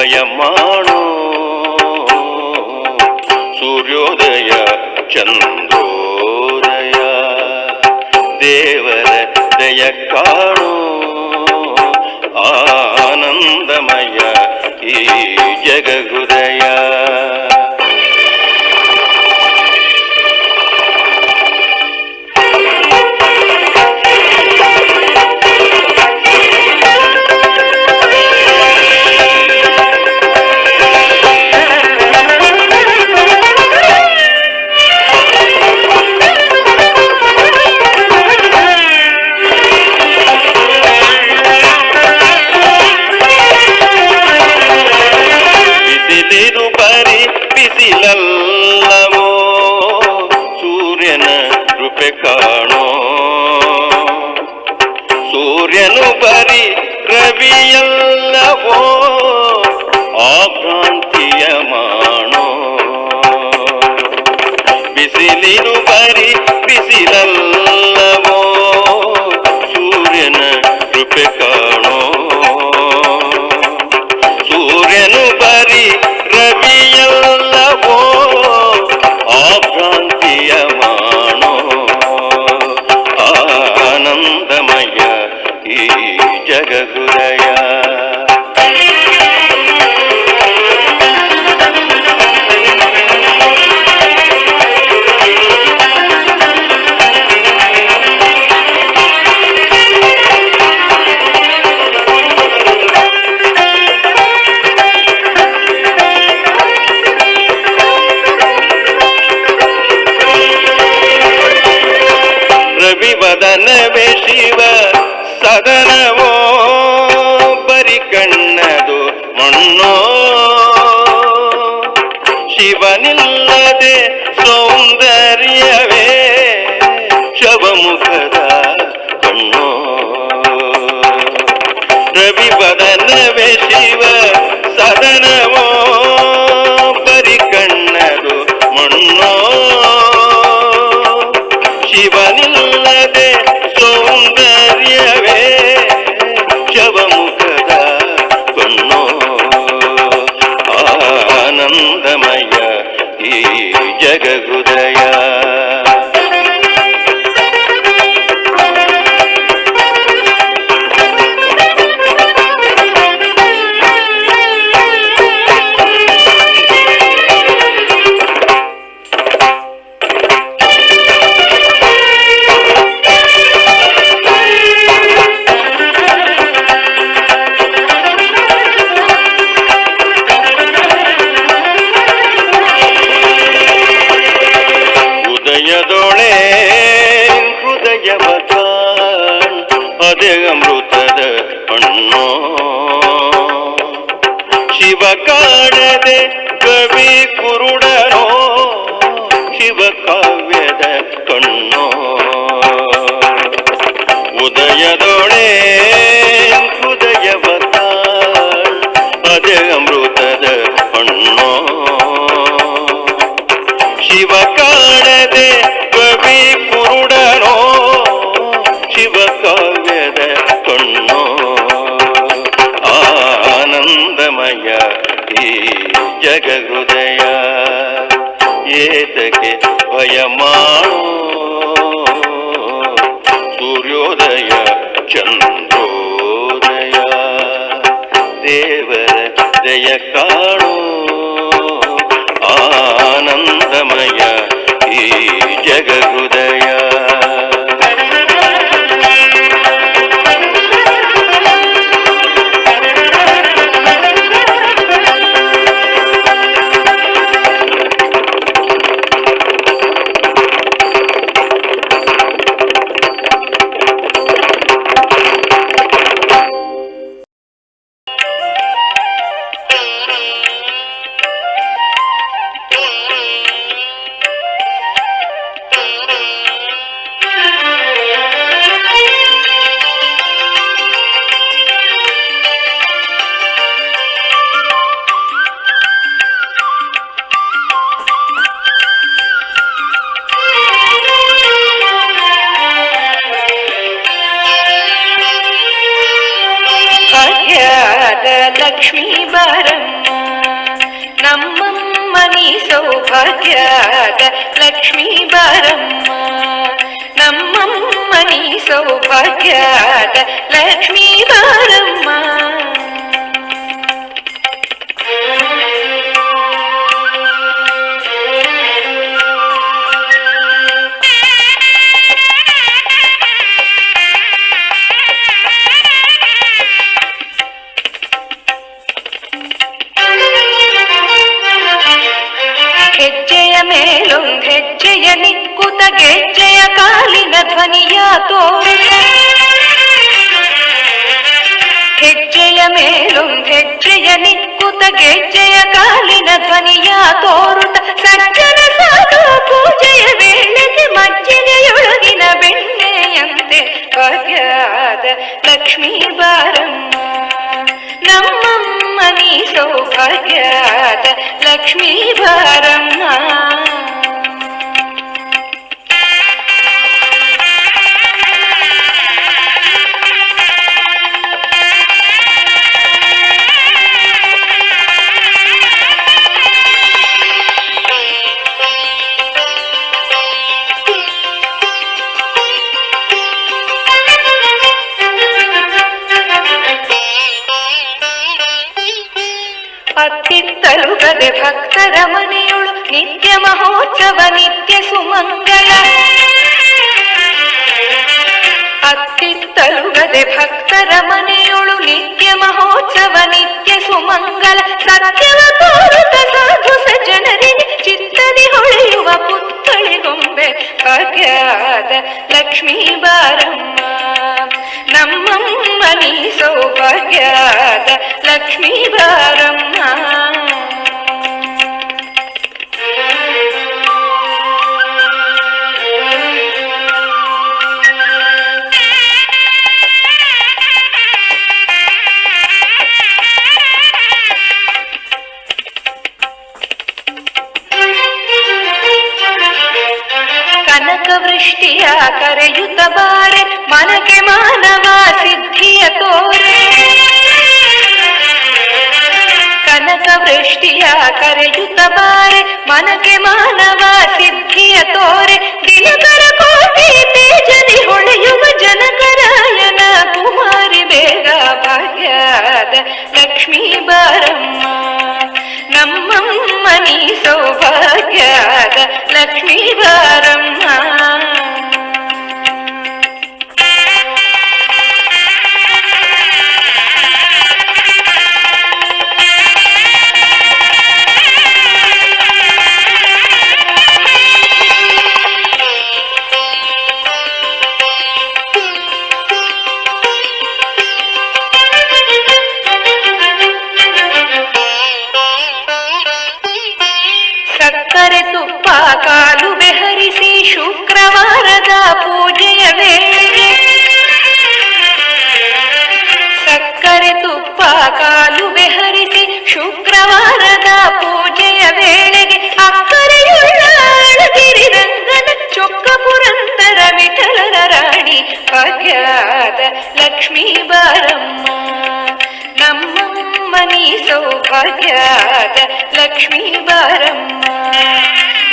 ಭಯಮಾಣೋ ಸೂರ್ಯೋದಯ ಚಂದ್ರೋದಯ ದೇವರ ದಯ ಕಾಣೋ ಆನಂದಮಯ ಈ ಜಗಹೃದಯ. ಬಿಸಿಲಲ್ಲವೋ ಸೂರ್ಯನ ಕೃಪೆ ಕಾಣೋ, ಸೂರ್ಯನು ಬರಿ ರವಿಯಲ್ಲವೋ ಆಕ್ರಾಂತಿಯ ಮಾಡೋ. ಬಿಸಿಲಿನು ಬರಿ ಬಿಸಿಲಲ್ಲವೋ ಸೂರ್ಯನ ಕೃಪೆ ಕಾಣೋ, ಸೂರ್ಯನು ಬರಿ ರವಿಯಲ್ಲವೋ ಆಕ್ರಾಂತಿಯ ಮಾಡೋ. ಆನಂದಮಯ ಈ ಜಗಹೃದಯ. ರವಿವದನವೇ ಶಿವ ಸದನವೋ ಬರಿ ಕಣ್ಣದು ಮಣ್ಣೋ, ಶಿವನಿಲ್ಲದೆ ಸೌಂದರ್ಯವೇ ಶವಮುಖದ ಕಣ್ಣೋ. ರವಿವದನವೇ ಶಿವ ಸದನವೋ ಬರಿ ಕಣ್ಣದು ಮಣ್ಣೋ, ಶಿವನಿಲ್ಲದೆ ಸೌಂದರ್ಯವೇ ಶವಮುಖದ ಕಣ್ಣೋ. ಆನಂದಮಯ ಈ ಜಗಹೃದಯ. ಹೃದಯದೊಳೆ ಹೃದಯವ ಕಾಣ್ ಅದೇ ಅಮೃತದ ಹಣ್ಣೋ, ಶಿವ ಕಾಣದೆ ಕವಿ ಕುರುಡನೋ ಶಿವ ಕಾವ್ಯದ ಕಣ್ಣೋ. ಉದಯದೊಳೆ ಹೃದಯವ ಕಾಣ್ ಅದೇ ಅಮೃತದ ಹಣ್ಣೋ, ಶಿವ ಕಾಣದೆ ಕವಿ ಕುರುಡನೋ ಶಿವ ಕಾವ್ಯದ ಕಣ್ಣೋ. ಆನಂದಮಯ ಈ ಜಗಹೃದಯ. ಏತಕ್ಕೆ ಭಯಮಾಣೋ ಸೂರ್ಯೋದಯ ಚಂದ್ರೋದಯ ದೇವರ ದಯ ಕಾಣೋ. ಆನಂದಮಯ ಈ ಜಗಹೃದಯ. ಲಕ್ಷ್ಮೀ ಬಾರಮ್ಮ ಸೌಭಾಗ್ಯದ ಲಕ್ಷ್ಮೀ ಬಾರಮ್ಮ, ನಮ್ಮಮ್ಮ ನೀ ಸೌಭಾಗ್ಯದ ಲಕ್ಷ್ಮೀ ಬಾರಮ್ಮ. ಹೆಜ್ಜೆಯ ಮೇಲೊಂದ್ ಹೆಜ್ಜೆಯ ನಿಕ್ಕುತ ಗೆಜ್ಜೆಯ ಕಾಲಿನ ಧ್ವನಿಯ ತೋರುತ, ಹೆಜ್ಜೆಯ ಮೇಲೊಂದ್ ಹೆಜ್ಜೆಯ ನಿಕ್ಕುತ ಗೆಜ್ಜೆಯ ಕಾಲಿನ ಧ್ವನಿಯ ತೋರುತ, ಸಜ್ಜನ ಸಾಧು ಪೂಜೆಯ ವೇಳೆಗೆ ಮಜ್ಜಿಗೆಯೊಳಗಿನ ಬೆಣ್ಣೆಯಂತೆ ಭಾಗ್ಯದ ಲಕ್ಷ್ಮೀ ಬಾರಮ್ಮ, ನಮ್ಮಮ್ಮ ನೀ ಸೌಭಾಗ್ಯದ ಲಕ್ಷ್ಮೀ ಬಾರಮ್ಮ. ಅತ್ತಿತ್ತಲುಗದೆ ಭಕ್ತರ ಮನೆಯೊಳು ನಿತ್ಯ ಮಹೋತ್ಸವ ನಿತ್ಯ ಸುಮಂಗಳ, ಅತ್ತಿತ್ತಲುಗದೆ ಭಕ್ತರ ಮನೆಯೊಳು ನಿತ್ಯ ಮಹೋತ್ಸವ ನಿತ್ಯ ಸುಮಂಗಲ, ಸತ್ಯವ ತೋರುತ ಸಾಧು ಸಜ್ಜನರಿಗೆ ಚಿತ್ತದಿ ಹೊಳೆಯುವ ಪುತ್ಥಳಿಗೊಂಬೆ ಭಾಗ್ಯದ ಲಕ್ಷ್ಮೀ ಬಾರಮ್ಮ, ನಮ್ಮಮ್ಮ ನೀ ಸೌಭಾಗ್ಯದ ಲಕ್ಷ್ಮೀ ಬಾರಮ್ಮ. ಕನಕವೃಷ್ಟಿಯ ಕರೆಯುತ್ತ ಬಾರೆ ಮನಕ್ಕೆ ಮಾನವ ಸಿದ್ಧಿಯ ತೋರೆ, ಕನಕವೃಷ್ಟಿಯ ಕರೆಯುತ್ತ ಬಾರೆ ಮನಕ್ಕೆ ಮಾನವ ಸಿದ್ಧಿಯ ತೋರೆ, ದಿನಕರ ಕೋಟಿ ತೇಜದಿ ಹೊಳೆಯುವ ಜನಕರಾಯನ ಕುಮಾರಿ ಬೇಗ ಭಾಗ್ಯದ ಲಕ್ಷ್ಮೀ ಬಾರಮ್ಮ, ನಮ್ಮಮ್ಮ ನೀ ಸೌಭಾಗ್ಯದ ಲಕ್ಷ್ಮೀ ಬಾರಮ್ಮ. ಸಕ್ಕರೆ ತುಪ್ಪ ಕಾಲುವೆ ಹರಿಸಿ ಶುಕ್ರವಾರದ ಪೂಜೆಯ ವೇಳೆಗೆ, ಸಕ್ಕರೆ ತುಪ್ಪ ಕಾಲುವೆ ಹರಿಸಿ ಶುಕ್ರವಾರದ ಪೂಜೆಯ ವೇಳೆಗೆ, ಅಕ್ಕರೆಯುಳ್ಳ ಅಳಗಿರಿ ರಂಗನ ಚೊಕ್ಕ ಪುರಂದರ ವಿಠಲರ ರಾಣಿ ಭಾಗ್ಯದ ಲಕ್ಷ್ಮೀ ಬಾರಮ್ಮ, ನಮ್ಮಮ್ಮ ನೀ ಸೌಭಾಗ್ಯದ ಲಕ್ಷ್ಮೀ ಬಾರಮ್ಮ,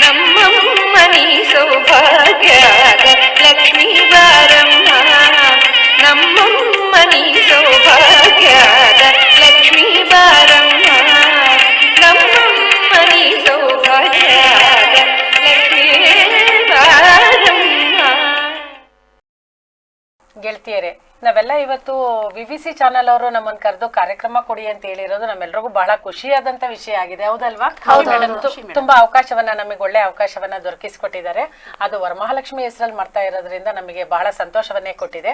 ನಮ್ಮಮ್ಮ ನೀ ಸೌಭಾಗ್ಯದ ಲಕ್ಷ್ಮೀ ಬಾರಮ್ಮ, ನಮ್ಮಮ್ಮ ನೀ ಸೌಭಾಗ್ಯದ ಲಕ್ಷ್ಮೀ ಬಾರಮ್ಮ, ನಮ್ಮಮ್ಮ ನೀ ಸೌಭಾಗ್ಯದ ಲಕ್ಷ್ಮೀ ಬಾರಮ್ಮ. ಗೆಳತಿಯರೇ, ನಾವೆಲ್ಲ ಇವತ್ತು VVC ಚಾನೆಲ್ ಅವರು ನಮ್ಮನ್ನು ಕರೆದು ಕಾರ್ಯಕ್ರಮ ಕೊಡಿ ಅಂತ ಹೇಳಿರೋದು ನಮ್ಮೆಲ್ಲರಿಗೂ ಬಹಳ ಖುಷಿಯಾದಂತ ವಿಷಯ ಆಗಿದೆ, ಹೌದಲ್ವಾ? ತುಂಬಾ ಅವಕಾಶವನ್ನ, ನಮಗೆ ಒಳ್ಳೆ ಅವಕಾಶವನ್ನ ದೊರಕಿಸಿಕೊಟ್ಟಿದ್ದಾರೆ. ಅದು ವರಮಹಾಲಕ್ಷ್ಮಿ ಹೆಸರಲ್ಲಿ ಮಾಡ್ತಾ ಇರೋದ್ರಿಂದ ನಮಗೆ ಬಹಳ ಸಂತೋಷವನ್ನೇ ಕೊಟ್ಟಿದೆ.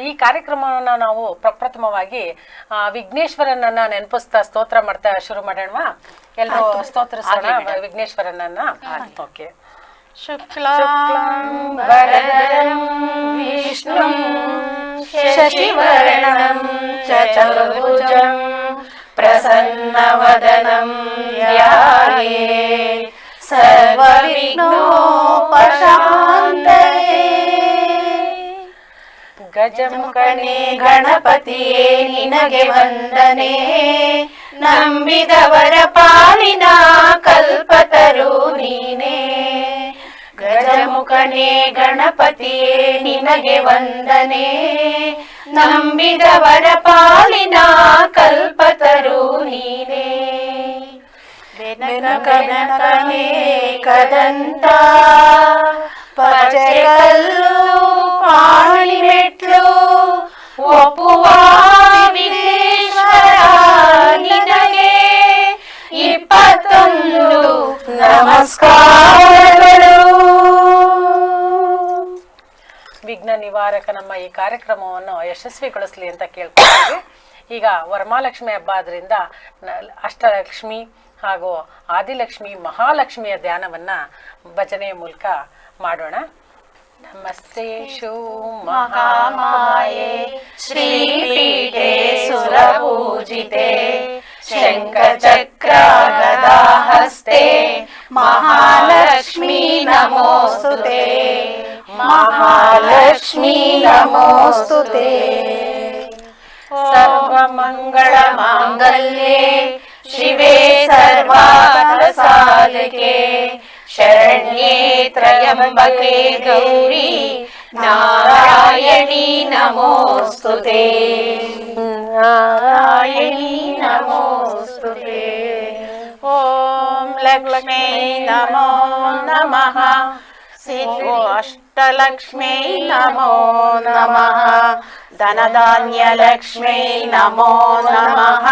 ಈ ಕಾರ್ಯಕ್ರಮವನ್ನ ನಾವು ಪ್ರಪ್ರಥಮವಾಗಿ ವಿಘ್ನೇಶ್ವರನನ್ನ ನೆನಪಿಸ್ತಾ ಸ್ತೋತ್ರ ಮಾಡ್ತಾ ಶುರು ಮಾಡೋಣವಾ? ಎಲ್ಲರೂ ಸ್ತೋತ್ರಿಸೋಣ ವಿಘ್ನೇಶ್ವರನನ್ನ. ಓಕೆ. शुक्लां वरदं विष्णुं शशिवर्णं चतुर्भुजं प्रसन्नवदनं ध्यायेत् सर्वविघ्नोपशान्तये। गजमुखने गणपतिये निनगे वंदने, ನಂಬಿದವರ ಪಾಲಿನ ಕಲ್ಪತರು ನೀನೇ. ಗಜಮುಖನೇ ಗಣಪತಿಯೇ ನಿನಗೆ ವಂದನೆ. ನಂಬಿದವರ ಪಾಲಿನ ಕಲ್ಪತರು ನೀನೇ. ಬೆನಕನೇ ಕದಂತ ಪಚ್ಚೆಕಲ್ಲು ಪಾಣಿ ಮೆಟ್ಲು ಒಪ್ಪುವ ವಿಘ್ನೇಶ್ವರ ನಿನಗೆ 21 ನಮಸ್ಕಾರಗಳು. ವಿಘ್ನ ನಿವಾರಕ ನಮ್ಮ ಈ ಕಾರ್ಯಕ್ರಮವನ್ನು ಯಶಸ್ವಿಗೊಳಿಸಲಿ ಅಂತ ಕೇಳ್ಕೊಳ್ತೀವಿ. ಈಗ ವರಮಹಾಲಕ್ಷ್ಮಿ ಹಬ್ಬ ಆದ್ರಿಂದ ಅಷ್ಟಲಕ್ಷ್ಮಿ ಹಾಗೂ ಆದಿಲಕ್ಷ್ಮಿ ಮಹಾಲಕ್ಷ್ಮಿಯ ಧ್ಯಾನವನ್ನ ಭಜನೆಯ ಮೂಲಕ ಮಾಡೋಣ. ನಮಸ್ತೆ ಶೋ ಮಹಾಮಾಯೆ ಶ್ರೀಪೀಠೆ ಸುರಪೂಜಿತೆ ಶಂಖಚಕ್ರ ಗದಾ ಹಸ್ತೆ ಮಹಾಲಕ್ಷ್ಮೀ ನಮೋಸ್ತುತೆ. ಮಹಾಲಕ್ಷ್ಮೀ ನಮೋಸ್ತುತೆ. ಸರ್ವಮಂಗಳ ಮಾಂಗಲ್ಯೆ ಶಿವೆ ಸರ್ವಾರ್ಥ ಸಾಧಕೆ ಶರಣ್ಯೇ ತ್ರಯಂಬಕೆ ಗೌರಿ ನಾರಾಯಣಿ ನಮೋಸ್ತುತೆ. ನಾರಾಯಣಿ ನಮೋಸ್ತುತೆ. ಓಂ ಲಕ್ಷ್ಮೀ ನಮೋ ನಮಃ. ಸಿದ್ಧೋ ಅಷ್ಟಲಕ್ಷ್ಮೀ ನಮೋ ನಮಃ. ಧನಧಾನ್ಯಲಕ್ಷ್ಮೀ ನಮೋ ನಮಃ.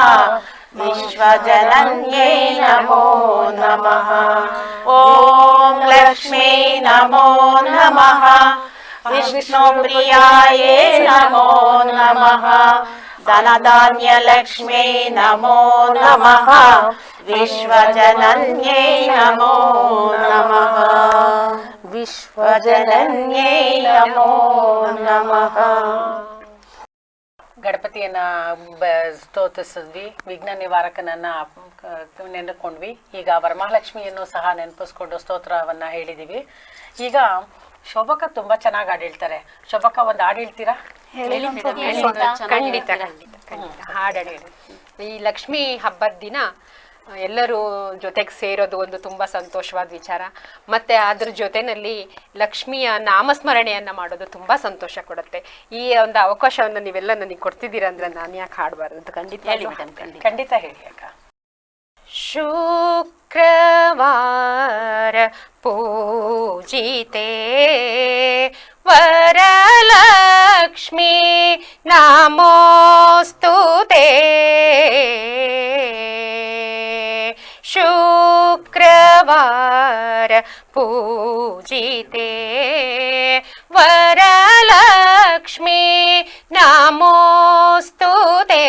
ವಿಶ್ವಜನನ್ಯೈ ನಮೋ ನಮಃ. ಓಂ ಲಕ್ಷ್ಮೀ ನಮೋ ನಮಃ. ವಿಷ್ಣುಪ್ರಿಯಾಯೇ ನಮೋ ನಮಃ. ಧನಧಾನ್ಯಲಕ್ಷ್ಮೀ ನಮೋ ನಮಃ. ವಿಶ್ವಜನನ್ಯೈ ನಮೋ ನಮಃ. ವಿಶ್ವಜನನ್ಯೈ ನಮೋ ನಮಃ. ಗಣಪತಿಯನ್ನ ಸ್ತೋತಿಸಿದ್ವಿ, ವಿಘ್ನ ನಿವಾರಕನನ್ನ ನೆನ್ಕೊಂಡ್ವಿ. ಈಗ ವರಮಹಾಲಕ್ಷ್ಮಿಯನ್ನು ಸಹ ನೆನಪಿಸ್ಕೊಂಡು ಸ್ತೋತ್ರವನ್ನ ಹೇಳಿದೀವಿ. ಈಗ ಶೋಭಕ್ಕ ತುಂಬಾ ಚೆನ್ನಾಗಿ ಹಾಡು ಹೇಳ್ತಾರೆ. ಶೋಭಕ್ಕ ಒಂದು ಹಾಡು ಹೇಳ್ತೀರಾ? ಖಂಡಿತ ಹಾಡು. ಈ ಲಕ್ಷ್ಮೀ ಹಬ್ಬದ ದಿನ ಎಲ್ಲರೂ ಜೊತೆಗೆ ಸೇರೋದು ಒಂದು ತುಂಬ ಸಂತೋಷವಾದ ವಿಚಾರ. ಮತ್ತು ಅದ್ರ ಜೊತೆಯಲ್ಲಿ ಲಕ್ಷ್ಮಿಯ ನಾಮಸ್ಮರಣೆಯನ್ನು ಮಾಡೋದು ತುಂಬ ಸಂತೋಷ ಕೊಡುತ್ತೆ. ಈ ಒಂದು ಅವಕಾಶವನ್ನು ನೀವೆಲ್ಲ ನನಗೆ ಕೊಡ್ತಿದ್ದೀರಾ ಅಂದರೆ ನಾನು ಯಾಕೆ ಹಾಡಬಾರ್ದು ಅಂತ ಖಂಡಿತ ಖಂಡಿತ ಹೇಳಿ ಅಕ್ಕ. ಶುಕ್ರವಾರ ಪೂಜಿತೆ ವರಲಕ್ಷ್ಮೀ ನಮೋಸ್ತುತೆ. ಶುಕ್ರವಾರ ಪೂಜಿತೆ ವರಲಕ್ಷ್ಮೀ ನಮೋಸ್ತುತೆ.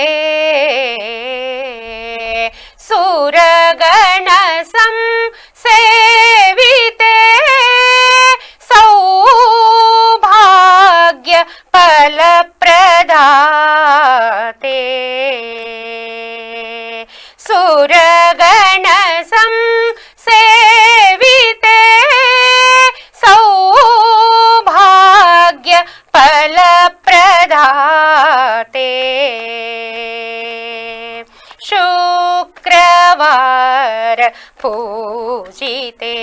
ಸುರಗಣ ಸಂಸೇವಿತೆ ಸೌಭಾಗ್ಯ ಫಲಪ್ರದಾತೆ. ಸುರಗಣ ಸಂಸೇವಿತೆ ಸೌಭಾಗ್ಯ ಫಲಪ್ರದಾತೆ. ಶುಕ್ರವಾರ ಪೂಜಿತೆ.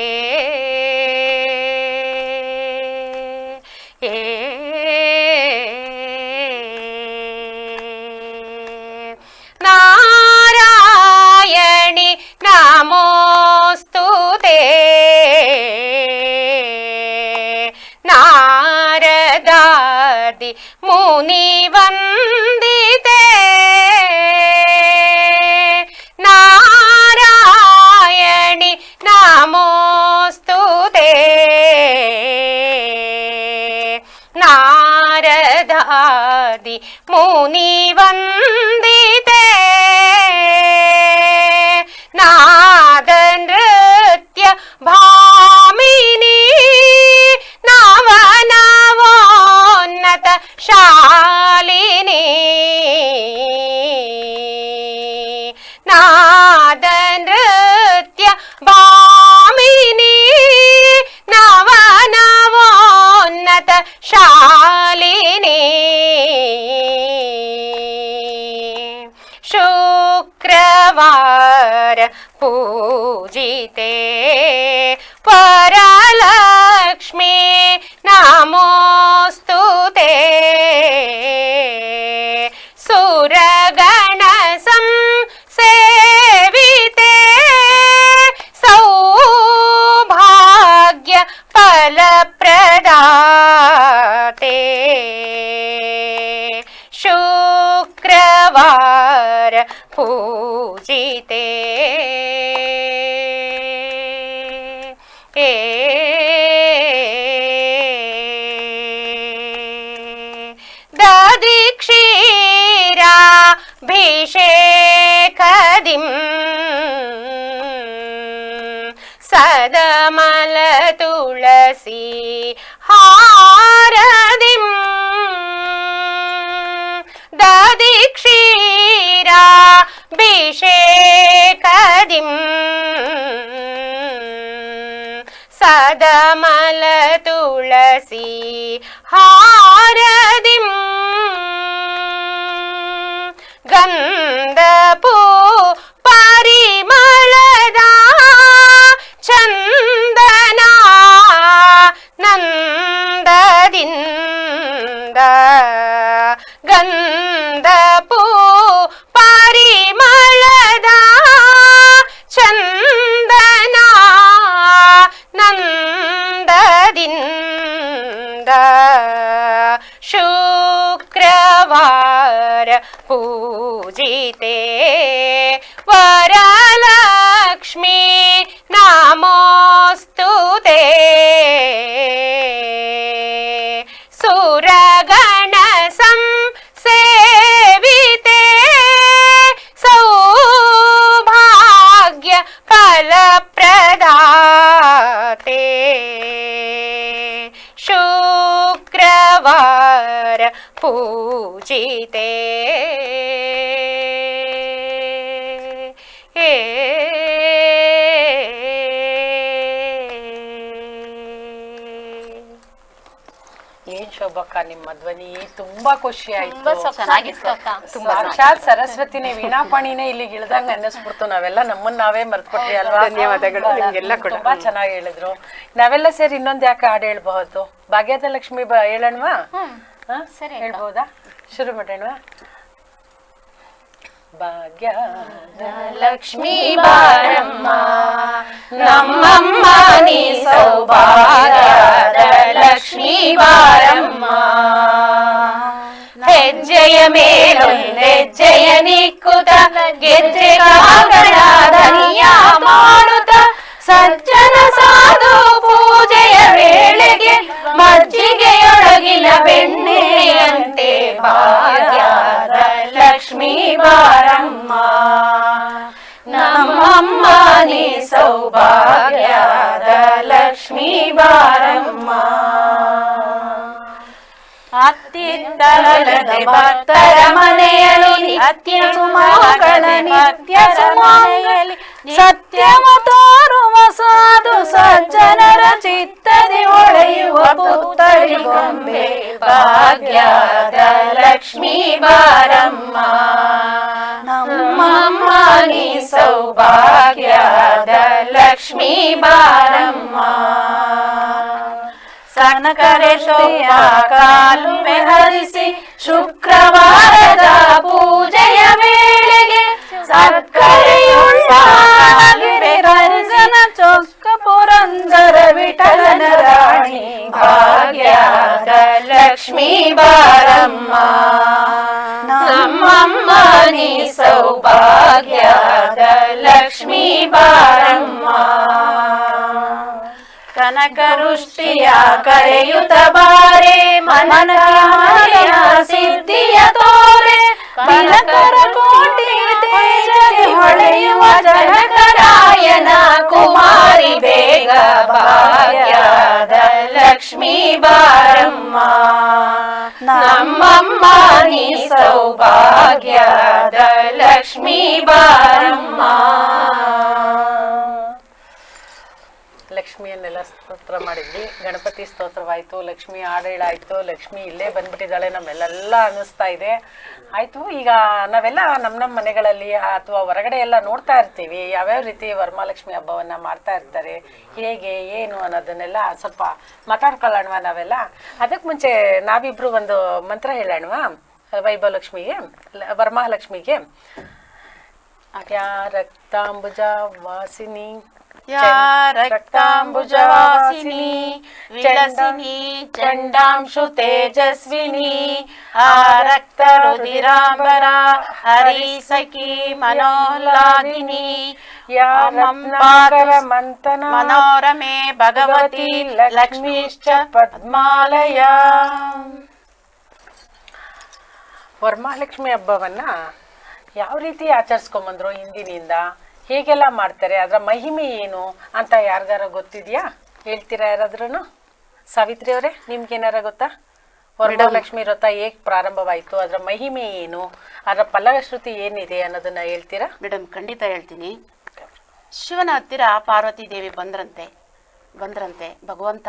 ನಾರಾಯಣಿ ನಮೋಸ್ತುತೆ. ನಾರದಾದಿ ಮುನಿ ವಂದಿತೆ. ನಾರಾಯಣಿ ನಮೋಸ್ತುತೆ. ನಾರದಾದಿ ಮುನಿ ವಂದಿತೆ. ನಾದ ನೃತ್ಯ ಭಾಮಿನಿ ನವನವೋನ್ನತ ಶಾಲಿನಿ. ನಾದ ನೃತ್ಯ ಭಾಮಿನಿ ನವನವೋನ್ನತ ಶಾಲಿನಿ. ಶುಕ್ರವಾರ ಪೂಜಿತೆ ವರಲಕ್ಷ್ಮೀ ನಮೋಸ್ತುತೆ ಸುರಗಣ ಸಂಸೇವಿತೆ ಸೌಭಾಗ್ಯ ಫಲಪ್ರದಾತೆ ಶುಕ್ರವಾರ ಪೂಜಿತೆ ದಧಿಕ್ಷೀರಾಭಿಷೇಕದಿಂ ಸದಮಲ ತುಳಸಿ ಹಾರದಿಂ ದಧಿಕ್ಷೀರಾಭಿಷೇಕದಿಂ ಸದಮಲ ತುಳಸಿ ಹಾರದಿಂ ಗಂಧಪೂ ಪರಿಮಳದ ಚಂದನ ನಂದದಿಂದ ಗಂಧಪೂ ಪರಿಮಳದ ಚಂದನ ನಂದದಿಂದ ಶುಕ್ರವಾರ ಪೂಜಿತೆ ವರಲಕ್ಷ್ಮೀ ನಮೋಸ್ತುತೆ ಸುರಗಣ ಸಂಸೇವಿತೆ ಸೌಭಾಗ್ಯ ಫಲಪ್ರದಾತೆ ಶುಕ್ರವಾರ ಪೂಜಿತೆ ಏನ್ ಶೋಭಕ್ಕ ನಿಮ್ಮ ಧ್ವನಿ ತುಂಬಾ ಖುಷಿ ಆಯ್ತು. ಚೆನ್ನಾಗಿತ್ತು ಅಕ್ಕ. ಸಾಕ್ಷಾತ್ ಸರಸ್ವತಿನೇ ವೀಣಾಪಾಣಿನೇ ಇಲ್ಲಿಗೆ ಇಳ್ದಂಗ ಅನ್ನಿಸ್ಬಿಡ್ತು. ನಾವೆಲ್ಲ ನಮ್ಮನ್ನ ನಾವೇ ಮರ್ತ್ಕೊಟ್ರಿ ಅಲ್ವಾ? ಧನ್ಯವಾದಗಳು ನಿಮ್ಗೆಲ್ಲ ಕೂಡ. ತುಂಬಾ ಚೆನ್ನಾಗಿ ಹೇಳಿದ್ರು. ನಾವೆಲ್ಲ ಸೇರಿ ಇನ್ನೊಂದ್ ಯಾಕೆ ಹಾಡು ಹೇಳ್ಬಹುದು? ಭಾಗ್ಯದ ಲಕ್ಷ್ಮಿ ಹೇಳೋಣವಾ? ಹೇಳ್ಬಹುದಾ? ಶುರು ಮಾಡೋಣವಾ? ಭಾಗ್ಯದ ಲಕ್ಷ್ಮೀ ಬಾರಮ್ಮ ನಮ್ಮಮ್ಮ ನೀ ಸೌಭಾಗ್ಯದ ಲಕ್ಷ್ಮೀ ಬಾರಮ್ಮ ಹೆಜ್ಜೆಯ ಮೇಲೊಂದೆಜ್ಜೆಯ ನಿಕ್ಕುತ ಗೆಜ್ಜೆ ಕಾಗಡ ದನಿಯ ಮಾಡುತ್ತ ಸಜ್ಜನ ಸಾಧು ಪೂಜೆಯ ವೇಳೆಗೆ ಮಜ್ಜಿಗೆಯೊಳಗಿನ ಬೆಣ್ಣೆಯಂತೆ ಭಾಗ್ಯದ ಲಕ್ಷ್ಮೀ ಬಾರಮ್ಮ ನಮ್ಮಮ್ಮ ನೀ ಸೌಭಾಗ್ಯದ ಲಕ್ಷ್ಮೀ ಬಾರಮ್ಮ ಅತ್ತಿತ್ತಲದೆ ಭಕ್ತರ ಮನೆಯಲ್ಲಿ ನಿತ್ಯ ಸುಮಗಳ ನಿತ್ಯ ಸುಮಂಗಲಿ ಸತ್ಯವ ತೋರುವ ಸಾಧು ಸಜ್ಜನರ ಚಿತ್ತದಿ ಹೊಳೆಯುವ ಪುತ್ತಳಿಗೊಂಬೆ ಭಾಗ್ಯದ ಲಕ್ಷ್ಮೀ ಬಾರಮ್ಮ ನಮ್ಮಮ್ಮ ನೀ ಸೌಭಾಗ್ಯದ ಲಕ್ಷ್ಮೀ ಬಾರಮ್ಮ ಕನಕರೇಶ್ವರಿಯ ಕಾಲುವೆ ಹರಿಸಿ ಶುಕ್ರವಾರದ ಪೂಜೆಯ ವೇಳೆಗೆ ಸಕ್ಕರೆಯುಳ್ಳ ರಂಜನ ಚೊಕ್ಕ ಪುರಂದರ ವಿಠಲನ ರಾಣಿ ಭಾಗ್ಯದ ಲಕ್ಷ್ಮೀ ಬಾರಮ್ಮ ನಮ್ಮಮ್ಮ ನೀ ಸೌಭಾಗ್ಯದ ಲಕ್ಷ್ಮೀ ಬಾರಮ್ಮ ಕನಕವೃಷ್ಟಿಯ ಕರೆಯುತ್ತ ಬಾರೆ ಮನಕಮಯ ಸಿದ್ಧಿಯ ತೋರೆ ಕನಕರ ಕೋಟಿ ತೇಜದಿ ಹೊಳೆಯುವ ಜನಕರಾಯನ ಕುಮಾರಿ ಬೇಗ ಭಾಗ್ಯದ ಲಕ್ಷ್ಮೀ ಬಾರಮ್ಮ ನಮ್ಮಮ್ಮ ನೀ ಸೌಭಾಗ್ಯದ ಲಕ್ಷ್ಮೀ ಬಾರಮ್ಮ ಲಕ್ಷ್ಮಿಯನ್ನೆಲ್ಲ ಸ್ತೋತ್ರ ಮಾಡಿದ್ವಿ, ಗಣಪತಿ ಸ್ತೋತ್ರವಾಯ್ತು, ಲಕ್ಷ್ಮಿ ಹಾಡೇಳಾಯ್ತು, ಲಕ್ಷ್ಮಿ ಇಲ್ಲೇ ಬಂದ್ಬಿಟ್ಟಿದ್ದಾಳೆ ನಮ್ಮೆಲ್ಲ ಅನ್ನಿಸ್ತಾ ಇದೆ. ಆಯ್ತು, ಈಗ ನಾವೆಲ್ಲ ನಮ್ಮ ಮನೆಗಳಲ್ಲಿ ಅಥವಾ ಹೊರಗಡೆ ಎಲ್ಲ ನೋಡ್ತಾ ಇರ್ತೀವಿ ಯಾವ್ಯಾವ ರೀತಿ ವರಮಹಾಲಕ್ಷ್ಮಿ ಹಬ್ಬವನ್ನ ಮಾಡ್ತಾ ಇರ್ತಾರೆ, ಹೇಗೆ ಏನು ಅನ್ನೋದನ್ನೆಲ್ಲ ಸ್ವಲ್ಪ ಮಾತಾಡ್ಕೊಳ್ಳೋಣವಾ ನಾವೆಲ್ಲ. ಅದಕ್ಕೆ ಮುಂಚೆ ನಾವಿಬ್ರು ಒಂದು ಮಂತ್ರ ಹೇಳೋಣವಾ ವೈಭವಲಕ್ಷ್ಮಿಗೆ, ವರಮಹಾಲಕ್ಷ್ಮಿಗೆ. ಯಾ ರಕ್ತಾಂಬುಜ ವಾಸಿನಿ ಯಾ ರಕ್ತಾಂಬುಜವಾಸಿನಿ ವಿಲಸಿನಿ ಚಂಡಾಂಶು ತೇಜಸ್ವಿನಿ ಆ ರಕ್ತ ರುಧಿರಾಂಬರ ಹರಿಸಖಿ ಮನೋಹ್ಲಾದಿನಿ ಯಾ ರತ್ನಾಕರ ಮಂಥನ ಮನೋರಮೆ ಭಗವತಿ ಲಕ್ಷ್ಮೀಶ್ಚ ಪದ್ಮಾಲಯ. ವರಮಹಾಲಕ್ಷ್ಮಿ ಹಬ್ಬವನ್ನ ಯಾವ ರೀತಿ ಆಚರಿಸ್ಕೊಂಬಂದ್ರು ಹಿಂದಿನಿಂದ, ಹೇಗೆಲ್ಲ ಮಾಡ್ತಾರೆ, ಅದರ ಮಹಿಮೆ ಏನು ಅಂತ ಯಾರಿಗಾರ ಗೊತ್ತಿದ್ಯಾ? ಹೇಳ್ತೀರಾ ಯಾರಾದ್ರೂ? ಸಾವಿತ್ರಿ ಅವರೇ, ನಿಮ್ಗೇನಾರ ಗೊತ್ತಾ? ವರಮಹಾಲಕ್ಷ್ಮಿ ವ್ರತ ಹೇಗೆ ಪ್ರಾರಂಭವಾಯಿತು, ಅದರ ಮಹಿಮೆ ಏನು, ಅದರ ಫಲಶ್ರುತಿ ಏನಿದೆ ಅನ್ನೋದನ್ನ ಹೇಳ್ತೀರಾ? ಮೇಡಮ್, ಖಂಡಿತ ಹೇಳ್ತೀನಿ. ಶಿವನ ಹತ್ತಿರ ಪಾರ್ವತಿ ದೇವಿ ಬಂದ್ರಂತೆ ಭಗವಂತ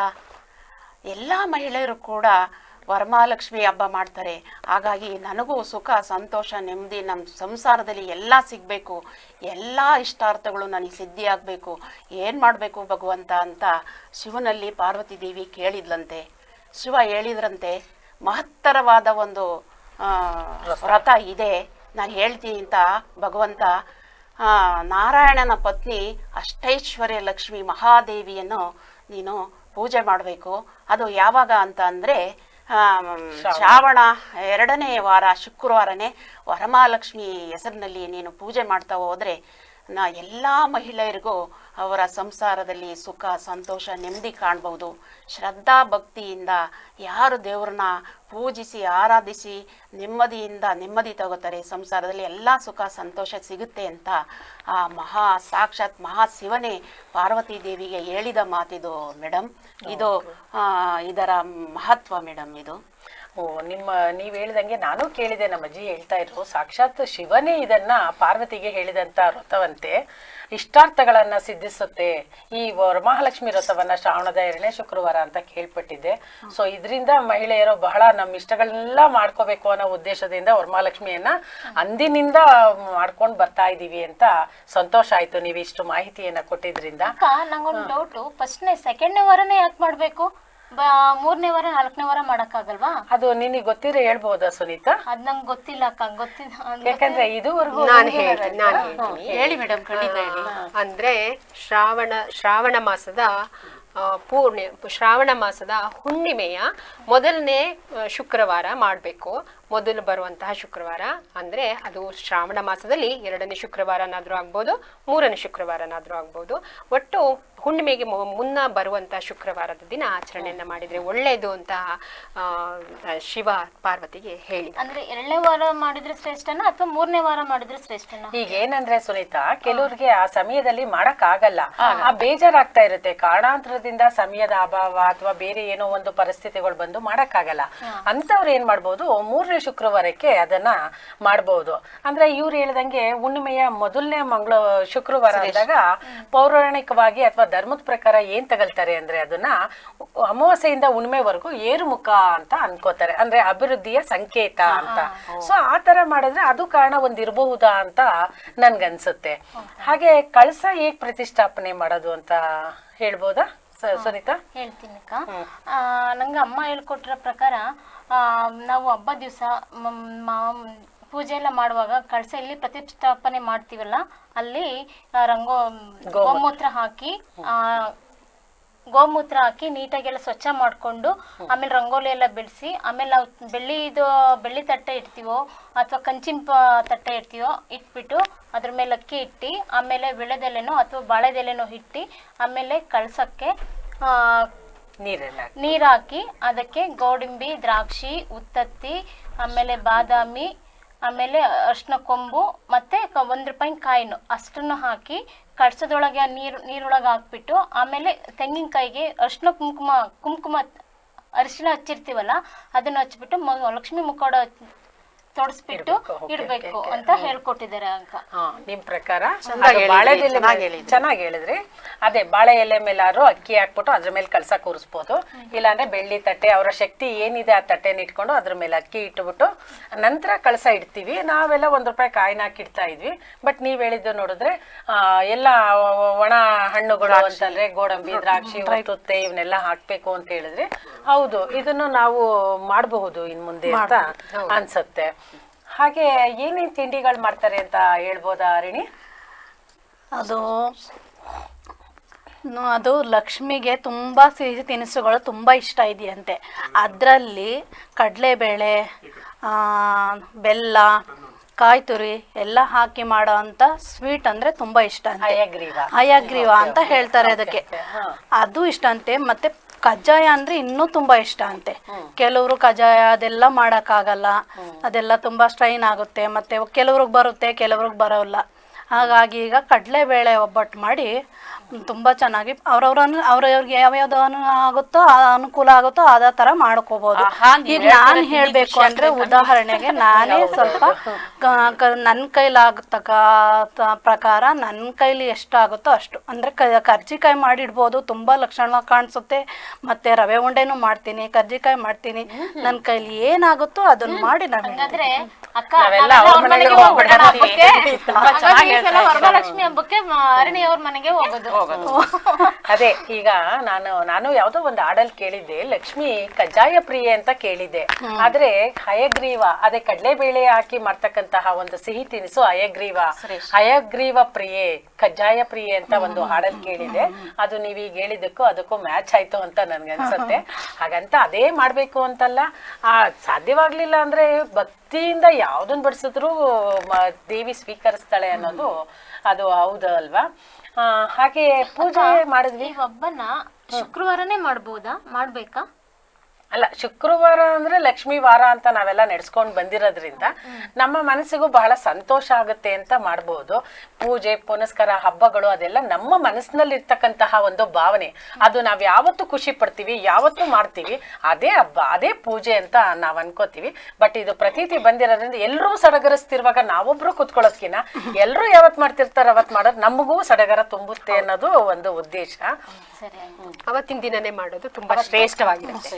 ಎಲ್ಲ ಮಹಿಳೆಯರು ಕೂಡ ವರಮಹಾಲಕ್ಷ್ಮಿ ಹಬ್ಬ ಮಾಡ್ತಾರೆ, ಹಾಗಾಗಿ ನನಗೂ ಸುಖ ಸಂತೋಷ ನೆಮ್ಮದಿ ನಮ್ಮ ಸಂಸಾರದಲ್ಲಿ ಎಲ್ಲ ಸಿಗಬೇಕು, ಎಲ್ಲ ಇಷ್ಟಾರ್ಥಗಳು ನನಗೆ ಸಿದ್ಧಿ ಆಗಬೇಕು, ಏನು ಮಾಡಬೇಕು ಭಗವಂತ ಅಂತ ಶಿವನಲ್ಲಿ ಪಾರ್ವತಿ ದೇವಿ ಕೇಳಿದ್ಲಂತೆ. ಶಿವ ಹೇಳಿದ್ರಂತೆ, ಮಹತ್ತರವಾದ ಒಂದು ವ್ರತ ಇದೆ, ನಾನು ಹೇಳ್ತೀನಿ ಅಂತ ಭಗವಂತ ನಾರಾಯಣನ ಪತ್ನಿ ಅಷ್ಟೈಶ್ವರ್ಯ ಲಕ್ಷ್ಮಿ ಮಹಾದೇವಿಯನ್ನು ನೀನು ಪೂಜೆ ಮಾಡಬೇಕು. ಅದು ಯಾವಾಗ ಅಂತ ಅಂದರೆ ಶ್ರಾವಣ 2ನೇ ವಾರ ಶುಕ್ರವಾರನೇ ವರಮಹಾಲಕ್ಷ್ಮಿ ಹೆಸರಿನಲ್ಲಿ ನೀನು ಪೂಜೆ ಮಾಡ್ತಾ ಹೋದರೆ ಎಲ್ಲ ಮಹಿಳೆಯರಿಗೂ ಅವರ ಸಂಸಾರದಲ್ಲಿ ಸುಖ ಸಂತೋಷ ನೆಮ್ಮದಿ ಕಾಣ್ಬೋದು. ಶ್ರದ್ಧಾ ಭಕ್ತಿಯಿಂದ ಯಾರು ದೇವ್ರನ್ನ ಪೂಜಿಸಿ ಆರಾಧಿಸಿ ನೆಮ್ಮದಿ ತಗೋತಾರೆ, ಸಂಸಾರದಲ್ಲಿ ಎಲ್ಲ ಸುಖ ಸಂತೋಷ ಸಿಗುತ್ತೆ ಅಂತ ಆ ಸಾಕ್ಷಾತ್ ಮಹಾಶಿವನೇ ಪಾರ್ವತಿ ದೇವಿಗೆ ಹೇಳಿದ ಮಾತಿದು ಮೇಡಮ್. ಇದು ಇದರ ಮಹತ್ವ ಮೇಡಮ್. ಇದು ನೀವ್ ಹೇಳಿದಂಗೆ ನಾನು ಕೇಳಿದೆ, ನಮ್ಮ ಅಜ್ಜಿ ಹೇಳ್ತಾ ಇದ್ರು, ಸಾಕ್ಷಾತ್ ಶಿವನೇ ಇದನ್ನ ಪಾರ್ವತಿಗೆ ಹೇಳಿದಂತ ವ್ರತವಂತೆ, ಇಷ್ಟಾರ್ಥಗಳನ್ನ ಸಿದ್ಧಿಸುತ್ತೆ. ಈ ವರಮಹಾಲಕ್ಷ್ಮಿ ವ್ರತವನ್ನ ಶ್ರಾವಣದ 2ನೇ ಶುಕ್ರವಾರ ಅಂತ ಕೇಳ್ಪಟ್ಟಿದ್ದೆ. ಸೊ ಇದರಿಂದ ಮಹಿಳೆಯರು ಬಹಳ ನಮ್ಮ ಇಷ್ಟಗಳನ್ನೆಲ್ಲ ಮಾಡ್ಕೋಬೇಕು ಅನ್ನೋ ಉದ್ದೇಶದಿಂದ ವರಮಹಾಲಕ್ಷ್ಮಿಯನ್ನ ಅಂದಿನಿಂದ ಮಾಡ್ಕೊಂಡು ಬರ್ತಾ ಇದೀವಿ ಅಂತ ಸಂತೋಷ ಆಯ್ತು ನೀವು ಇಷ್ಟು ಮಾಹಿತಿಯನ್ನ ಕೊಟ್ಟಿದ್ರಿಂದ. ನಂಗೊಂದು ಡೌಟು, ಫಸ್ಟ್ನೇ 2ನೇ ವಾರನೇ ಯಾಕೆ ಮಾಡ್ಬೇಕು? 3ನೇ ವಾರ 4ನೇ ವಾರ ಮಾಡಕ್ಕಾಗಲ್ವಾ? ಅದು ನಿನಗೆ ಗೊತ್ತಿರೋ ಹೇಳ್ಬೋದಾ ಸುನೀತಾ? ಅದ್ ನಂಗೆ ಗೊತ್ತಿಲ್ಲ ಅಕ್ಕ, ಯಾಕಂದ್ರೆ ಇದುವರೆಗೂ ನಾನು ಹೇಳ್ತೀನಿ ಹೇಳಿ ಮೇಡಮ್, ಖಂಡಿತ ಹೇಳಿ. ಅಂದ್ರೆ ಶ್ರಾವಣ ಮಾಸದ ಶ್ರಾವಣ ಮಾಸದ ಹುಣ್ಣಿಮೆಯ ಮೊದಲನೇ ಶುಕ್ರವಾರ ಮಾಡಬೇಕು. ಮೊದಲು ಬರುವಂತಹ ಶುಕ್ರವಾರ ಅಂದ್ರೆ ಅದು ಶ್ರಾವಣ ಮಾಸದಲ್ಲಿ 2ನೇ ಶುಕ್ರವಾರನಾದ್ರೂ ಆಗ್ಬೋದು, 3ನೇ ಶುಕ್ರವಾರನಾದ್ರೂ ಆಗ್ಬೋದು. ಒಟ್ಟು ಹುಣ್ಣಿಮೆಗೆ ಮುನ್ನ ಬರುವಂತಹ ಶುಕ್ರವಾರದ ದಿನ ಆಚರಣೆಯನ್ನ ಮಾಡಿದ್ರೆ ಒಳ್ಳೇದು ಅಂತ ಶಿವ ಪಾರ್ವತಿಗೆ ಹೇಳಿ. ಅಂದ್ರೆ 2ನೇ ವಾರ ಮಾಡಿದ್ರೆ ಶ್ರೇಷ್ಠನಾ ಅಥವಾ 3ನೇ ವಾರ ಮಾಡಿದ್ರೆ ಶ್ರೇಷ್ಠನಾ? ಈಗ ಏನಂದ್ರೆ ಸುನೀತಾ, ಕೆಲವ್ರಿಗೆ ಆ ಸಮಯದಲ್ಲಿ ಮಾಡಕ್ ಆಗಲ್ಲ, ಆ ಬೇಜಾರಾಗ್ತಾ ಇರುತ್ತೆ, ಕಾರಣಾಂತರದಿಂದ ಸಮಯದ ಅಭಾವ ಅಥವಾ ಬೇರೆ ಏನೋ ಒಂದು ಪರಿಸ್ಥಿತಿಗಳು ಬಂದು ಮಾಡಕ್ ಆಗಲ್ಲ. ಅಂತವ್ರು ಏನ್ ಮಾಡ್ಬೋದು, 3ನೇ ಶುಕ್ರವಾರಕ್ಕೆ ಅದನ್ನ ಮಾಡ್ಬೋದು. ಅಂದ್ರೆ ಇವ್ರು ಹೇಳ್ದಂಗೆ ಹುಣ್ಣಿಮೆಯ ಮೊದಲನೇ ಶುಕ್ರವಾರ ಅಂದಾಗ ಪೌರಾಣಿಕವಾಗಿ ಅಥವಾ ಧರ್ಮದ ಪ್ರಕಾರ ಏನ್ ತಗೊಳ್ತಾರೆ ಅಂದ್ರೆ ಅದನ್ನ ಅಮಾವಾಸ್ಯೆಯಿಂದ ಹುಣ್ಣಿಮೆವರೆಗೂ ಏರುಮುಖ ಅಂತ ಅನ್ಕೋತಾರೆ, ಅಂದ್ರೆ ಅಭಿವೃದ್ಧಿಯ ಸಂಕೇತ ಅಂತ. ಸೊ ಆ ತರ ಮಾಡಿದ್ರೆ ಅದು ಕಾರಣ ಒಂದಿರಬಹುದಾ ಅಂತ ನನ್ಗನ್ಸುತ್ತೆ. ಹಾಗೆ ಕಳಸ ಹೇಗ್ ಪ್ರತಿಷ್ಠಾಪನೆ ಮಾಡೋದು ಅಂತ ಹೇಳ್ಬೋದಾ ಸುನೀತಾ? ಹೇಳ್ತೀನಿ ಅಕ್ಕ. ನಂಗೆ ಅಮ್ಮ ಹೇಳ್ಕೊಟ್ಟಿರೋ ಪ್ರಕಾರ ನಾವು ಹಬ್ಬ ದಿವಸ ಪೂಜೆ ಎಲ್ಲ ಮಾಡುವಾಗ ಕಳಸ ಇಲ್ಲಿ ಪ್ರತಿಷ್ಠಾಪನೆ ಮಾಡ್ತೀವಲ್ಲ, ಅಲ್ಲಿ ಗೋಮೂತ್ರ ಹಾಕಿ ನೀಟಾಗೆಲ್ಲ ಸ್ವಚ್ಛ ಮಾಡಿಕೊಂಡು ಆಮೇಲೆ ರಂಗೋಲಿ ಎಲ್ಲ ಬಿಡಿಸಿ, ಆಮೇಲೆ ನಾವು ಬೆಳ್ಳಿ ತಟ್ಟೆ ಇಡ್ತೀವೋ ಅಥವಾ ಕಂಚಿನ ತಟ್ಟೆ ಇಡ್ತೀವೋ ಇಟ್ಬಿಟ್ಟು ಅದ್ರ ಮೇಲೆ ಅಕ್ಕಿ ಇಟ್ಟು ಆಮೇಲೆ ವಿಳೆದೆಲೆನೋ ಅಥವಾ ಬಾಳೆದೆಲೆನೋ ಇಟ್ಟು ಆಮೇಲೆ ಕಳಸಕ್ಕೆ ನೀರು ಹಾಕಿ ಅದಕ್ಕೆ ಗೋಡಂಬಿ, ದ್ರಾಕ್ಷಿ, ಉತ್ತತ್ತಿ, ಆಮೇಲೆ ಬಾದಾಮಿ, ಆಮೇಲೆ ಅರ್ಶಿನ ಕೊಂಬು ಮತ್ತೆ 1 ರೂಪಾಯಿ ಕಾಯಿನು ಅಷ್ಟನ್ನು ಹಾಕಿ ಕಳಸದೊಳಗೆ ನೀರೊಳಗೆ ಹಾಕ್ಬಿಟ್ಟು ಆಮೇಲೆ ತೆಂಗಿನಕಾಯಿಗೆ ಅರ್ಶಿನ ಕುಂಕುಮ ಅರಿಶಿನ ಹಚ್ಚಿರ್ತೀವಲ್ಲ ಅದನ್ನ ಹಚ್ಬಿಟ್ಟು ಲಕ್ಷ್ಮಿ ಮುಖವಾಡ ತೊಡಸ್ಬಿಟ್ಟು ಇಡ್ಬೇಕು ಅಂತ ಹೇಳ್ಕೊಟ್ಟಿದ್ದಾರೆ ಅಕ್ಕ. ನಿಮ್ ಪ್ರಕಾರ ಬಾಳೆದೆಲೆ ಚೆನ್ನಾಗಿ ಹೇಳಿದ್ರಿ. ಅದೇ ಬಾಳೆ ಎಲೆ ಮೇಲಾರು ಅಕ್ಕಿ ಹಾಕ್ಬಿಟ್ಟು ಅದ್ರ ಮೇಲೆ ಕಳಸ ಕೂರಿಸ್ಬೋದು, ಇಲ್ಲಾಂದ್ರೆ ಬೆಳ್ಳಿ ತಟ್ಟೆ ಅವರ ಶಕ್ತಿ ಏನಿದೆ ಆ ತಟ್ಟೆನ ಇಟ್ಕೊಂಡು ಅದ್ರ ಮೇಲೆ ಅಕ್ಕಿ ಇಟ್ಬಿಟ್ಟು ನಂತರ ಕಳಸ ಇಡ್ತೀವಿ. ನಾವೆಲ್ಲ ₹1 ಕಾಯಿನ ಹಾಕಿ ಇಡ್ತಾ ಇದ್ವಿ. ಬಟ್ ನೀವ್ ಹೇಳಿದ್ದು ನೋಡಿದ್ರೆ ಎಲ್ಲ ಒಣ ಹಣ್ಣುಗಳು ಅಂತಂದ್ರೆ ಗೋಡಂಬಿ, ದ್ರಾಕ್ಷಿ, ತುತ್ತೆ ಇವನ್ನೆಲ್ಲ ಹಾಕ್ಬೇಕು ಅಂತ ಹೇಳಿದ್ರೆ ಹೌದು, ಇದನ್ನು ನಾವು ಮಾಡಬಹುದು ಇನ್ ಮುಂದೆ ಅಂತ ಅನ್ಸುತ್ತೆ. ಹಾಗೆ ಏನೇನ್ ತಿಂಡಿಗಳು ಮಾಡ್ತಾರೆ ಅಂತ ಹೇಳ್ಬೋದಾ ರೇಣಿ? ಅದು ಲಕ್ಷ್ಮಿಗೆ ತುಂಬ ಸಿಹಿ ತಿನಿಸುಗಳು ತುಂಬ ಇಷ್ಟ ಇದೆಯಂತೆ. ಅದರಲ್ಲಿ ಕಡಲೆಬೇಳೆ, ಬೆಲ್ಲ, ಕಾಯಿ ತುರಿ ಎಲ್ಲ ಹಾಕಿ ಮಾಡೋ ಅಂಥ ಸ್ವೀಟ್ ಅಂದರೆ ತುಂಬ ಇಷ್ಟ ಅಂತೆ. ಹಯಗ್ರೀವ ಅಂತ ಹೇಳ್ತಾರೆ ಅದಕ್ಕೆ. ಅದು ಇಷ್ಟ ಅಂತೆ. ಮತ್ತು ಕಜ್ಜಾಯ ಅಂದರೆ ಇನ್ನೂ ತುಂಬ ಇಷ್ಟ ಅಂತೆ. ಕೆಲವರು ಕಜ್ಜಾಯ ಅದೆಲ್ಲ ಮಾಡೋಕ್ಕಾಗಲ್ಲ, ಅದೆಲ್ಲ ತುಂಬ ಸ್ಟ್ರೈನ್ ಆಗುತ್ತೆ. ಮತ್ತು ಕೆಲವ್ರಿಗೆ ಬರುತ್ತೆ, ಕೆಲವ್ರಿಗೆ ಬರೋಲ್ಲ. ಹಾಗಾಗಿ ಈಗ ಕಡಲೆಬೇಳೆ ಒಬ್ಬಟ್ಟು ಮಾಡಿ ತುಂಬ ಚೆನ್ನಾಗಿ ಅವ್ರವ್ರಿಗೆ ಯಾವ್ಯಾವ್ದು ಆಗುತ್ತೋ ಅನುಕೂಲ ಆಗುತ್ತೋ ಅದೇ ಥರ ಮಾಡ್ಕೋಬೋದು. ಈಗ ನಾನು ಹೇಳಬೇಕು ಅಂದರೆ ಉದಾಹರಣೆಗೆ ನಾನೇ ಸ್ವಲ್ಪ ನನ್ನ ಕೈಲಾಗತಕ್ಕ ಪ್ರಕಾರ ನನ್ನ ಕೈಲಿ ಎಷ್ಟಾಗುತ್ತೋ ಅಷ್ಟು ಅಂದರೆ ಕರ್ಜಿಕಾಯಿ ಮಾಡಿಡ್ಬೋದು, ತುಂಬ ಲಕ್ಷಣವಾಗಿ ಕಾಣಿಸುತ್ತೆ. ಮತ್ತು ರವೆ ಉಂಡೆನೂ ಮಾಡ್ತೀನಿ, ಕರ್ಜಿಕಾಯಿ ಮಾಡ್ತೀನಿ. ನನ್ನ ಕೈಲಿ ಏನಾಗುತ್ತೋ ಅದನ್ನ ಮಾಡಿ ವರಮಹಾಲಕ್ಷ್ಮಿ ಹಬ್ಬಕ್ಕೆ ಅರಣಿ ಅವ್ರ ಮನೆಗೆ ಹೋಗೋದು. ಅದೇ ಈಗ ನಾನು ಯಾವ್ದೋ ಒಂದು ಹಾಡಲ್ಲಿ ಕೇಳಿದ್ದೆ, ಲಕ್ಷ್ಮಿ ಕಜ್ಜಾಯ ಪ್ರಿಯೆ ಅಂತ ಕೇಳಿದ್ದೆ. ಆದ್ರೆ ಹಯಗ್ರೀವ, ಅದೇ ಕಡಲೆಬೇಳೆ ಹಾಕಿ ಮಾಡ್ತಕ್ಕಂತಹ ಒಂದು ಸಿಹಿ ತಿನಿಸು ಹಯಗ್ರೀವ ಪ್ರಿಯೆ, ಕಜ್ಜಾಯ ಪ್ರಿಯೆ ಅಂತ ಒಂದು ಹಾಡಲ್ಲಿ ಕೇಳಿದೆ. ಅದು ನೀವೀಗ ಹೇಳಿದಕ್ಕೂ ಅದಕ್ಕೂ ಮ್ಯಾಚ್ ಆಯ್ತು ಅಂತ ನನ್ಗನ್ಸತ್ತೆ. ಹಾಗಂತ ಅದೇ ಮಾಡ್ಬೇಕು ಅಂತಲ್ಲ, ಸಾಧ್ಯವಾಗ್ಲಿಲ್ಲ ಅಂದ್ರೆ ಭಕ್ತಿಯಿಂದ ಯಾವ್ದನ್ ಬಡಿಸಿದ್ರು ದೇವಿ ಸ್ವೀಕರಿಸ್ತಾಳೆ ಅನ್ನೋದು ಅದು ಹೌದು ಅಲ್ವಾ? ಹಾಗೆ ಪೂಜೆ ಮಾಡಿದ್ವಿ. ಹಬ್ಬನ ಶುಕ್ರವಾರನೇ ಮಾಡ್ಬೇಕಾ? ಅಲ್ಲ, ಶುಕ್ರವಾರ ಅಂದ್ರೆ ಲಕ್ಷ್ಮೀ ವಾರ ಅಂತ ನಾವೆಲ್ಲ ನಡೆಸ್ಕೊಂಡು ಬಂದಿರೋದ್ರಿಂದ ನಮ್ಮ ಮನಸ್ಸಿಗೂ ಬಹಳ ಸಂತೋಷ ಆಗುತ್ತೆ ಅಂತ ಮಾಡ್ಬೋದು. ಪೂಜೆ ಪುನಸ್ಕಾರ ಹಬ್ಬಗಳು ಅದೆಲ್ಲ ನಮ್ಮ ಮನಸ್ಸಿನಲ್ಲಿ ಇರ್ತಕ್ಕಂತಹ ಒಂದು ಭಾವನೆ. ಅದು ನಾವ್ ಯಾವತ್ತು ಖುಷಿ ಪಡ್ತೀವಿ, ಯಾವತ್ತು ಮಾಡ್ತೀವಿ, ಅದೇ ಹಬ್ಬ, ಅದೇ ಪೂಜೆ ಅಂತ ನಾವ್ ಅನ್ಕೋತೀವಿ. ಬಟ್ ಇದು ಪ್ರತೀತಿ ಬಂದಿರೋದ್ರಿಂದ ಎಲ್ಲರೂ ಸಡಗರಿಸ್ತಿರುವಾಗ ನಾವೊಬ್ರು ಕುತ್ಕೊಳ್ಳೋದ್ಕಿನ ಎಲ್ಲರೂ ಯಾವತ್ ಮಾಡ್ತಿರ್ತಾರೆ ಅವತ್ ಮಾಡೋದು ನಮಗೂ ಸಡಗರ ತುಂಬುತ್ತೆ ಅನ್ನೋದು ಒಂದು ಉದ್ದೇಶ. ಅವತ್ತಿನ ದಿನನೇ ಮಾಡೋದು ತುಂಬಾ ಶ್ರೇಷ್ಠವಾಗಿರುತ್ತೆ.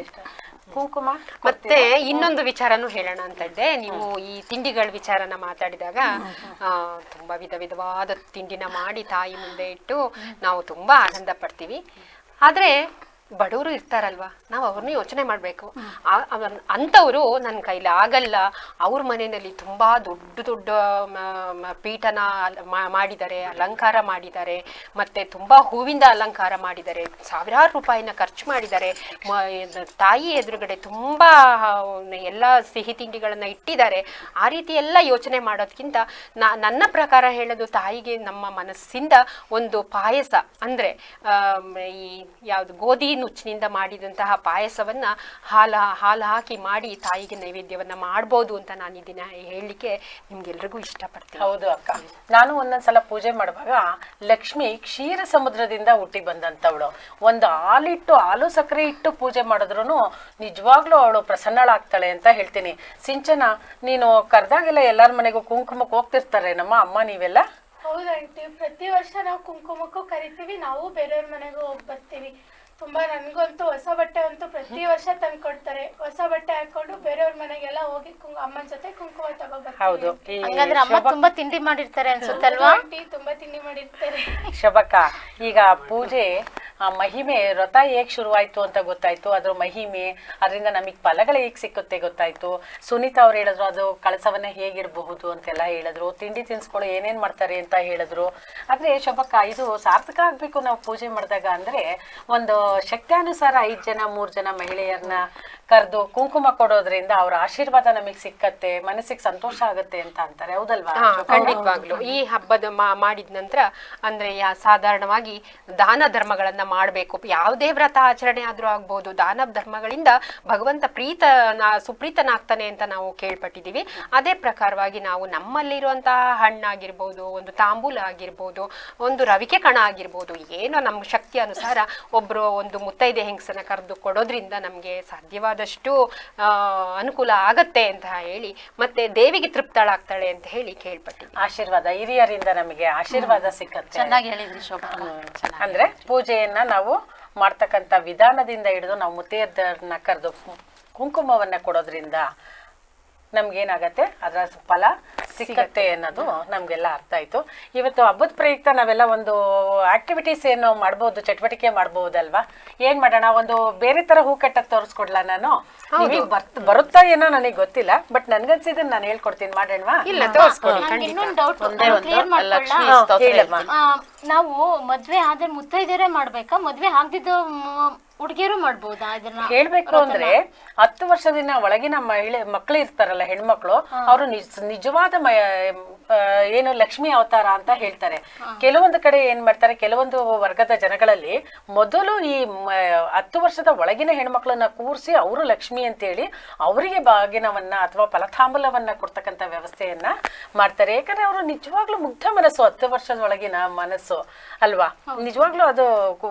ಕುಂಕುಮ ಮತ್ತೆ ಇನ್ನೊಂದು ವಿಚಾರನೂ ಹೇಳೋಣ ಅಂತ ಇದ್ದೆ. ನೀವು ಈ ತಿಂಡಿಗಳ ವಿಚಾರನ ಮಾತಾಡಿದಾಗ ತುಂಬಾ ವಿಧವಾದ ತಿಂಡಿನ ಮಾಡಿ ತಾಯಿ ಮುಂದೆ ಇಟ್ಟು ನಾವು ತುಂಬಾ ಆನಂದ ಪಡ್ತೀವಿ. ಆದ್ರೆ ಬಡವರು ಇರ್ತಾರಲ್ವಾ, ನಾವು ಅವ್ರನ್ನ ಯೋಚನೆ ಮಾಡಬೇಕು. ಅಂಥವ್ರು ನನ್ನ ಕೈಲಿ ಆಗಲ್ಲ, ಅವ್ರ ಮನೆಯಲ್ಲಿ ತುಂಬ ದೊಡ್ಡ ಪೀಠನ ಮಾಡಿದ್ದಾರೆ, ಅಲಂಕಾರ ಮಾಡಿದ್ದಾರೆ, ಮತ್ತು ತುಂಬ ಹೂವಿಂದ ಅಲಂಕಾರ ಮಾಡಿದ್ದಾರೆ, ಸಾವಿರಾರು ರೂಪಾಯಿನ ಖರ್ಚು ಮಾಡಿದ್ದಾರೆ, ತಾಯಿ ಎದುರುಗಡೆ ತುಂಬ ಎಲ್ಲ ಸಿಹಿ ತಿಂಡಿಗಳನ್ನು ಇಟ್ಟಿದ್ದಾರೆ. ಆ ರೀತಿ ಎಲ್ಲ ಯೋಚನೆ ಮಾಡೋದಕ್ಕಿಂತ ನನ್ನ ಪ್ರಕಾರ ಹೇಳೋದು, ತಾಯಿಗೆ ನಮ್ಮ ಮನಸ್ಸಿಂದ ಒಂದು ಪಾಯಸ ಅಂದರೆ ಈ ಯಾವುದು ಗೋಧಿ ನುಚ್ಚಿನಿಂದ ಮಾಡಿದಂತಹ ಪಾಯಸವನ್ನ ಹಾಲು ಹಾಕಿ ಮಾಡಿ ತಾಯಿಗೆ ನೈವೇದ್ಯವನ್ನ ಮಾಡ್ಬೋದು ಅಂತ ನಾನು ಇದನ್ನ ಹೇಳಲಿಕ್ಕೆ ನಿಮ್ಗೆಲ್ರಿಗೂ ಇಷ್ಟಪಡ್ತೀನಿ. ಹೌದು ಅಕ್ಕ, ನಾನು ಒಂದೊಂದ್ಸಲ ಪೂಜೆ ಮಾಡುವಾಗ ಲಕ್ಷ್ಮಿ ಕ್ಷೀರ ಸಮುದ್ರದಿಂದ ಹುಟ್ಟಿ ಬಂದಂತವಳು. ಒಂದು ಹಾಲು ಸಕ್ಕರೆ ಇಟ್ಟು ಪೂಜೆ ಮಾಡಿದ್ರು ನಿಜವಾಗ್ಲೂ ಅವಳು ಪ್ರಸನ್ನಳಾಗ್ತಾಳೆ ಅಂತ ಹೇಳ್ತೀನಿ. ಸಿಂಚನ, ನೀನು ಕರ್ದಾಗೆಲ್ಲ ಎಲ್ಲಾರ ಮನೆಗೂ ಕುಂಕುಮಕ್ಕೆ ಹೋಗ್ತಿರ್ತಾರೆ ನಮ್ಮ ಅಮ್ಮ ನೀವೆಲ್ಲ? ಹೌದಂಟಿ, ಪ್ರತಿ ವರ್ಷ ನಾವು ಕುಂಕುಮಕ್ಕೂ ಕರಿತೀವಿ, ನಾವು ಬೇರೆಯವ್ರ ಮನೆಗೂ ಹೋಗಿ ಬರ್ತೀವಿ. ತುಂಬಾ ನನ್ಗಂತೂ ಹೊಸ ಬಟ್ಟೆ ಅಂತೂ ಪ್ರತಿ ವರ್ಷ ತಂದು ಕೊಡ್ತಾರೆ. ಹೊಸ ಬಟ್ಟೆ ಹಾಕೊಂಡು ಬೇರೆಯವ್ರ ಮನೆಗೆಲ್ಲ ಹೋಗಿ ಅಮ್ಮನ ಜೊತೆ ಕುಂಕುಮ ತಗೋಬರ್ತೀವಿ. ಹಂಗಂದ್ರೆ ಅಮ್ಮ ತುಂಬಾ ತಿಂಡಿ ಮಾಡಿರ್ತಾರೆ ಅನ್ಸುತ್ತಲ್ವಾ? ತುಂಬಾ ತಿಂಡಿ ಮಾಡಿರ್ತಾರೆ. ಶಬಕ, ಈಗ ಪೂಜೆ ಮಹಿಮೆ ವ್ರತ ಹೇಗ್ ಶುರುವಾಯ್ತು ಅಂತ ಗೊತ್ತಾಯ್ತು, ಅದ್ರ ಮಹಿಮೆ, ಅದರಿಂದ ನಮಗ್ ಫಲಗಳು ಹೇಗ್ ಸಿಕ್ಕುತ್ತೆ ಗೊತ್ತಾಯ್ತು. ಸುನೀತಾ ಅವ್ರು ಹೇಳಿದ್ರು ಅದು ಕಳಸವನ್ನ ಹೇಗಿಡಬಹುದು ಅಂತೆಲ್ಲ ಹೇಳಿದ್ರು, ತಿಂಡಿ ತಿನ್ಸ್ಗಳು ಏನೇನ್ ಮಾಡ್ತಾರೆ ಅಂತ ಹೇಳಿದ್ರು. ಆದ್ರೆ ಶಬಕ, ಇದು ಸಾರ್ಥಕ ಆಗ್ಬೇಕು ನಾವು ಪೂಜೆ ಮಾಡಿದಾಗ ಅಂದ್ರೆ ಒಂದು ಶಕ್ತ್ಯಾನುಸಾರ 5 ಜನ 3 ಜನ ಮಹಿಳೆಯರನ್ನ ಕರೆದು ಕುಂಕುಮ ಕೊಡೋದ್ರಿಂದ ಅವ್ರ ಆಶೀರ್ವಾದ ನಮಗ್ ಸಿಕ್ಕತ್ತೆ, ಮನಸ್ಸಿಗೆ ಸಂತೋಷ ಆಗುತ್ತೆ ಅಂತ ಅಂತಾರೆ. ಹೌದಲ್ವಾ? ಖಂಡಿತವಾಗ್ಲು ಈ ಹಬ್ಬದ ಮಾಡಿದ ನಂತರ ಅಂದ್ರೆ ಸಾಧಾರಣವಾಗಿ ದಾನ ಧರ್ಮಗಳನ್ನ ಮಾಡ್ಬೇಕು. ಯಾವುದೇ ವ್ರತ ಆಚರಣೆ ಆದ್ರೂ ಆಗ್ಬಹುದು, ದಾನ ಧರ್ಮಗಳಿಂದ ಭಗವಂತ ಸುಪ್ರೀತನಾಗ್ತಾನೆ ಅಂತ ನಾವು ಕೇಳ್ಪಟ್ಟಿದೀವಿ. ಅದೇ ಪ್ರಕಾರವಾಗಿ ನಾವು ನಮ್ಮಲ್ಲಿರುವಂತಹ ಹಣ್ಣಾಗಿರ್ಬೋದು, ಒಂದು ತಾಂಬೂಲ ಆಗಿರ್ಬೋದು, ಒಂದು ರವಿಕೆ ಕಣ ಆಗಿರ್ಬೋದು, ಏನೋ ನಮ್ಮ ಶಕ್ತಿ ಅನುಸಾರ ಒಬ್ರು ಒಂದು ಮುತ್ತೈದೆ ಹೆಂಗಸನ್ನ ಕರೆದು ಕೊಡೋದ್ರಿಂದ ನಮ್ಗೆ ಸಾಧ್ಯವಾದ ಆದಷ್ಟು ಅನುಕೂಲ ಆಗತ್ತೆ ಅಂತ ಹೇಳಿ, ಮತ್ತೆ ದೇವಿಗೆ ತೃಪ್ತಳಾಗ್ತಾಳೆ ಅಂತ ಹೇಳಿ ಕೇಳ್ಪಟ್ಟಿದ್ದೀನಿ. ಆಶೀರ್ವಾದ ಹಿರಿಯರಿಂದ ನಮಗೆ ಆಶೀರ್ವಾದ ಸಿಕ್ಕತ್ತೆ. ಚೆನ್ನಾಗಿ ಹೇಳಿದ್ರಿ ಶೋಭಾ. ಅಂದ್ರೆ ಪೂಜೆಯನ್ನ ನಾವು ಮಾಡ್ತಕ್ಕಂಥ ವಿಧಾನದಿಂದ ಹಿಡಿದು ನಾವು ಮುತ್ತೈದೆಯರನ್ನ ಕರೆದು ಕುಂಕುಮವನ್ನ ಕೊಡೋದ್ರಿಂದ ನಮ್ಗೇನಾಗತ್ತೆ ಅದರ ಫಲ ಸಿಕ್ಕತ್ತೆ ಅನ್ನೋದು ನಮ್ಗೆಲ್ಲ ಅರ್ಥ ಆಯ್ತು. ಇವತ್ತು ಹಬ್ಬದ ಪ್ರಯುಕ್ತ ನಾವೆಲ್ಲ ಒಂದು ಆಕ್ಟಿವಿಟೀಸ್ ಏನು ಮಾಡ್ಬೋದು, ಚಟುವಟಿಕೆ ಮಾಡ್ಬೋದಲ್ವಾ? ಏನ್ ಮಾಡೋಣ, ಒಂದು ಬೇರೆ ತರ ಹೂ ಕಟ್ಟಕ್ ತೋರಿಸ್ಕೊಡ್ಲಾ ನಾನು? ಬರುತ್ತಾ ಏನೋ ನನಗೆ ಗೊತ್ತಿಲ್ಲ, ಬಟ್ ನನ್ಗನ್ಸಿದ್ದನ್ನ ನಾನು ಹೇಳ್ಕೊಡ್ತೀನಿ, ಮಾಡೋಣವಾ? ಇಲ್ಲ, ತೋರಿಸ್ಕೊಡಿ. ಇನ್ನೊಂದು ಡೌಟ್ ಕ್ಲಿಯರ್ ಮಾಡ್ಕೊಳ್ಳ. ನಾವು ಮದ್ವೆ ಆದ್ರೆ ಮುತ್ತೈದೆಯರೇ ಮಾಡ್ಬೇಕಾ, ಮದ್ವೆ ಆಗದಿದ್ದು ಹುಡುಗಿಯರು ಮಾಡ್ಬೋದಾ ಇದನ್ನ? ಹೇಳ್ಬೇಕು ಅಂದ್ರೆ 10 ವರ್ಷದಿಂದ ಒಳಗಿನ ಮಕ್ಕಳು ಇರ್ತಾರಲ್ಲ, ಹೆಣ್ಮಕ್ಳು, ಅವರು ನಿಜವಾದ ಏನು ಲಕ್ಷ್ಮಿ ಅವತಾರ ಅಂತ ಹೇಳ್ತಾರೆ. ಕೆಲವೊಂದು ಕಡೆ ಏನ್ ಮಾಡ್ತಾರೆ, ಕೆಲವೊಂದು ವರ್ಗದ ಜನಗಳಲ್ಲಿ ಮೊದಲು ಈ 10 ವರ್ಷದ ಒಳಗಿನ ಹೆಣ್ಮಕ್ಳನ್ನ ಕೂರಿಸಿ ಅವರು ಲಕ್ಷ್ಮಿ ಅಂತೇಳಿ ಅವರಿಗೆ ಬಾಗಿನವನ್ನ ಅಥವಾ ಫಲತಾಂಬೂಲವನ್ನ ಕೊಡ್ತಕ್ಕಂಥ ವ್ಯವಸ್ಥೆಯನ್ನ ಮಾಡ್ತಾರೆ. ಯಾಕಂದ್ರೆ ಅವರು ನಿಜವಾಗ್ಲೂ ಮುಗ್ಧ ಮನಸ್ಸು, 10 ವರ್ಷದ ಒಳಗಿನ ಮನಸ್ಸು ಅಲ್ವಾ? ನಿಜವಾಗ್ಲೂ ಅದು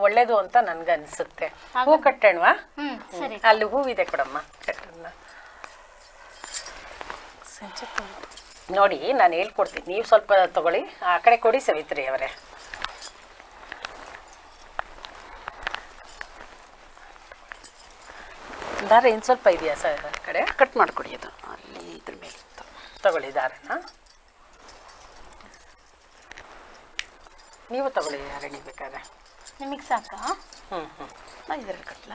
ಒಳ್ಳೇದು ಅಂತ ನನ್ಗನ್ಸುತ್ತೆ. ಹೂ ಕಟ್ಟೋಣವಾ? ಅಲ್ಲಿ ಹೂವಿದೆ ಕೊಡಮ್ಮ, ಕಟ್ಟೋಣ. ನೋಡಿ, ನಾನು ಹೇಳ್ಕೊಡ್ತೀನಿ, ನೀವು ಸ್ವಲ್ಪ ತಗೊಳ್ಳಿ, ಆ ಕಡೆ ಕೊಡಿ ಸವಿತ್ರಿ ಅವರೇ. ದಾರ ಇನ್ನು ಸ್ವಲ್ಪ ಇದೆಯಾ ಸರ್ ಆ ಕಡೆ? ಕಟ್ ಮಾಡ್ಕೊಡಿ, ಅದು ಅಲ್ಲಿ ಇದ್ರ ಮೇಲೆ ತಗೊಳ್ಳಿ ದಾರನ. ನೀವು ತಗೊಳ್ಳಿ ಅರಣಿ ಬೇಕಾದ್ರೆ. ನಿಮಗೆ ಸಾಕಾ? ನಾ ಇದರಲ್ಲಿ ಕಟ್ಲ